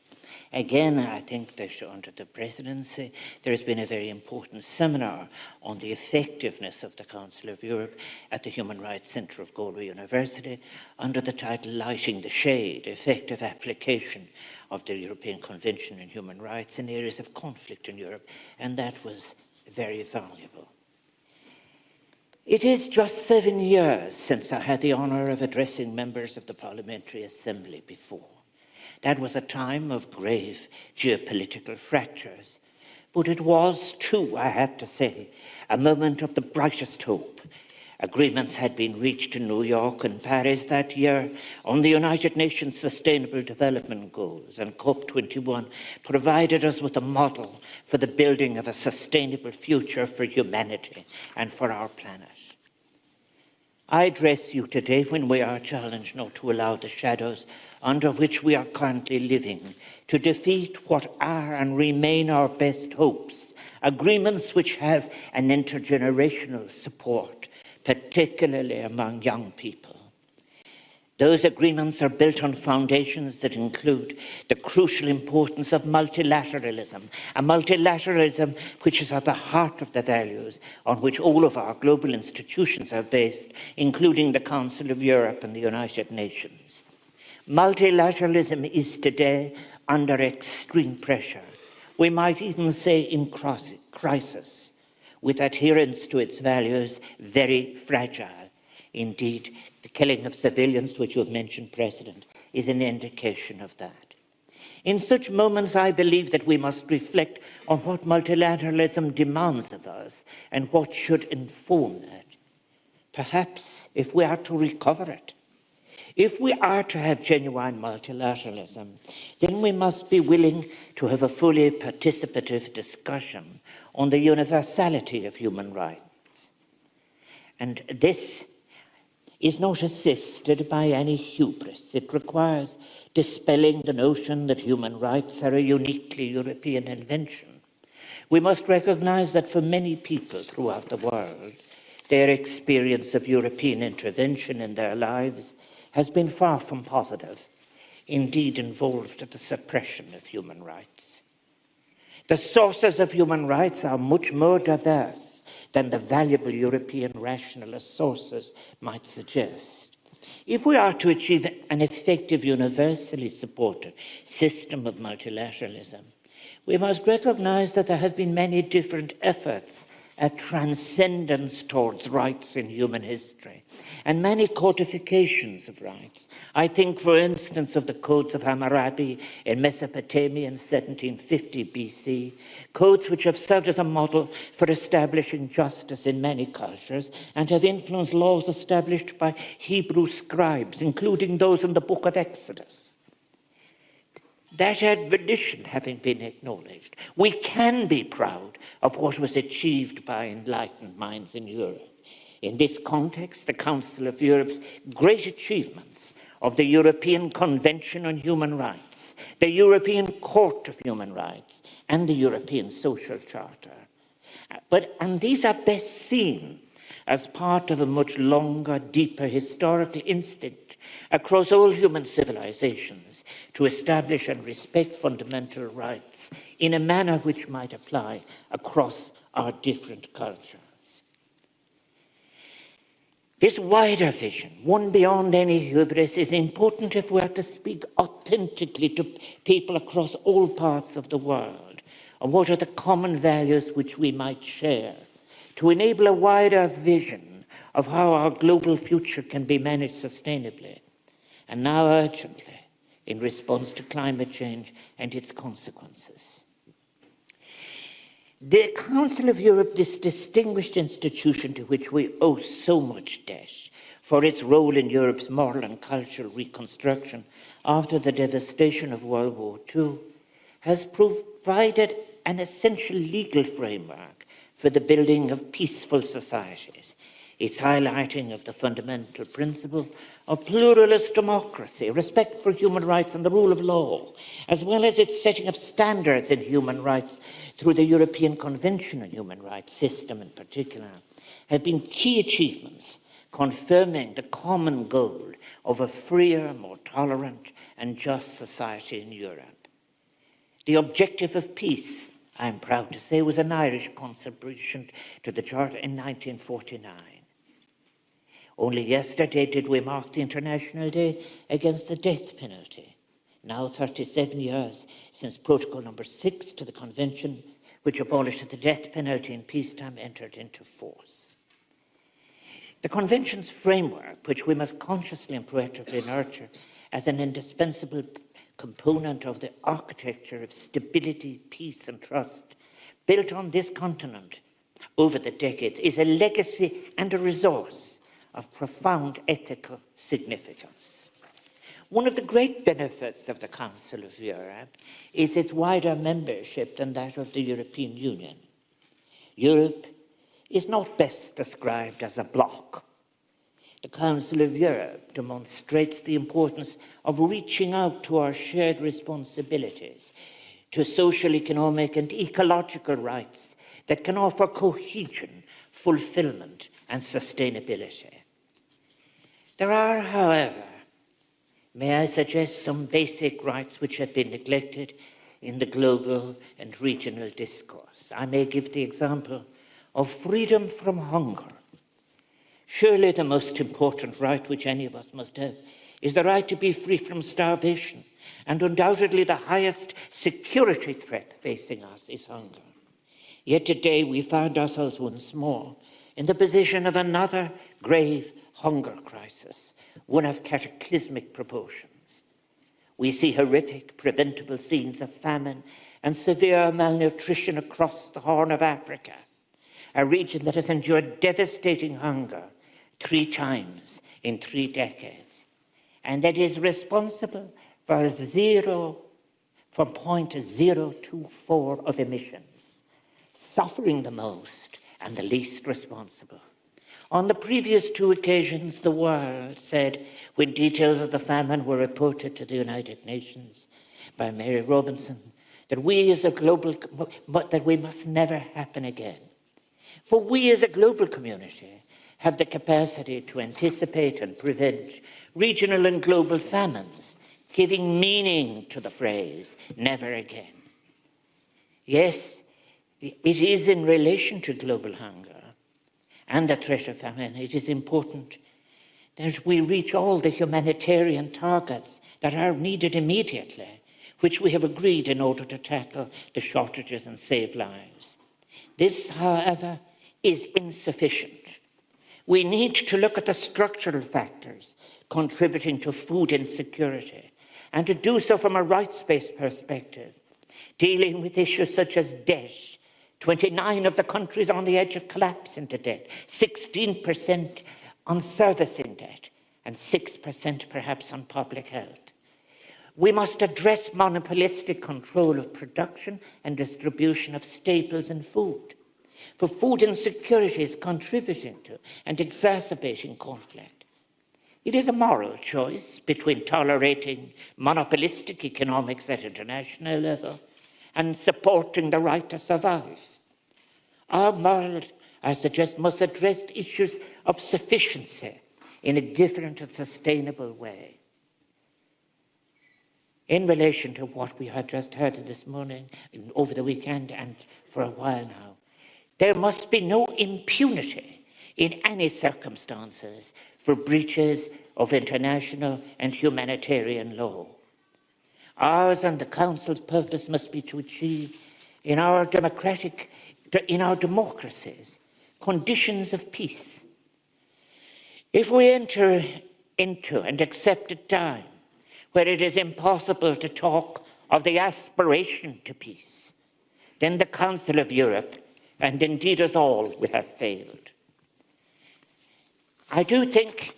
Again, I think that under the presidency, there has been a very important seminar on the effectiveness of the Council of Europe at the Human Rights Centre of Galway University under the title Lighting the Shade, Effective Application of the European Convention on Human Rights in Areas of Conflict in Europe, and that was very valuable. It is just 7 years since I had the honour of addressing members of the Parliamentary Assembly before. That was a time of grave geopolitical fractures, but it was too, I have to say, a moment of the brightest hope. Agreements had been reached in New York and Paris that year on the United Nations Sustainable Development Goals, and COP21 provided us with a model for the building of a sustainable future for humanity and for our planet. I address you today when we are challenged not to allow the shadows under which we are currently living to defeat what are and remain our best hopes, agreements which have an intergenerational support, particularly among young people. Those agreements are built on foundations that include the crucial importance of multilateralism, a multilateralism which is at the heart of the values on which all of our global institutions are based, including the Council of Europe and the United Nations. Multilateralism is today under extreme pressure. We might even say in crisis, with adherence to its values very fragile. Indeed, the killing of civilians, which you have mentioned, President, is an indication of that. In such moments, I believe that we must reflect on what multilateralism demands of us and what should inform it. Perhaps if we are to recover it, if we are to have genuine multilateralism, then we must be willing to have a fully participative discussion on the universality of human rights. And this is not assisted by any hubris. It requires dispelling the notion that human rights are a uniquely European invention. We must recognize that for many people throughout the world, their experience of European intervention in their lives has been far from positive, indeed involved the suppression of human rights. The sources of human rights are much more diverse than the valuable European rationalist sources might suggest. If we are to achieve an effective, universally supported system of multilateralism, we must recognize that there have been many different efforts at transcendence towards rights in human history, and many codifications of rights. I think, for instance, of the codes of Hammurabi in Mesopotamia in 1750 BC, codes which have served as a model for establishing justice in many cultures and have influenced laws established by Hebrew scribes, including those in the book of Exodus. That admonition having been acknowledged, we can be proud of what was achieved by enlightened minds in Europe. In this context, the Council of Europe's great achievements of the European Convention on Human Rights, the European Court of Human Rights, and the European Social Charter. And these are best seen as part of a much longer, deeper historical instinct across all human civilizations to establish and respect fundamental rights in a manner which might apply across our different cultures. This wider vision, one beyond any hubris, is important if we are to speak authentically to people across all parts of the world and what are the common values which we might share to enable a wider vision of how our global future can be managed sustainably, and now urgently in response to climate change and its consequences. The Council of Europe, this distinguished institution to which we owe so much debt for its role in Europe's moral and cultural reconstruction after the devastation of World War II, has provided an essential legal framework for the building of peaceful societies. Its highlighting of the fundamental principle of pluralist democracy, respect for human rights and the rule of law, as well as its setting of standards in human rights through the European Convention on Human Rights system in particular, have been key achievements confirming the common goal of a freer, more tolerant and just society in Europe. The objective of peace, I am proud to say, was an Irish contribution to the Charter in 1949. Only yesterday did we mark the International Day against the death penalty, now 37 years since Protocol number 6 to the Convention, which abolished the death penalty in peacetime, entered into force. The Convention's framework, which we must consciously and proactively nurture as an indispensable component of the architecture of stability, peace and trust, built on this continent over the decades, is a legacy and a resource of profound ethical significance. One of the great benefits of the Council of Europe is its wider membership than that of the European Union. Europe is not best described as a bloc. The Council of Europe demonstrates the importance of reaching out to our shared responsibilities, to social, economic and ecological rights that can offer cohesion, fulfillment and sustainability. There are, however, may I suggest, some basic rights which have been neglected in the global and regional discourse. I may give the example of freedom from hunger. Surely the most important right which any of us must have is the right to be free from starvation, and undoubtedly the highest security threat facing us is hunger. Yet today we find ourselves once more in the position of another grave hunger crisis, one of cataclysmic proportions. We see horrific, preventable scenes of famine and severe malnutrition across the Horn of Africa, a region that has endured devastating hunger 3 times in 3 decades, and that is responsible for 0.024 of emissions, suffering the most and the least responsible. On the previous 2 occasions, the world said, when details of the famine were reported to the United Nations by Mary Robinson, that we as a global, but that we must never happen again. For we as a global community have the capacity to anticipate and prevent regional and global famines, giving meaning to the phrase, never again. Yes, it is in relation to global hunger and the threat of famine, it is important that we reach all the humanitarian targets that are needed immediately, which we have agreed in order to tackle the shortages and save lives. This, however, is insufficient. We need to look at the structural factors contributing to food insecurity, and to do so from a rights-based perspective, dealing with issues such as debt. 29 of the countries on the edge of collapse into debt, 16% on servicing debt, and 6% perhaps on public health. We must address monopolistic control of production and distribution of staples and food, for food insecurity is contributing to and exacerbating conflict. It is a moral choice between tolerating monopolistic economics at international level and supporting the right to survive. Our world, I suggest, must address issues of sufficiency in a different and sustainable way. In relation to what we have just heard this morning, over the weekend and for a while now, there must be no impunity in any circumstances for breaches of international and humanitarian law. Ours and the Council's purpose must be to achieve in our democracies, conditions of peace. If we enter into and accept a time where it is impossible to talk of the aspiration to peace, then the Council of Europe, and indeed us all, will have failed. I do think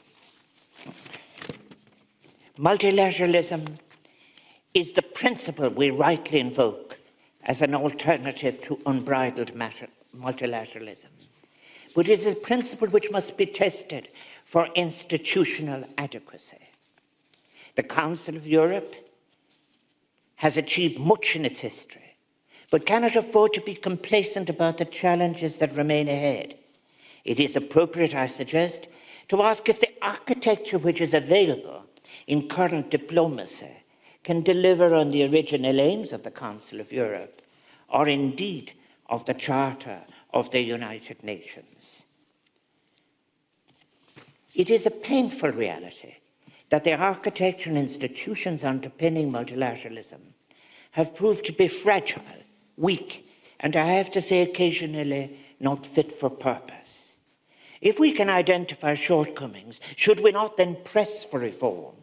multilateralism is the principle we rightly invoke as an alternative to unbridled multilateralism. But it is a principle which must be tested for institutional adequacy. The Council of Europe has achieved much in its history, but cannot afford to be complacent about the challenges that remain ahead. It is appropriate, I suggest, to ask if the architecture which is available in current diplomacy can deliver on the original aims of the Council of Europe, or indeed of the Charter of the United Nations. It is a painful reality that the architecture and institutions underpinning multilateralism have proved to be fragile, weak, and I have to say occasionally not fit for purpose. If we can identify shortcomings, should we not then press for reform?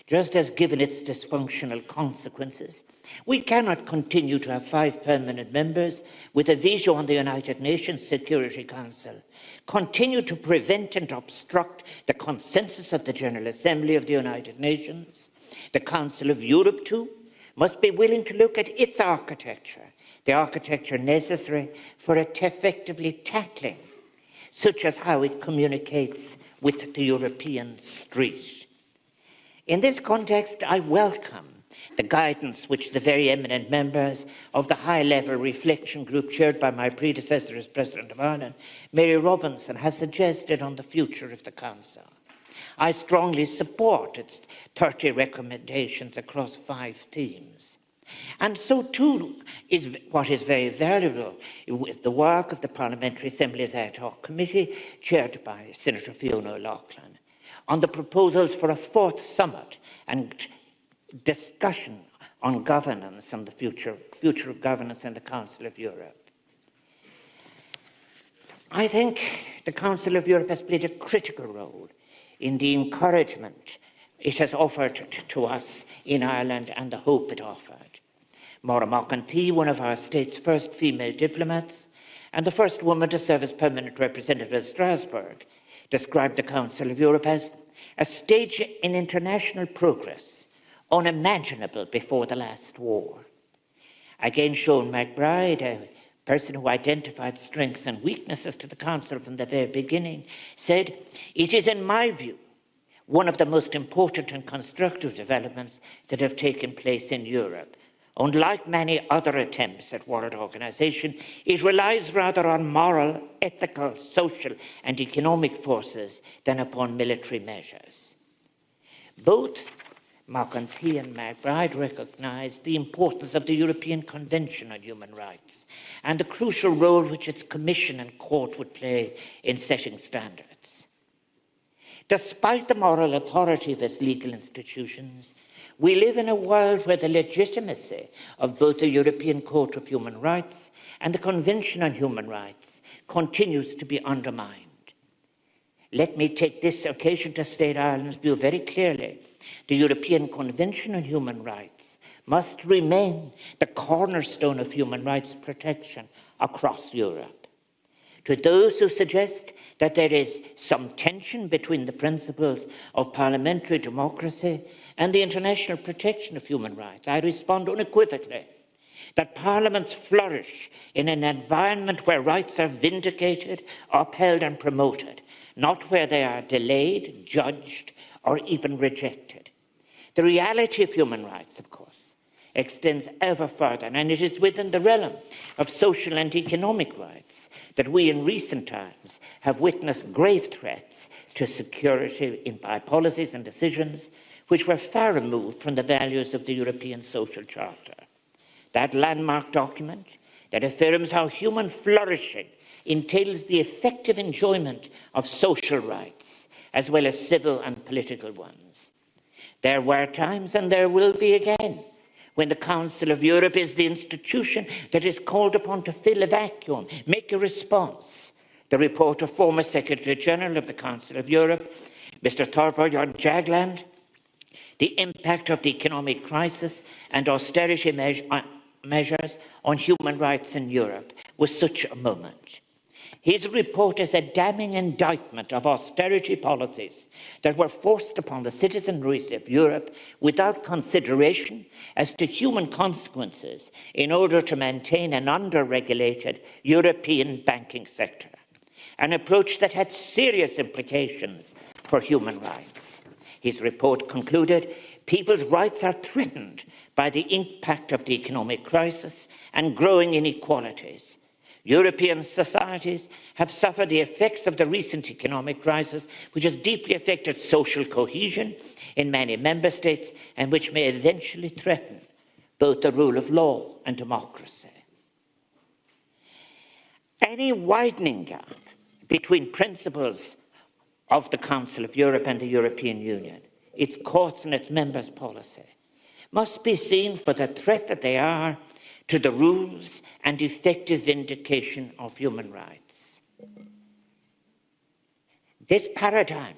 Just as, given its dysfunctional consequences, we cannot continue to have 5 permanent members with a veto on the United Nations Security Council, continue to prevent and obstruct the consensus of the General Assembly of the United Nations. The Council of Europe, too, must be willing to look at its architecture, the architecture necessary for it effectively tackling, such as how it communicates with the European street. In this context, I welcome the guidance which the very eminent members of the high-level reflection group chaired by my predecessor as President of Ireland, Mary Robinson, has suggested on the future of the Council. I strongly support its 30 recommendations across 5 themes. And so too is what is very valuable is the work of the Parliamentary Assembly's Ad Hoc Committee, chaired by Senator Fiona O'Loughlin, on the proposals for a 4th summit and discussion on governance and the future of governance in the Council of Europe. I think the Council of Europe has played a critical role in the encouragement it has offered to us in Ireland and the hope it offered. Maura McEntee, one of our state's first female diplomats and the first woman to serve as permanent representative of Strasbourg, described the Council of Europe as a stage in international progress unimaginable before the last war. Again, Sean McBride, a person who identified strengths and weaknesses to the Council from the very beginning, said, "It is, in my view, one of the most important and constructive developments that have taken place in Europe. Unlike many other attempts at world organization, it relies rather on moral, ethical, social, and economic forces than upon military measures." Both McEntee and McBride recognized the importance of the European Convention on Human Rights and the crucial role which its Commission and Court would play in setting standards. Despite the moral authority of its legal institutions, we live in a world where the legitimacy of both the European Court of Human Rights and the Convention on Human Rights continues to be undermined. Let me take this occasion to state Ireland's view very clearly. The European Convention on Human Rights must remain the cornerstone of human rights protection across Europe. To those who suggest that there is some tension between the principles of parliamentary democracy and the international protection of human rights, I respond unequivocally that parliaments flourish in an environment where rights are vindicated, upheld and promoted, not where they are delayed, judged, or even rejected. The reality of human rights, of course, extends ever further, and it is within the realm of social and economic rights that we in recent times have witnessed grave threats to security by policies and decisions which were far removed from the values of the European Social Charter. That landmark document that affirms how human flourishing entails the effective enjoyment of social rights, as well as civil and political ones. There were times, and there will be again, when the Council of Europe is the institution that is called upon to fill a vacuum, make a response. The report of former Secretary General of the Council of Europe, Mr. Thorbjørn Jagland, the impact of the economic crisis and austerity measures on human rights in Europe, was such a moment. His report is a damning indictment of austerity policies that were forced upon the citizenry of Europe without consideration as to human consequences in order to maintain an under-regulated European banking sector, an approach that had serious implications for human rights. His report concluded, people's rights are threatened by the impact of the economic crisis and growing inequalities. European societies have suffered the effects of the recent economic crisis, which has deeply affected social cohesion in many member states and which may eventually threaten both the rule of law and democracy. Any widening gap between principles of the Council of Europe and the European Union, its courts and its members' policy, must be seen for the threat that they are to the rules and effective vindication of human rights. This paradigm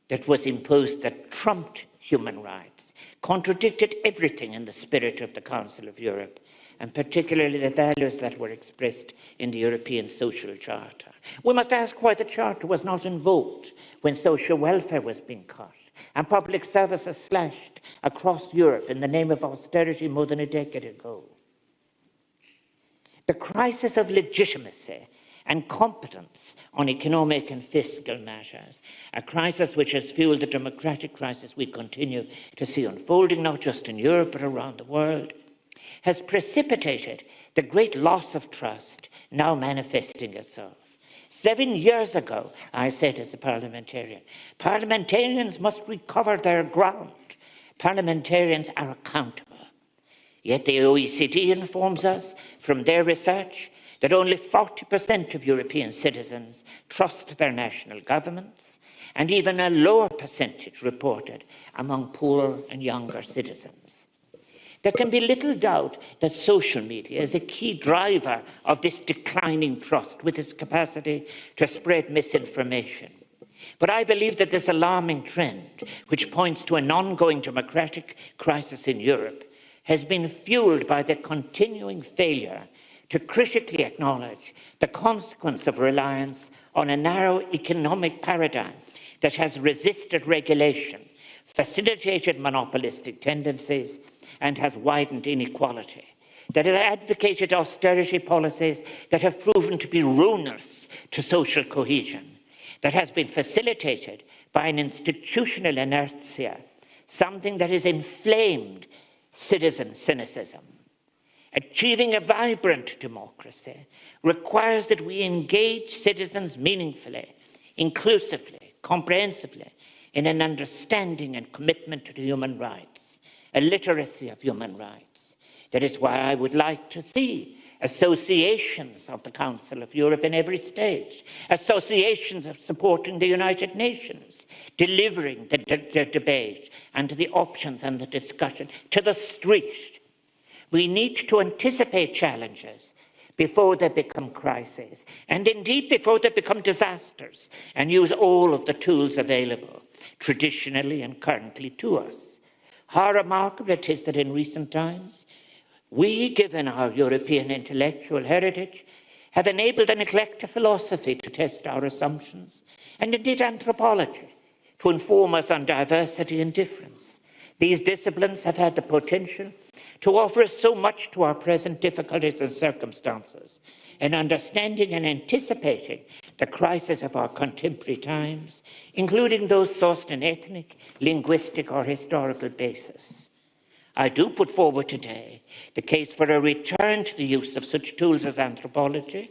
that was imposed that trumped human rights contradicted everything in the spirit of the Council of Europe, and particularly the values that were expressed in the European Social Charter. We must ask why the Charter was not invoked when social welfare was being cut and public services slashed across Europe in the name of austerity more than a decade ago. The crisis of legitimacy and competence on economic and fiscal matters, a crisis which has fueled the democratic crisis we continue to see unfolding not just in Europe but around the world, has precipitated the great loss of trust now manifesting itself. 7 years ago, I said as a parliamentarian, parliamentarians must recover their ground. Parliamentarians are accountable. Yet the OECD informs us from their research that only 40% of European citizens trust their national governments, and even a lower percentage reported among poorer and younger citizens. There can be little doubt that social media is a key driver of this declining trust with its capacity to spread misinformation. But I believe that this alarming trend, which points to an ongoing democratic crisis in Europe, has been fueled by the continuing failure to critically acknowledge the consequence of reliance on a narrow economic paradigm that has resisted regulation, facilitated monopolistic tendencies, and has widened inequality, that has advocated austerity policies that have proven to be ruinous to social cohesion, that has been facilitated by an institutional inertia, something that has inflamed citizen cynicism. Achieving a vibrant democracy requires that we engage citizens meaningfully, inclusively, comprehensively, in an understanding and commitment to human rights, a literacy of human rights. That is why I would like to see associations of the Council of Europe in every stage, associations of supporting the United Nations, delivering the debate and the options and the discussion to the street. We need to anticipate challenges before they become crises, and indeed before they become disasters, and use all of the tools available, traditionally and currently to us. How remarkable it is that in recent times, we, given our European intellectual heritage, have enabled an eclectic philosophy to test our assumptions, and indeed anthropology, to inform us on diversity and difference. These disciplines have had the potential to offer us so much to our present difficulties and circumstances, in understanding and anticipating the crisis of our contemporary times, including those sourced in ethnic, linguistic, or historical basis. I do put forward today the case for a return to the use of such tools as anthropology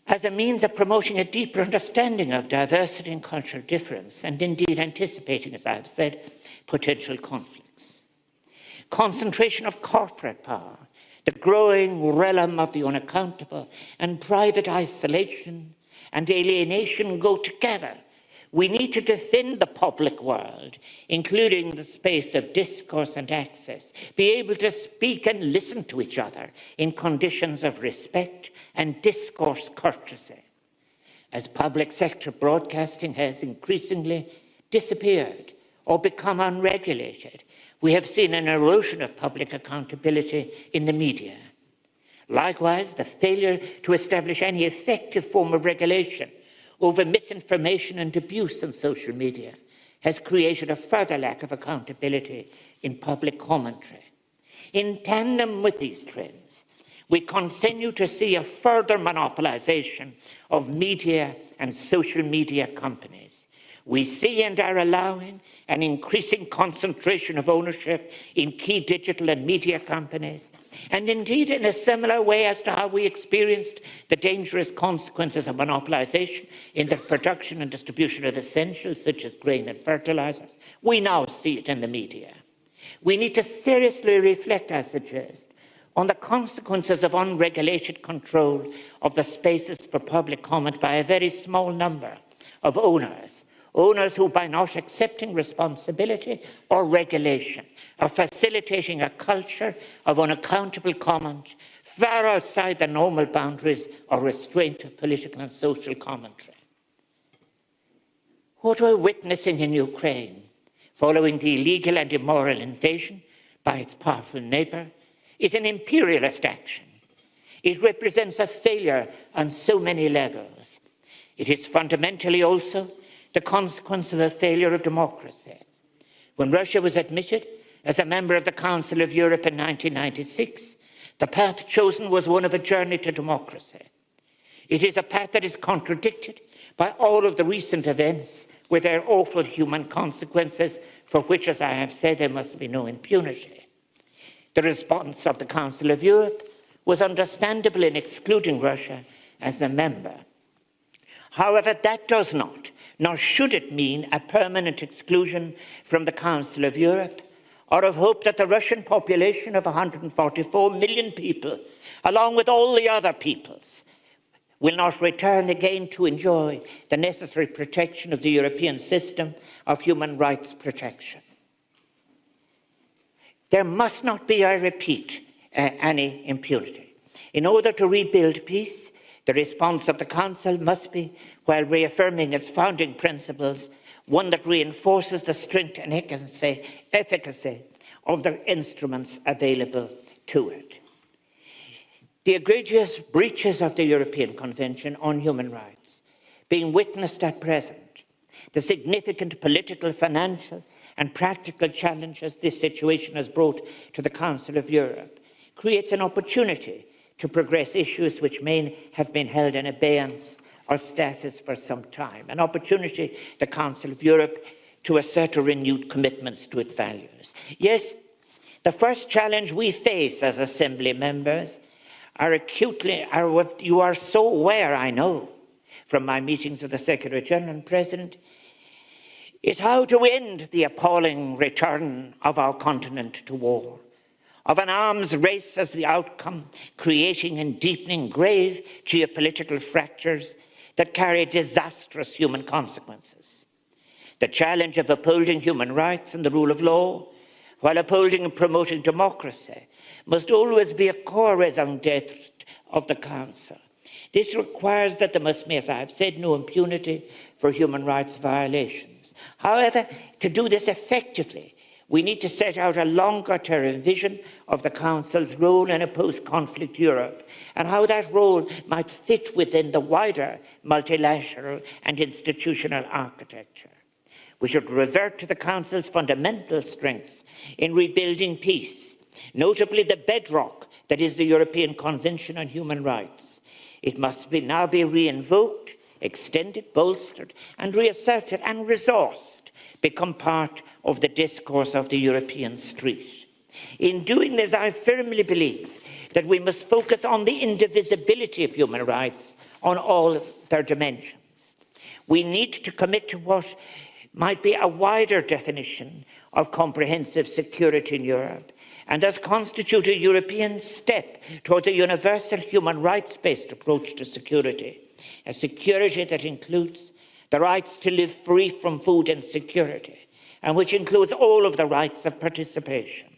as a means of promoting a deeper understanding of diversity and cultural difference, and indeed anticipating, as I have said, potential conflicts. Concentration of corporate power, the growing realm of the unaccountable, and private isolation and alienation go together We need to defend the public world, including the space of discourse and access, be able to speak and listen to each other in conditions of respect and discourse courtesy. As public sector broadcasting has increasingly disappeared or become unregulated, we have seen an erosion of public accountability in the media. Likewise, the failure to establish any effective form of regulation over misinformation and abuse on social media has created a further lack of accountability in public commentary. In tandem with these trends, we continue to see a further monopolization of media and social media companies. We see and are allowing an increasing concentration of ownership in key digital and media companies, and indeed in a similar way as to how we experienced the dangerous consequences of monopolization in the production and distribution of essentials such as grain and fertilizers, we now see it in the media. We need to seriously reflect, I suggest, on the consequences of unregulated control of the spaces for public comment by a very small number of owners who, by not accepting responsibility or regulation, are facilitating a culture of unaccountable comment far outside the normal boundaries or restraint of political and social commentary. What we're witnessing in Ukraine, following the illegal and immoral invasion by its powerful neighbour, is an imperialist action. It represents a failure on so many levels. It is fundamentally also the consequence of a failure of democracy. When Russia was admitted as a member of the Council of Europe in 1996, the path chosen was one of a journey to democracy. It is a path that is contradicted by all of the recent events with their awful human consequences, for which, as I have said, there must be no impunity. The response of the Council of Europe was understandable in excluding Russia as a member. However, that does not, nor should it mean a permanent exclusion from the Council of Europe, or of hope that the Russian population of 144 million people, along with all the other peoples, will not return again to enjoy the necessary protection of the European system of human rights protection. There must not be, I repeat, any impunity. In order to rebuild peace, the response of the Council must be, while reaffirming its founding principles, one that reinforces the strength and efficacy of the instruments available to it. The egregious breaches of the European Convention on Human Rights being witnessed at present, the significant political, financial, and practical challenges this situation has brought to the Council of Europe, creates an opportunity to progress issues which may have been held in abeyance or stasis for some time, an opportunity, the Council of Europe, to assert a renewed commitments to its values. Yes, the first challenge we face as Assembly members are what you are so aware, I know, from my meetings with the Secretary General and President, is how to end the appalling return of our continent to war, of an arms race as the outcome, creating and deepening grave geopolitical fractures that carry disastrous human consequences. The challenge of upholding human rights and the rule of law, while upholding and promoting democracy, must always be a core raison d'etre of the Council. This requires that there must be, as I have said, no impunity for human rights violations. However, to do this effectively, we need to set out a longer-term vision of the Council's role in a post-conflict Europe and how that role might fit within the wider multilateral and institutional architecture. We should revert to the Council's fundamental strengths in rebuilding peace, notably the bedrock that is the European Convention on Human Rights. It must now be re-invoked, extended, bolstered, and reasserted and resourced, become part of the discourse of the European street. In doing this, I firmly believe that we must focus on the indivisibility of human rights on all their dimensions. We need to commit to what might be a wider definition of comprehensive security in Europe, and thus constitute a European step towards a universal human rights-based approach to security, a security that includes the rights to live free from food insecurity, and which includes all of the rights of participation.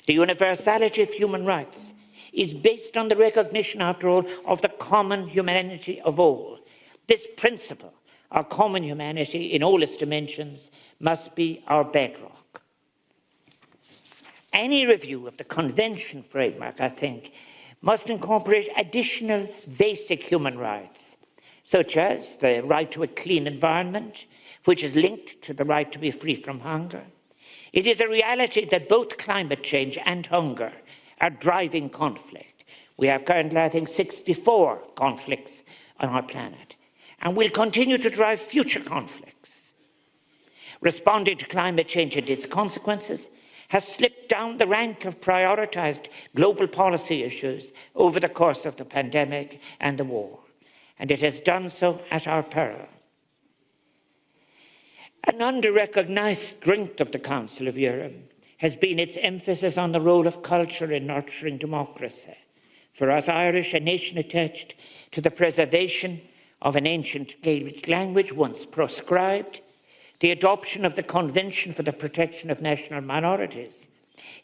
The universality of human rights is based on the recognition, after all, of the common humanity of all. This principle, our common humanity in all its dimensions, must be our bedrock. Any review of the Convention framework, I think, must incorporate additional basic human rights, such as the right to a clean environment, which is linked to the right to be free from hunger. It is a reality that both climate change and hunger are driving conflict. We have currently, I think, 64 conflicts on our planet, and will continue to drive future conflicts. Responding to climate change and its consequences has slipped down the rank of prioritized global policy issues over the course of the pandemic and the war, and it has done so at our peril. An under-recognized strength of the Council of Europe has been its emphasis on the role of culture in nurturing democracy. For us Irish, a nation attached to the preservation of an ancient Gaelic language once proscribed, the adoption of the Convention for the Protection of National Minorities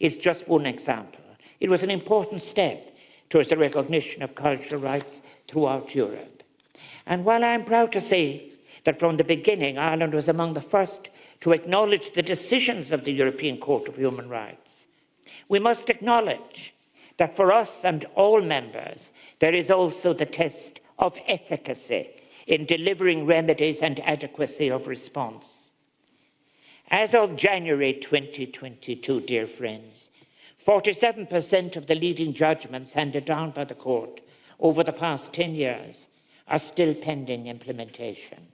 is just one example. It was an important step towards the recognition of cultural rights throughout Europe. And while I am proud to say that from the beginning Ireland was among the first to acknowledge the decisions of the European Court of Human Rights, we must acknowledge that for us and all members, there is also the test of efficacy in delivering remedies and adequacy of response. As of January 2022, dear friends, 47% of the leading judgments handed down by the court over the past 10 years are still pending implementation.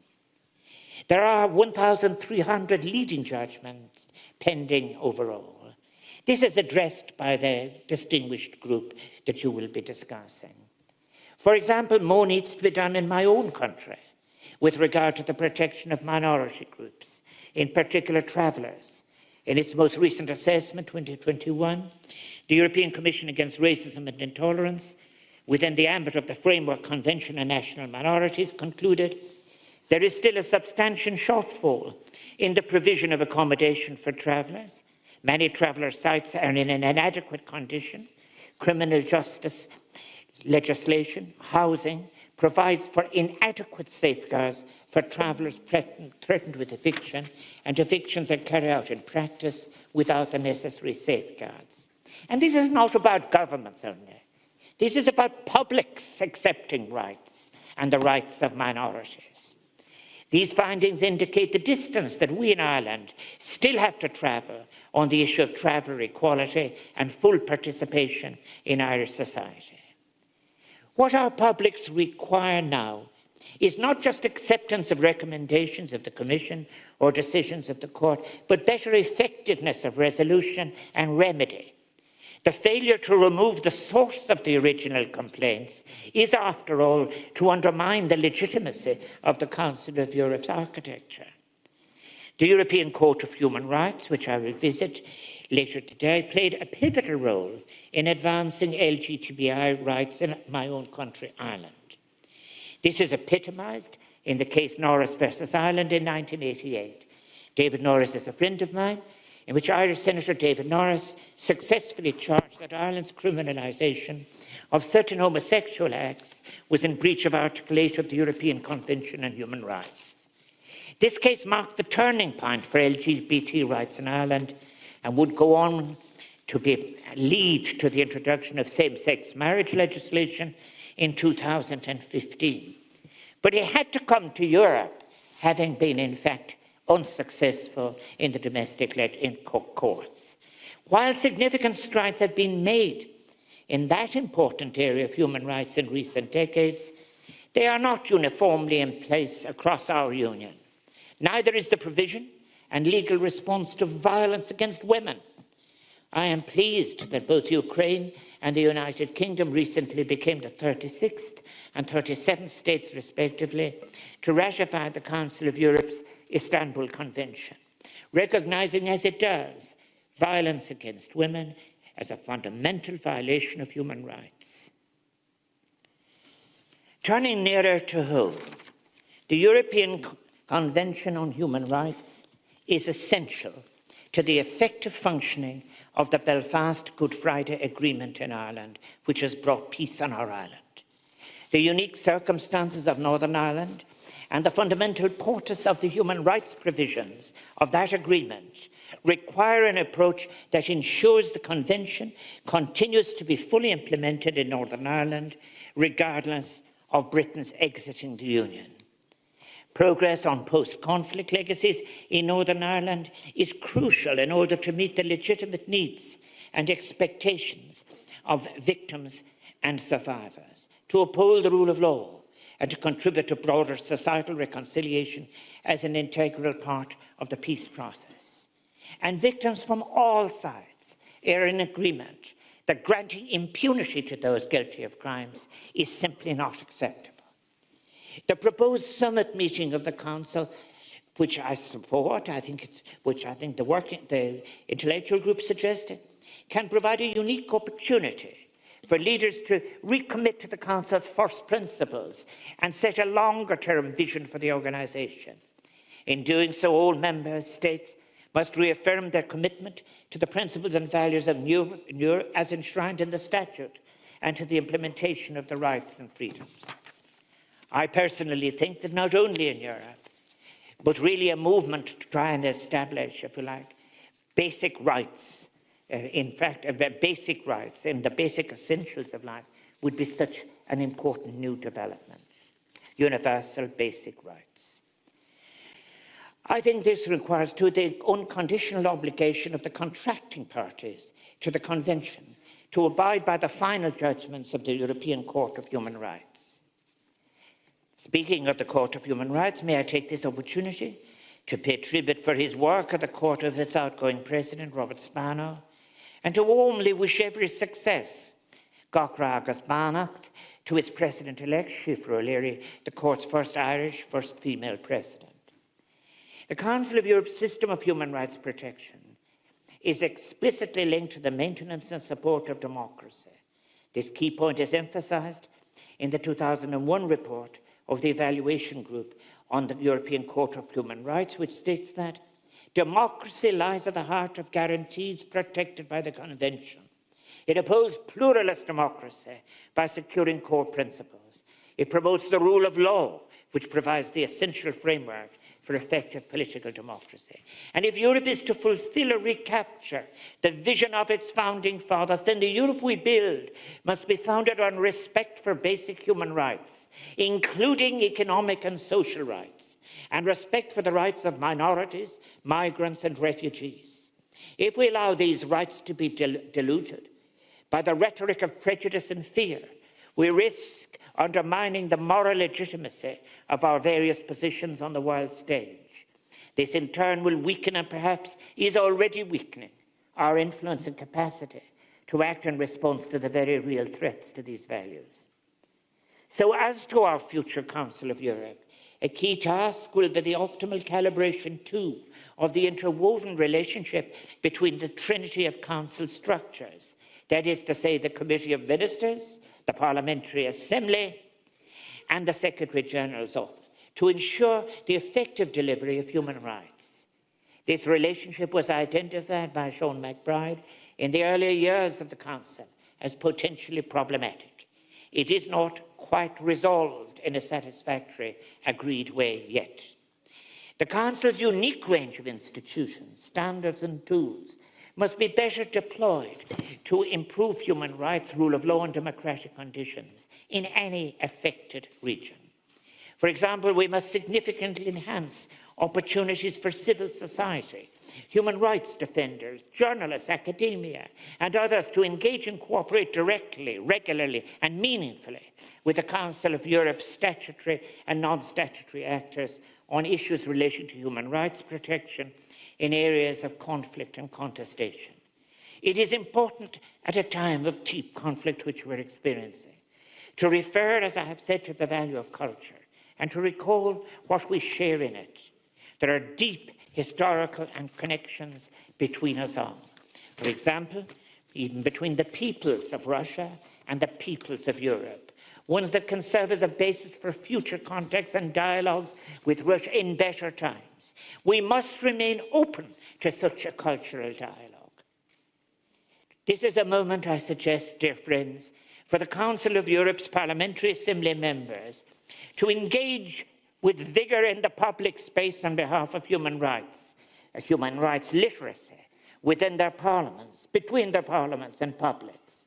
There are 1,300 leading judgments pending overall. This is addressed by the distinguished group that you will be discussing. For example, more needs to be done in my own country with regard to the protection of minority groups, in particular travellers. In its most recent assessment, 2021, the European Commission Against Racism and Intolerance, within the ambit of the Framework Convention on National Minorities, concluded there is still a substantial shortfall in the provision of accommodation for travellers. Many traveller sites are in an inadequate condition. Criminal justice legislation, housing, provides for inadequate safeguards for travellers threatened with eviction, and evictions are carried out in practice without the necessary safeguards. And this is not about governments only. This is about publics accepting rights and the rights of minorities. These findings indicate the distance that we in Ireland still have to travel on the issue of traveller equality and full participation in Irish society. What our publics require now is not just acceptance of recommendations of the Commission or decisions of the Court, but better effectiveness of resolution and remedy. The failure to remove the source of the original complaints is, after all, to undermine the legitimacy of the Council of Europe's architecture. The European Court of Human Rights, which I will visit later today, played a pivotal role in advancing LGBTI rights in my own country, Ireland. This is epitomised in the case Norris versus Ireland in 1988. David Norris is a friend of mine, in which Irish Senator David Norris successfully charged that Ireland's criminalisation of certain homosexual acts was in breach of Article 8 of the European Convention on Human Rights. This case marked the turning point for LGBT rights in Ireland and would go on to lead to the introduction of same-sex marriage legislation in 2015. But it had to come to Europe, having been, in fact, unsuccessful in the domestic-led courts. While significant strides have been made in that important area of human rights in recent decades, they are not uniformly in place across our Union. Neither is the provision and legal response to violence against women. I am pleased that both Ukraine and the United Kingdom recently became the 36th and 37th states, respectively, to ratify the Council of Europe's Istanbul Convention, recognizing as it does violence against women as a fundamental violation of human rights. Turning nearer to home, The European Convention on Human Rights is essential to the effective functioning of the Belfast Good Friday Agreement in Ireland, which has brought peace on our island. The unique circumstances of Northern Ireland and the fundamental purpose of the human rights provisions of that agreement require an approach that ensures the Convention continues to be fully implemented in Northern Ireland, regardless of Britain's exiting the Union. Progress on post-conflict legacies in Northern Ireland is crucial in order to meet the legitimate needs and expectations of victims and survivors, to uphold the rule of law, and to contribute to broader societal reconciliation as an integral part of the peace process. And victims from all sides are in agreement that granting impunity to those guilty of crimes is simply not acceptable. The proposed summit meeting of the Council, which I support, which I think the intellectual group suggested, can provide a unique opportunity for leaders to recommit to the Council's first principles and set a longer-term vision for the organisation. In doing so, all member states must reaffirm their commitment to the principles and values of Europe as enshrined in the statute and to the implementation of the rights and freedoms. I personally think that not only in Europe, but really a movement to try and establish, if you like, basic rights, basic rights and the basic essentials of life would be such an important new development. Universal basic rights. I think this requires the unconditional obligation of the contracting parties to the Convention to abide by the final judgments of the European Court of Human Rights. Speaking of the Court of Human Rights, may I take this opportunity to pay tribute for his work at the court of its outgoing president, Robert Spano, and to warmly wish every success, Gachragas Banacht, to its president-elect, Shifra O'Leary, the court's first Irish, first female president. The Council of Europe's system of human rights protection is explicitly linked to the maintenance and support of democracy. This key point is emphasised in the 2001 report of the Evaluation Group on the European Court of Human Rights, which states that democracy lies at the heart of guarantees protected by the Convention. It upholds pluralist democracy by securing core principles. It promotes the rule of law, which provides the essential framework for effective political democracy. And if Europe is to fulfill or recapture the vision of its founding fathers, then the Europe we build must be founded on respect for basic human rights, including economic and social rights, and respect for the rights of minorities, migrants, and refugees. If we allow these rights to be diluted by the rhetoric of prejudice and fear, we risk undermining the moral legitimacy of our various positions on the world stage. This in turn will weaken, and perhaps is already weakening, our influence and capacity to act in response to the very real threats to these values. So as to our future Council of Europe, a key task will be the optimal calibration too of the interwoven relationship between the trinity of Council structures, that is to say the Committee of Ministers, the Parliamentary Assembly, and the Secretary-General's office, to ensure the effective delivery of human rights. This relationship was identified by Sean McBride in the earlier years of the Council as potentially problematic. It is not quite resolved in a satisfactory, agreed way yet. The Council's unique range of institutions, standards and tools must be better deployed to improve human rights, rule of law and democratic conditions in any affected region. For example, we must significantly enhance opportunities for civil society, human rights defenders, journalists, academia, and others to engage and cooperate directly, regularly, and meaningfully with the Council of Europe's statutory and non-statutory actors on issues relating to human rights protection in areas of conflict and contestation. It is important at a time of deep conflict which we're experiencing to refer, as I have said, to the value of culture and to recall what we share in it. There are deep historical and connections between us all. For example, even between the peoples of Russia and the peoples of Europe, ones that can serve as a basis for future contacts and dialogues with Russia in better times. We must remain open to such a cultural dialogue. This is a moment, I suggest, dear friends, for the Council of Europe's Parliamentary Assembly members to engage with vigour in the public space on behalf of human rights literacy within their parliaments, between their parliaments and publics.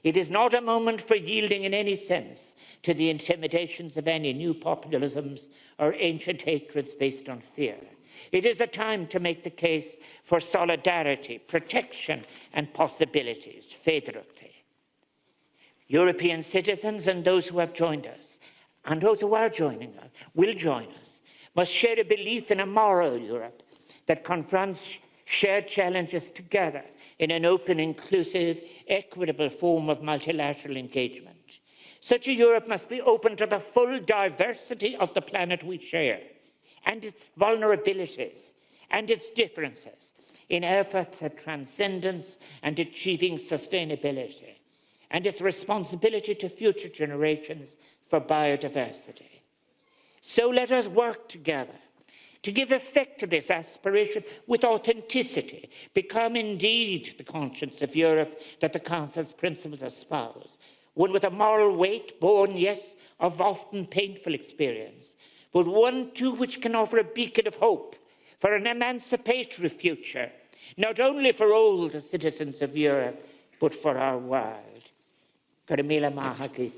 It is not a moment for yielding in any sense to the intimidations of any new populisms or ancient hatreds based on fear. It is a time to make the case for solidarity, protection and possibilities. Féidirachtaí. European citizens and those who have joined us, and those who are joining us, will join us, must share a belief in a moral Europe that confronts shared challenges together in an open, inclusive, equitable form of multilateral engagement. Such a Europe must be open to the full diversity of the planet we share, and its vulnerabilities and its differences in efforts at transcendence and achieving sustainability, and its responsibility to future generations for biodiversity. So let us work together to give effect to this aspiration with authenticity, become indeed the conscience of Europe that the Council's principles espouse, one with a moral weight born, yes, of often painful experience, but one too which can offer a beacon of hope for an emancipatory future, not only for all the citizens of Europe, but for our world. Thank you.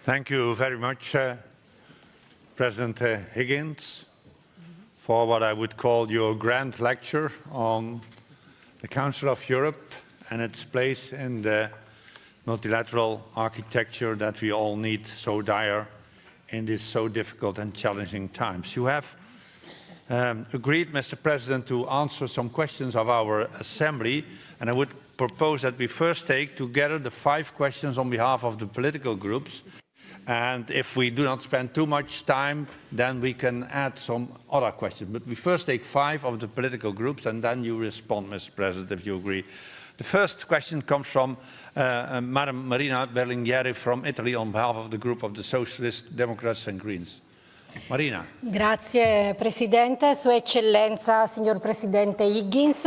Thank you very much, President Higgins, for what I would call your grand lecture on the Council of Europe and its place in the multilateral architecture that we all need so dire in these so difficult and challenging times. You have agreed, Mr. President, to answer some questions of our Assembly, and I would propose that we first take together the 5 questions on behalf of the political groups. And if we do not spend too much time, then we can add some other questions. But we first take 5 of the political groups, and then you respond, Mr. President, if you agree. The first question comes from Madam Marina Berlingueri from Italy on behalf of the group of the Socialists, Democrats and Greens. Marina. Grazie Presidente, Sua Eccellenza, signor Presidente Higgins.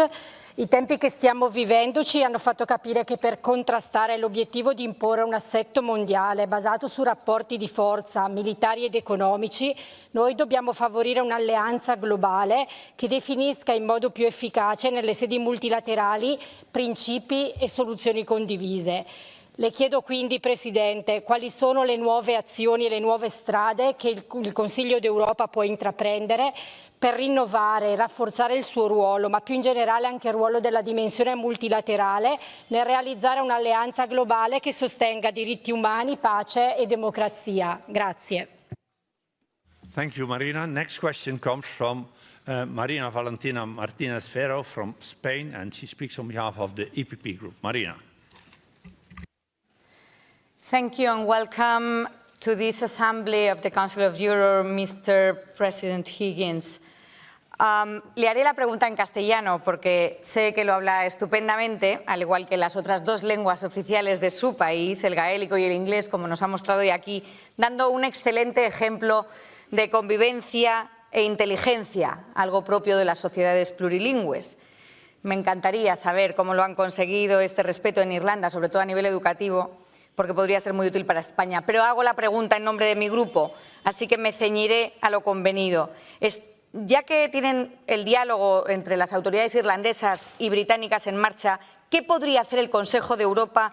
I tempi che stiamo vivendo ci hanno fatto capire che per contrastare l'obiettivo di imporre un assetto mondiale basato su rapporti di forza militari ed economici, noi dobbiamo favorire un'alleanza globale che definisca in modo più efficace nelle sedi multilaterali principi e soluzioni condivise. Le chiedo quindi, Presidente, quali sono le nuove azioni e le nuove strade che il Consiglio d'Europa può intraprendere per rinnovare e rafforzare il suo ruolo, ma più in generale anche il ruolo della dimensione multilaterale nel realizzare un'alleanza globale che sostenga diritti umani, pace e democrazia. Grazie. Thank you, Marina. Next question comes from Marina Valentina Martinez Ferro from Spain, and she speaks on behalf of the EPP group. Marina. Thank you and welcome to this Assembly of the Council of Europe, Mr. President Higgins. Le haré la pregunta en castellano porque sé que lo habla estupendamente, al igual que las otras 2 lenguas oficiales de su país, el gaélico y el inglés, como nos ha mostrado hoy aquí, dando un excelente ejemplo de convivencia e inteligencia, algo propio de las sociedades plurilingües. Me encantaría saber cómo lo han conseguido este respeto en Irlanda, sobre todo a nivel educativo, porque podría ser muy útil para España. Pero hago la pregunta en nombre de mi grupo, así que me ceñiré a lo convenido. Ya que tienen el diálogo entre las autoridades irlandesas y británicas en marcha, ¿qué podría hacer el Consejo de Europa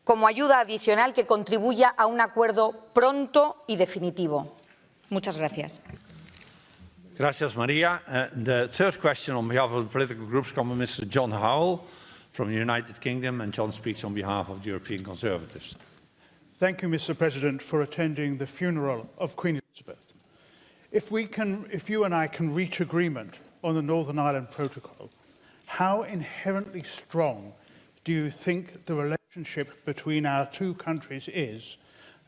como ayuda adicional que contribuya a un acuerdo pronto y definitivo? Muchas gracias. Gracias, Maria. The third question on behalf of the political groups comes from Mr. John Howell from the United Kingdom, and John speaks on behalf of the European Conservatives. Thank you, Mr. President, for attending the funeral of Queen Elizabeth. If you and I can reach agreement on the Northern Ireland Protocol, how inherently strong do you think the relationship relationship between our two countries is,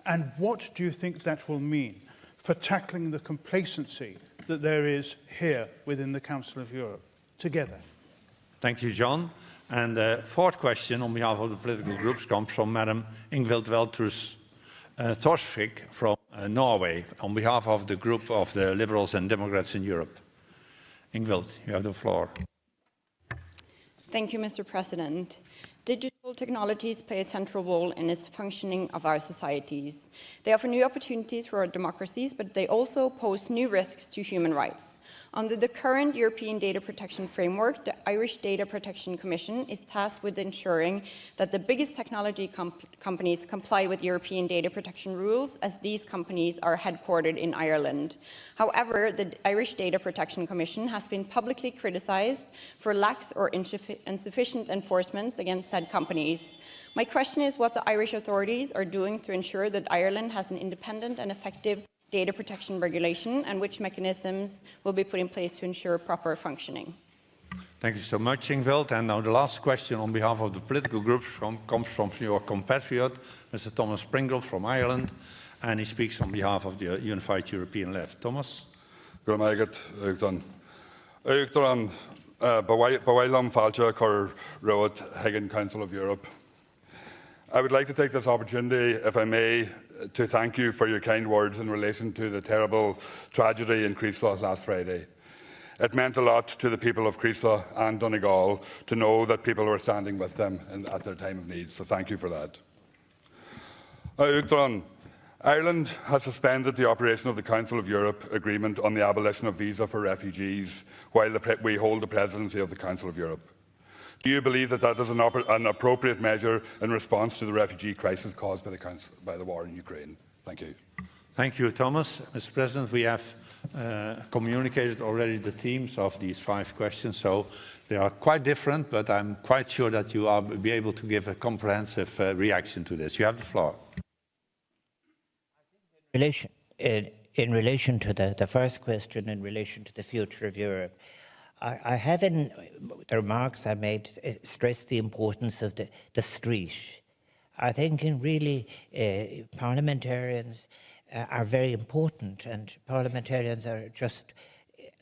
and what do you think that will mean for tackling the complacency that there is here within the Council of Europe together? Thank you, John. And the fourth question on behalf of the political groups comes from Madam Ingvild Welters Torsvik from Norway on behalf of the group of the Liberals and Democrats in Europe. Ingvild, you have the floor. Thank you, Mr. President. Digital technologies play a central role in the functioning of our societies. They offer new opportunities for our democracies, but they also pose new risks to human rights. Under the current European Data Protection Framework, the Irish Data Protection Commission is tasked with ensuring that the biggest technology companies comply with European data protection rules, as these companies are headquartered in Ireland. However, the Irish Data Protection Commission has been publicly criticized for lax or insufficient enforcement against said companies. My question is what the Irish authorities are doing to ensure that Ireland has an independent and effective data protection regulation, and which mechanisms will be put in place to ensure proper functioning. Thank you so much, Ingvild. And now the last question on behalf of the political groups comes from your compatriot, Mr. Thomas Pringle from Ireland, and he speaks on behalf of the Unified European Left. Thomas? Council of Europe. I would like to take this opportunity, if I may, to thank you for your kind words in relation to the terrible tragedy in Creeslaw last Friday. It meant a lot to the people of Creeslaw and Donegal to know that people were standing with them at their time of need, so thank you for that. Ireland has suspended the operation of the Council of Europe agreement on the abolition of visa for refugees while we hold the presidency of the Council of Europe. Do you believe that that is an appropriate measure in response to the refugee crisis caused by the war in Ukraine? Thank you. Thank you, Thomas. Mr. President, we have communicated already the themes of these 5 questions, so they are quite different, but I'm quite sure that you will be able to give a comprehensive reaction to this. You have the floor. In relation to the first question, in relation to the future of Europe, I have in the remarks I made stressed the importance of the street. I think parliamentarians are very important, and parliamentarians are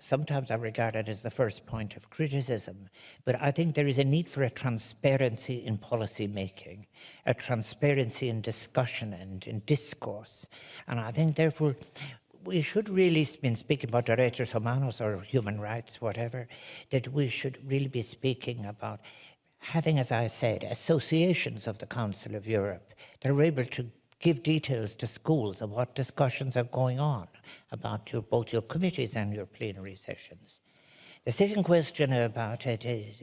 sometimes are regarded as the first point of criticism. But I think there is a need for a transparency in policy making, a transparency in discussion and in discourse. And I think therefore we should really, been speaking about derechos humanos or human rights, whatever, that we should really be speaking about having, as I said, associations of the Council of Europe that are able to give details to schools of what discussions are going on about both your committees and your plenary sessions. The second question about it is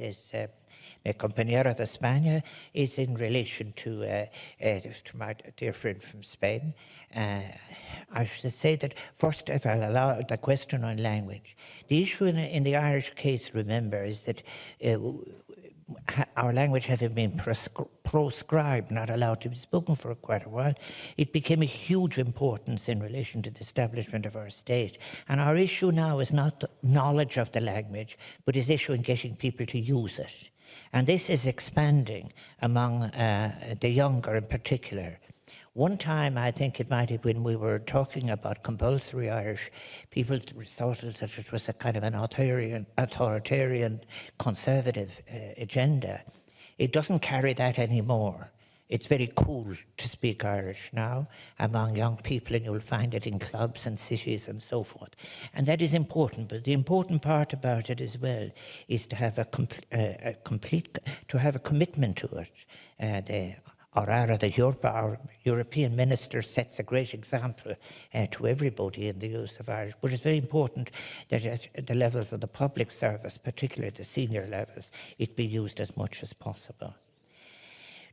mi compañera de España, is in relation to my dear friend from Spain. I should say that first, if I'll allow the question on language, the issue in the Irish case, remember, is that our language having been proscribed, not allowed to be spoken for quite a while, it became a huge importance in relation to the establishment of our state. And our issue now is not the knowledge of the language, but is issue in getting people to use it. And this is expanding among the younger in particular. One time, I think it might have been, we were talking about compulsory Irish, people thought that it was a kind of an authoritarian conservative agenda. It doesn't carry that anymore. It's very cool to speak Irish now among young people, and you'll find it in clubs and cities and so forth. And that is important, but the important part about it as well is to have a commitment to it. Our European minister sets a great example to everybody in the use of Irish, but it's very important that at the levels of the public service, particularly at the senior levels, it be used as much as possible.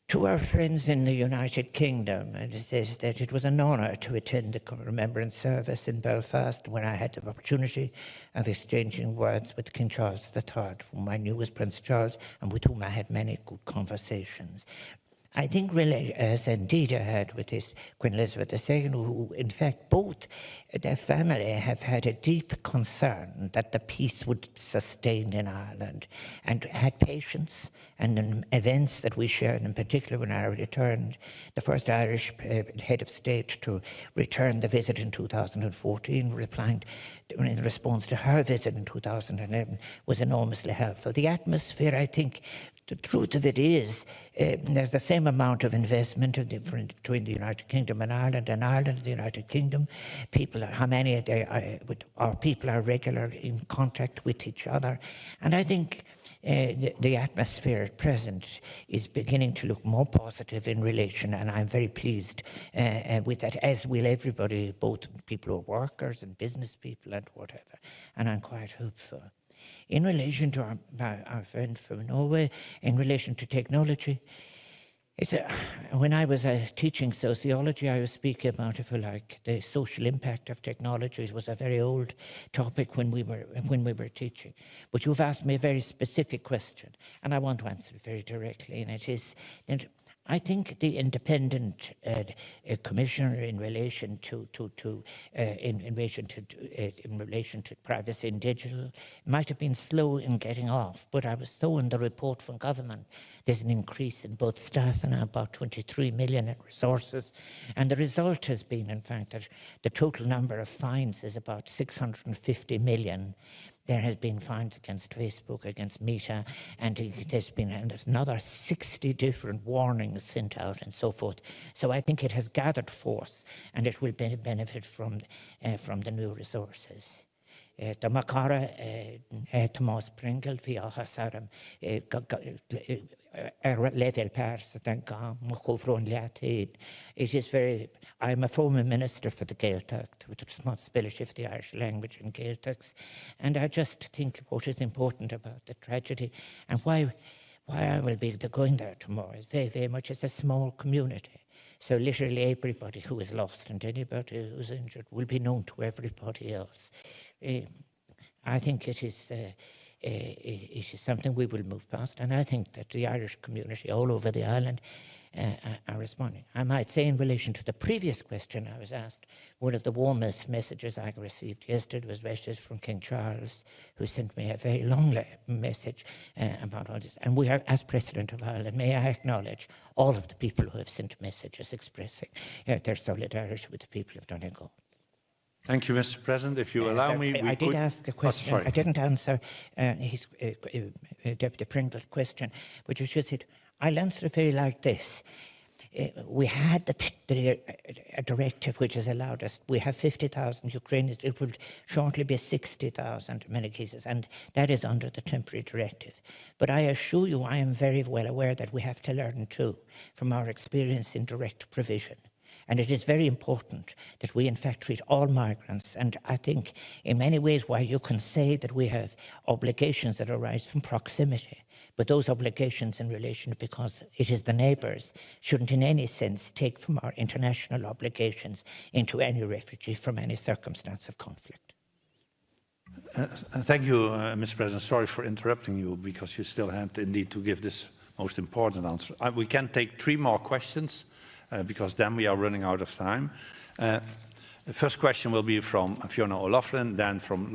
To our friends in the United Kingdom, it says that it was an honour to attend the remembrance service in Belfast when I had the opportunity of exchanging words with King Charles III, whom I knew was Prince Charles and with whom I had many good conversations. I think really, as indeed I had with this Queen Elizabeth II, who in fact both their family have had a deep concern that the peace would sustain in Ireland, and had patience, and in events that we shared, in particular when I returned, the first Irish head of state to return the visit in 2014, replying in response to her visit in 2011, was enormously helpful. The atmosphere, I think, the truth of it is, there's the same amount of investment between the United Kingdom and Ireland and the United Kingdom. People, how many our people are regular in contact with each other. And I think the atmosphere at present is beginning to look more positive in relation, and I'm very pleased with that, as will everybody, both people who are workers and business people and whatever. And I'm quite hopeful. In relation to our friend from Norway, in relation to technology, when I was teaching sociology, I was speaking about, if you like, the social impact of technologies. Was a very old topic when we were teaching. But you've asked me a very specific question, and I want to answer it very directly. And it is that I think the independent commissioner in relation to privacy in digital might have been slow in getting off, but I was so in the report from government. There's an increase in both staff and about 23 million in resources, and the result has been, in fact, that the total number of fines is about 650 million. There has been fines against Facebook, against Meta, and there's been another 60 different warnings sent out and so forth. So I think it has gathered force, and it will benefit from the new resources. The Makara, Thomas Pringle, Viahasaram, level pairs, it is very, I'm a former minister for the Gaeltacht, with the responsibility for the Irish language and Gaeltachs, and I just think what is important about the tragedy, and why I will be going there tomorrow, is very, very much as a small community. So literally everybody who is lost and anybody who's injured will be known to everybody else. I think it is something we will move past, and I think that the Irish community all over the island are responding. I might say, in relation to the previous question I was asked, one of the warmest messages I received yesterday was messages from King Charles, who sent me a very long message about all this. And we are, as President of Ireland, may I acknowledge all of the people who have sent messages expressing their solidarity with the people of Donegal. Thank you, Mr. President. If you allow me, I did ask a question. I didn't answer Deputy Pringle's question, which is just it. I'll answer it very like this. We had a directive which has allowed us, we have 50,000 Ukrainians, it will shortly be 60,000 in many cases, and that is under the temporary directive. But I assure you, I am very well aware that we have to learn too from our experience in direct provision. And it is very important that we, in fact, treat all migrants. And I think in many ways why you can say that we have obligations that arise from proximity, but those obligations in relation, because it is the neighbours, shouldn't in any sense take from our international obligations into any refugee from any circumstance of conflict. Thank you, Mr. President. Sorry for interrupting you, because you still had indeed to give this most important answer. We can take 3 more questions. Because then we are running out of time. The first question will be from Fiona O'Loughlin, then from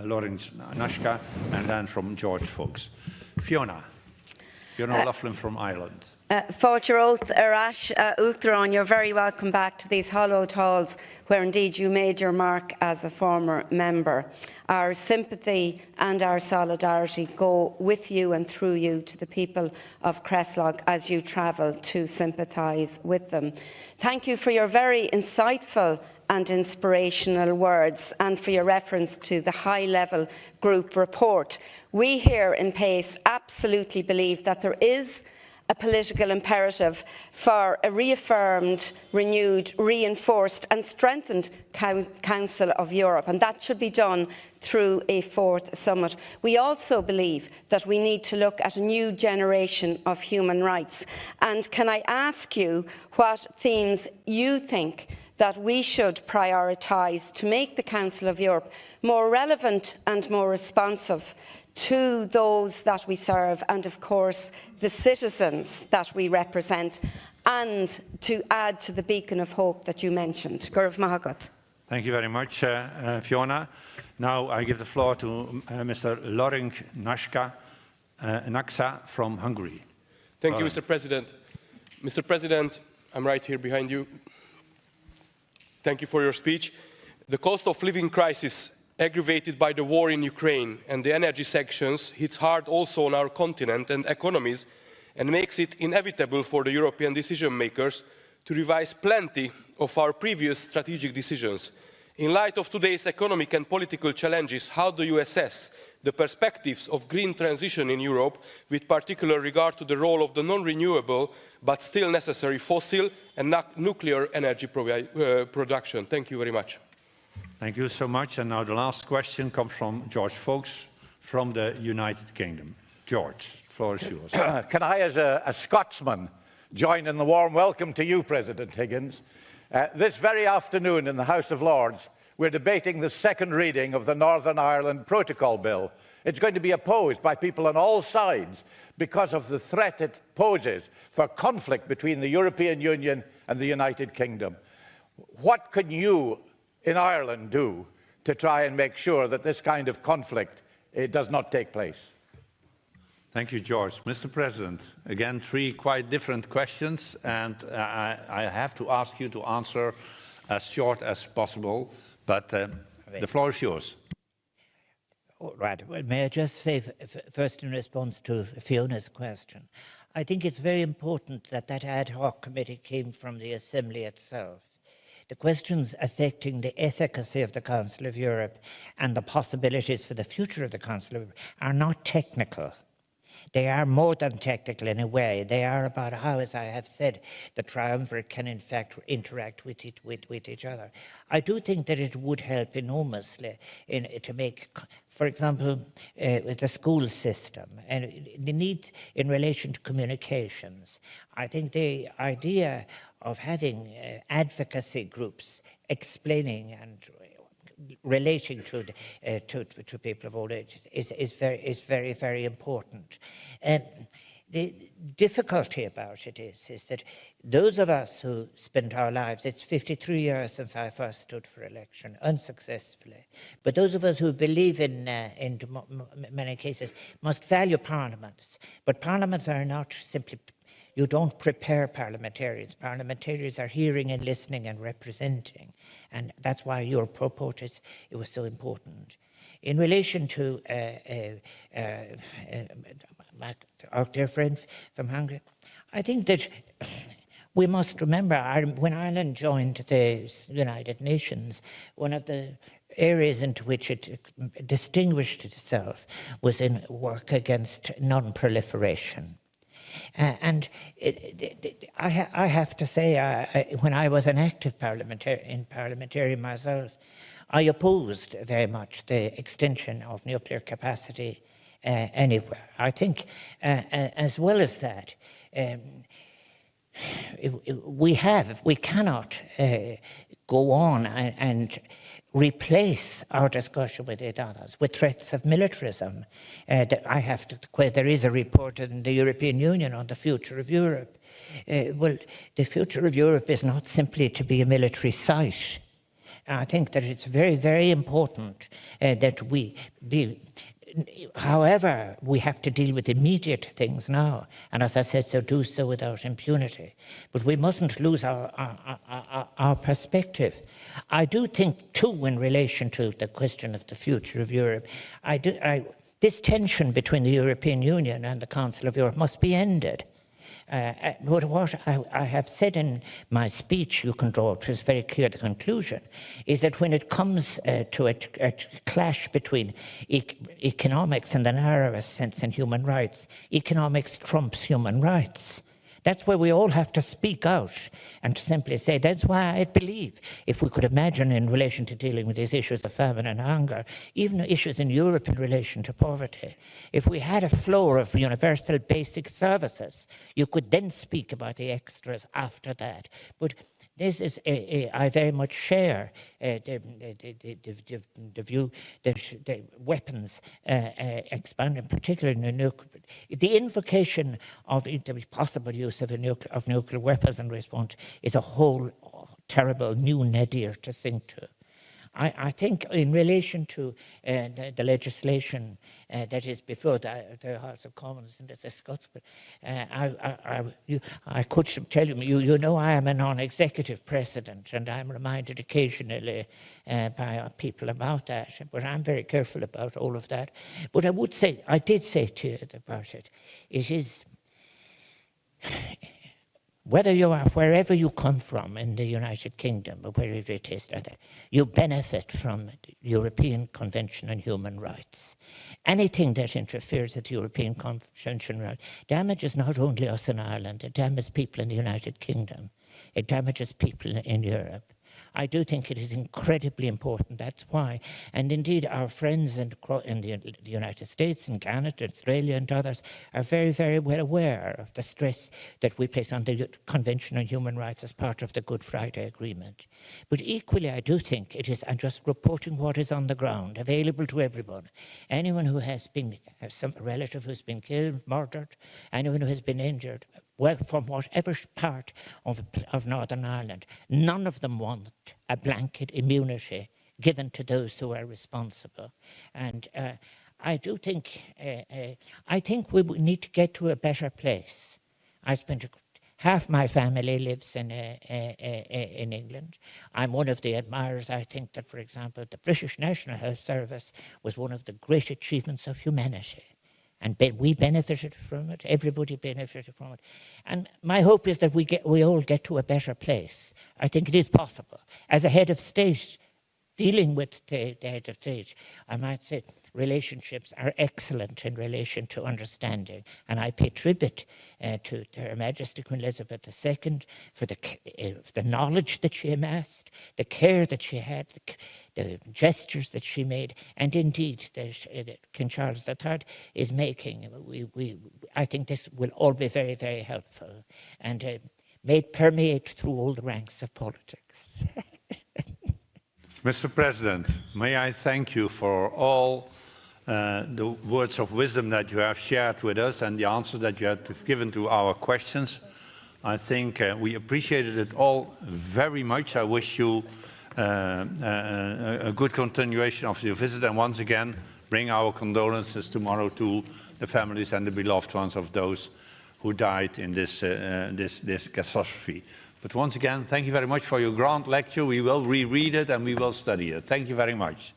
Lawrence Nashka, and then from George Fox. Fiona O'Loughlin from Ireland. Fáilte Oath Arash Uachtaráin, you're very welcome back to these hollowed halls where indeed you made your mark as a former member. Our sympathy and our solidarity go with you and through you to the people of Cresslog as you travel to sympathise with them. Thank you for your very insightful and inspirational words, and for your reference to the high-level group report. We here in PACE absolutely believe that there is a political imperative for a reaffirmed, renewed, reinforced and strengthened Council of Europe, and that should be done through a 4th summit. We also believe that we need to look at a new generation of human rights. And can I ask you what themes you think that we should prioritise to make the Council of Europe more relevant and more responsive to those that we serve and, of course, the citizens that we represent, and to add to the beacon of hope that you mentioned. Gurv Mahagat. Thank you very much, Fiona. Now I give the floor to Mr. Loring Naksa from Hungary. Thank you, Mr. President. Mr. President, I'm right here behind you. Thank you for your speech. The cost of living crisis aggravated by the war in Ukraine and the energy sanctions hits hard also on our continent and economies, and makes it inevitable for the European decision makers to revise plenty of our previous strategic decisions. In light of today's economic and political challenges, how do you assess the perspectives of green transition in Europe, with particular regard to the role of the non-renewable but still necessary fossil and nuclear energy production? Thank you very much. Thank you so much. And now the last question comes from George Folks from the United Kingdom. George, the floor is yours. Can I, as a Scotsman, join in the warm welcome to you, President Higgins? This very afternoon in the House of Lords, we're debating the second reading of the Northern Ireland Protocol Bill. It's going to be opposed by people on all sides because of the threat it poses for conflict between the European Union and the United Kingdom. What can you in Ireland do to try and make sure that this kind of conflict does not take place? Thank you, George. Mr. President, again, three quite different questions, and I have to ask you to answer as short as possible, but the floor is yours. All right. Well, may I just say, first in response to Fiona's question, I think it's very important that that ad hoc committee came from the Assembly itself. The questions affecting the efficacy of the Council of Europe and the possibilities for the future of the Council of Europe are not technical. They are more than technical in a way. They are about how, as I have said, the triumvirate can in fact interact with each other. I do think that it would help enormously to make, for example, with the school system and the need in relation to communications. I think the idea of having advocacy groups explaining and relating to people of all ages is very, very important. The difficulty about it is that those of us who spend our lives, it's 53 years since I first stood for election, unsuccessfully, but those of us who believe in many cases must value parliaments. But parliaments are not simply, you don't prepare parliamentarians. Parliamentarians are hearing and listening and representing. And that's why your report it was so important. In relation to our dear friend from Hungary, I think that we must remember when Ireland joined the United Nations, one of the areas into which it distinguished itself was in work against non-proliferation. And I have to say, when I was an active parliamentarian myself, I opposed very much the extension of nuclear capacity anywhere. I think, as well as that, we cannot go on and replace our discussion with others with threats of militarism. There is a report in the European Union on the future of Europe. Well, the future of Europe is not simply to be a military site. I think that it's very, very important that we be. However, we have to deal with immediate things now, and as I said, so do so without impunity. But we mustn't lose our perspective. I do think, too, in relation to the question of the future of Europe, this tension between the European Union and the Council of Europe must be ended. But what I have said in my speech, you can draw, it was very clear, the conclusion, is that when it comes to a clash between economics in the narrowest sense and human rights, economics trumps human rights. That's where we all have to speak out and to simply say, that's why I believe, if we could imagine in relation to dealing with these issues of famine and hunger, even issues in Europe in relation to poverty, if we had a floor of universal basic services, you could then speak about the extras after that. But this is I very much share the view that the weapons expand, in particular in the invocation of the possible use of nuclear weapons in response is a whole terrible new nadir to sink to. I think in relation to the legislation that is before the House of Commons and the Scots, but I could tell you know I am a non-executive president, and I'm reminded occasionally by people about that, but I'm very careful about all of that. But I did say to you about it, it is, whether you are wherever you come from in the United Kingdom or wherever it is, you benefit from the European Convention on Human Rights. Anything that interferes with the European Convention on Rights damages not only us in Ireland, it damages people in the United Kingdom, it damages people in Europe. I do think it is incredibly important. That's why, and indeed our friends in the United States and Canada, Australia and others are very, very well aware of the stress that we place on the Convention on Human Rights as part of the Good Friday Agreement. But equally, I do think it is just reporting what is on the ground, available to everyone. Anyone who has some relative who's been killed, murdered, anyone who has been injured, well, from whatever part of Northern Ireland, none of them want a blanket immunity given to those who are responsible. And I do think, I think we need to get to a better place. Half my family lives in England. I'm one of the admirers. I think that, for example, the British National Health Service was one of the great achievements of humanity. And we benefited from it, everybody benefited from it. And my hope is that we all get to a better place. I think it is possible. As a head of state, dealing with the head of state, I might say relationships are excellent in relation to understanding. And I pay tribute to Her Majesty Queen Elizabeth II for the knowledge that she amassed, the care that she had, the gestures that she made, and indeed that King Charles III is making. I think this will all be very, very helpful and may permeate through all the ranks of politics. Mr. President, may I thank you for all the words of wisdom that you have shared with us and the answers that you have given to our questions. I think we appreciated it all very much. I wish you a good continuation of your visit, and once again, bring our condolences tomorrow to the families and the beloved ones of those who died in this catastrophe. But once again, thank you very much for your grand lecture. We will reread it and we will study it. Thank you very much.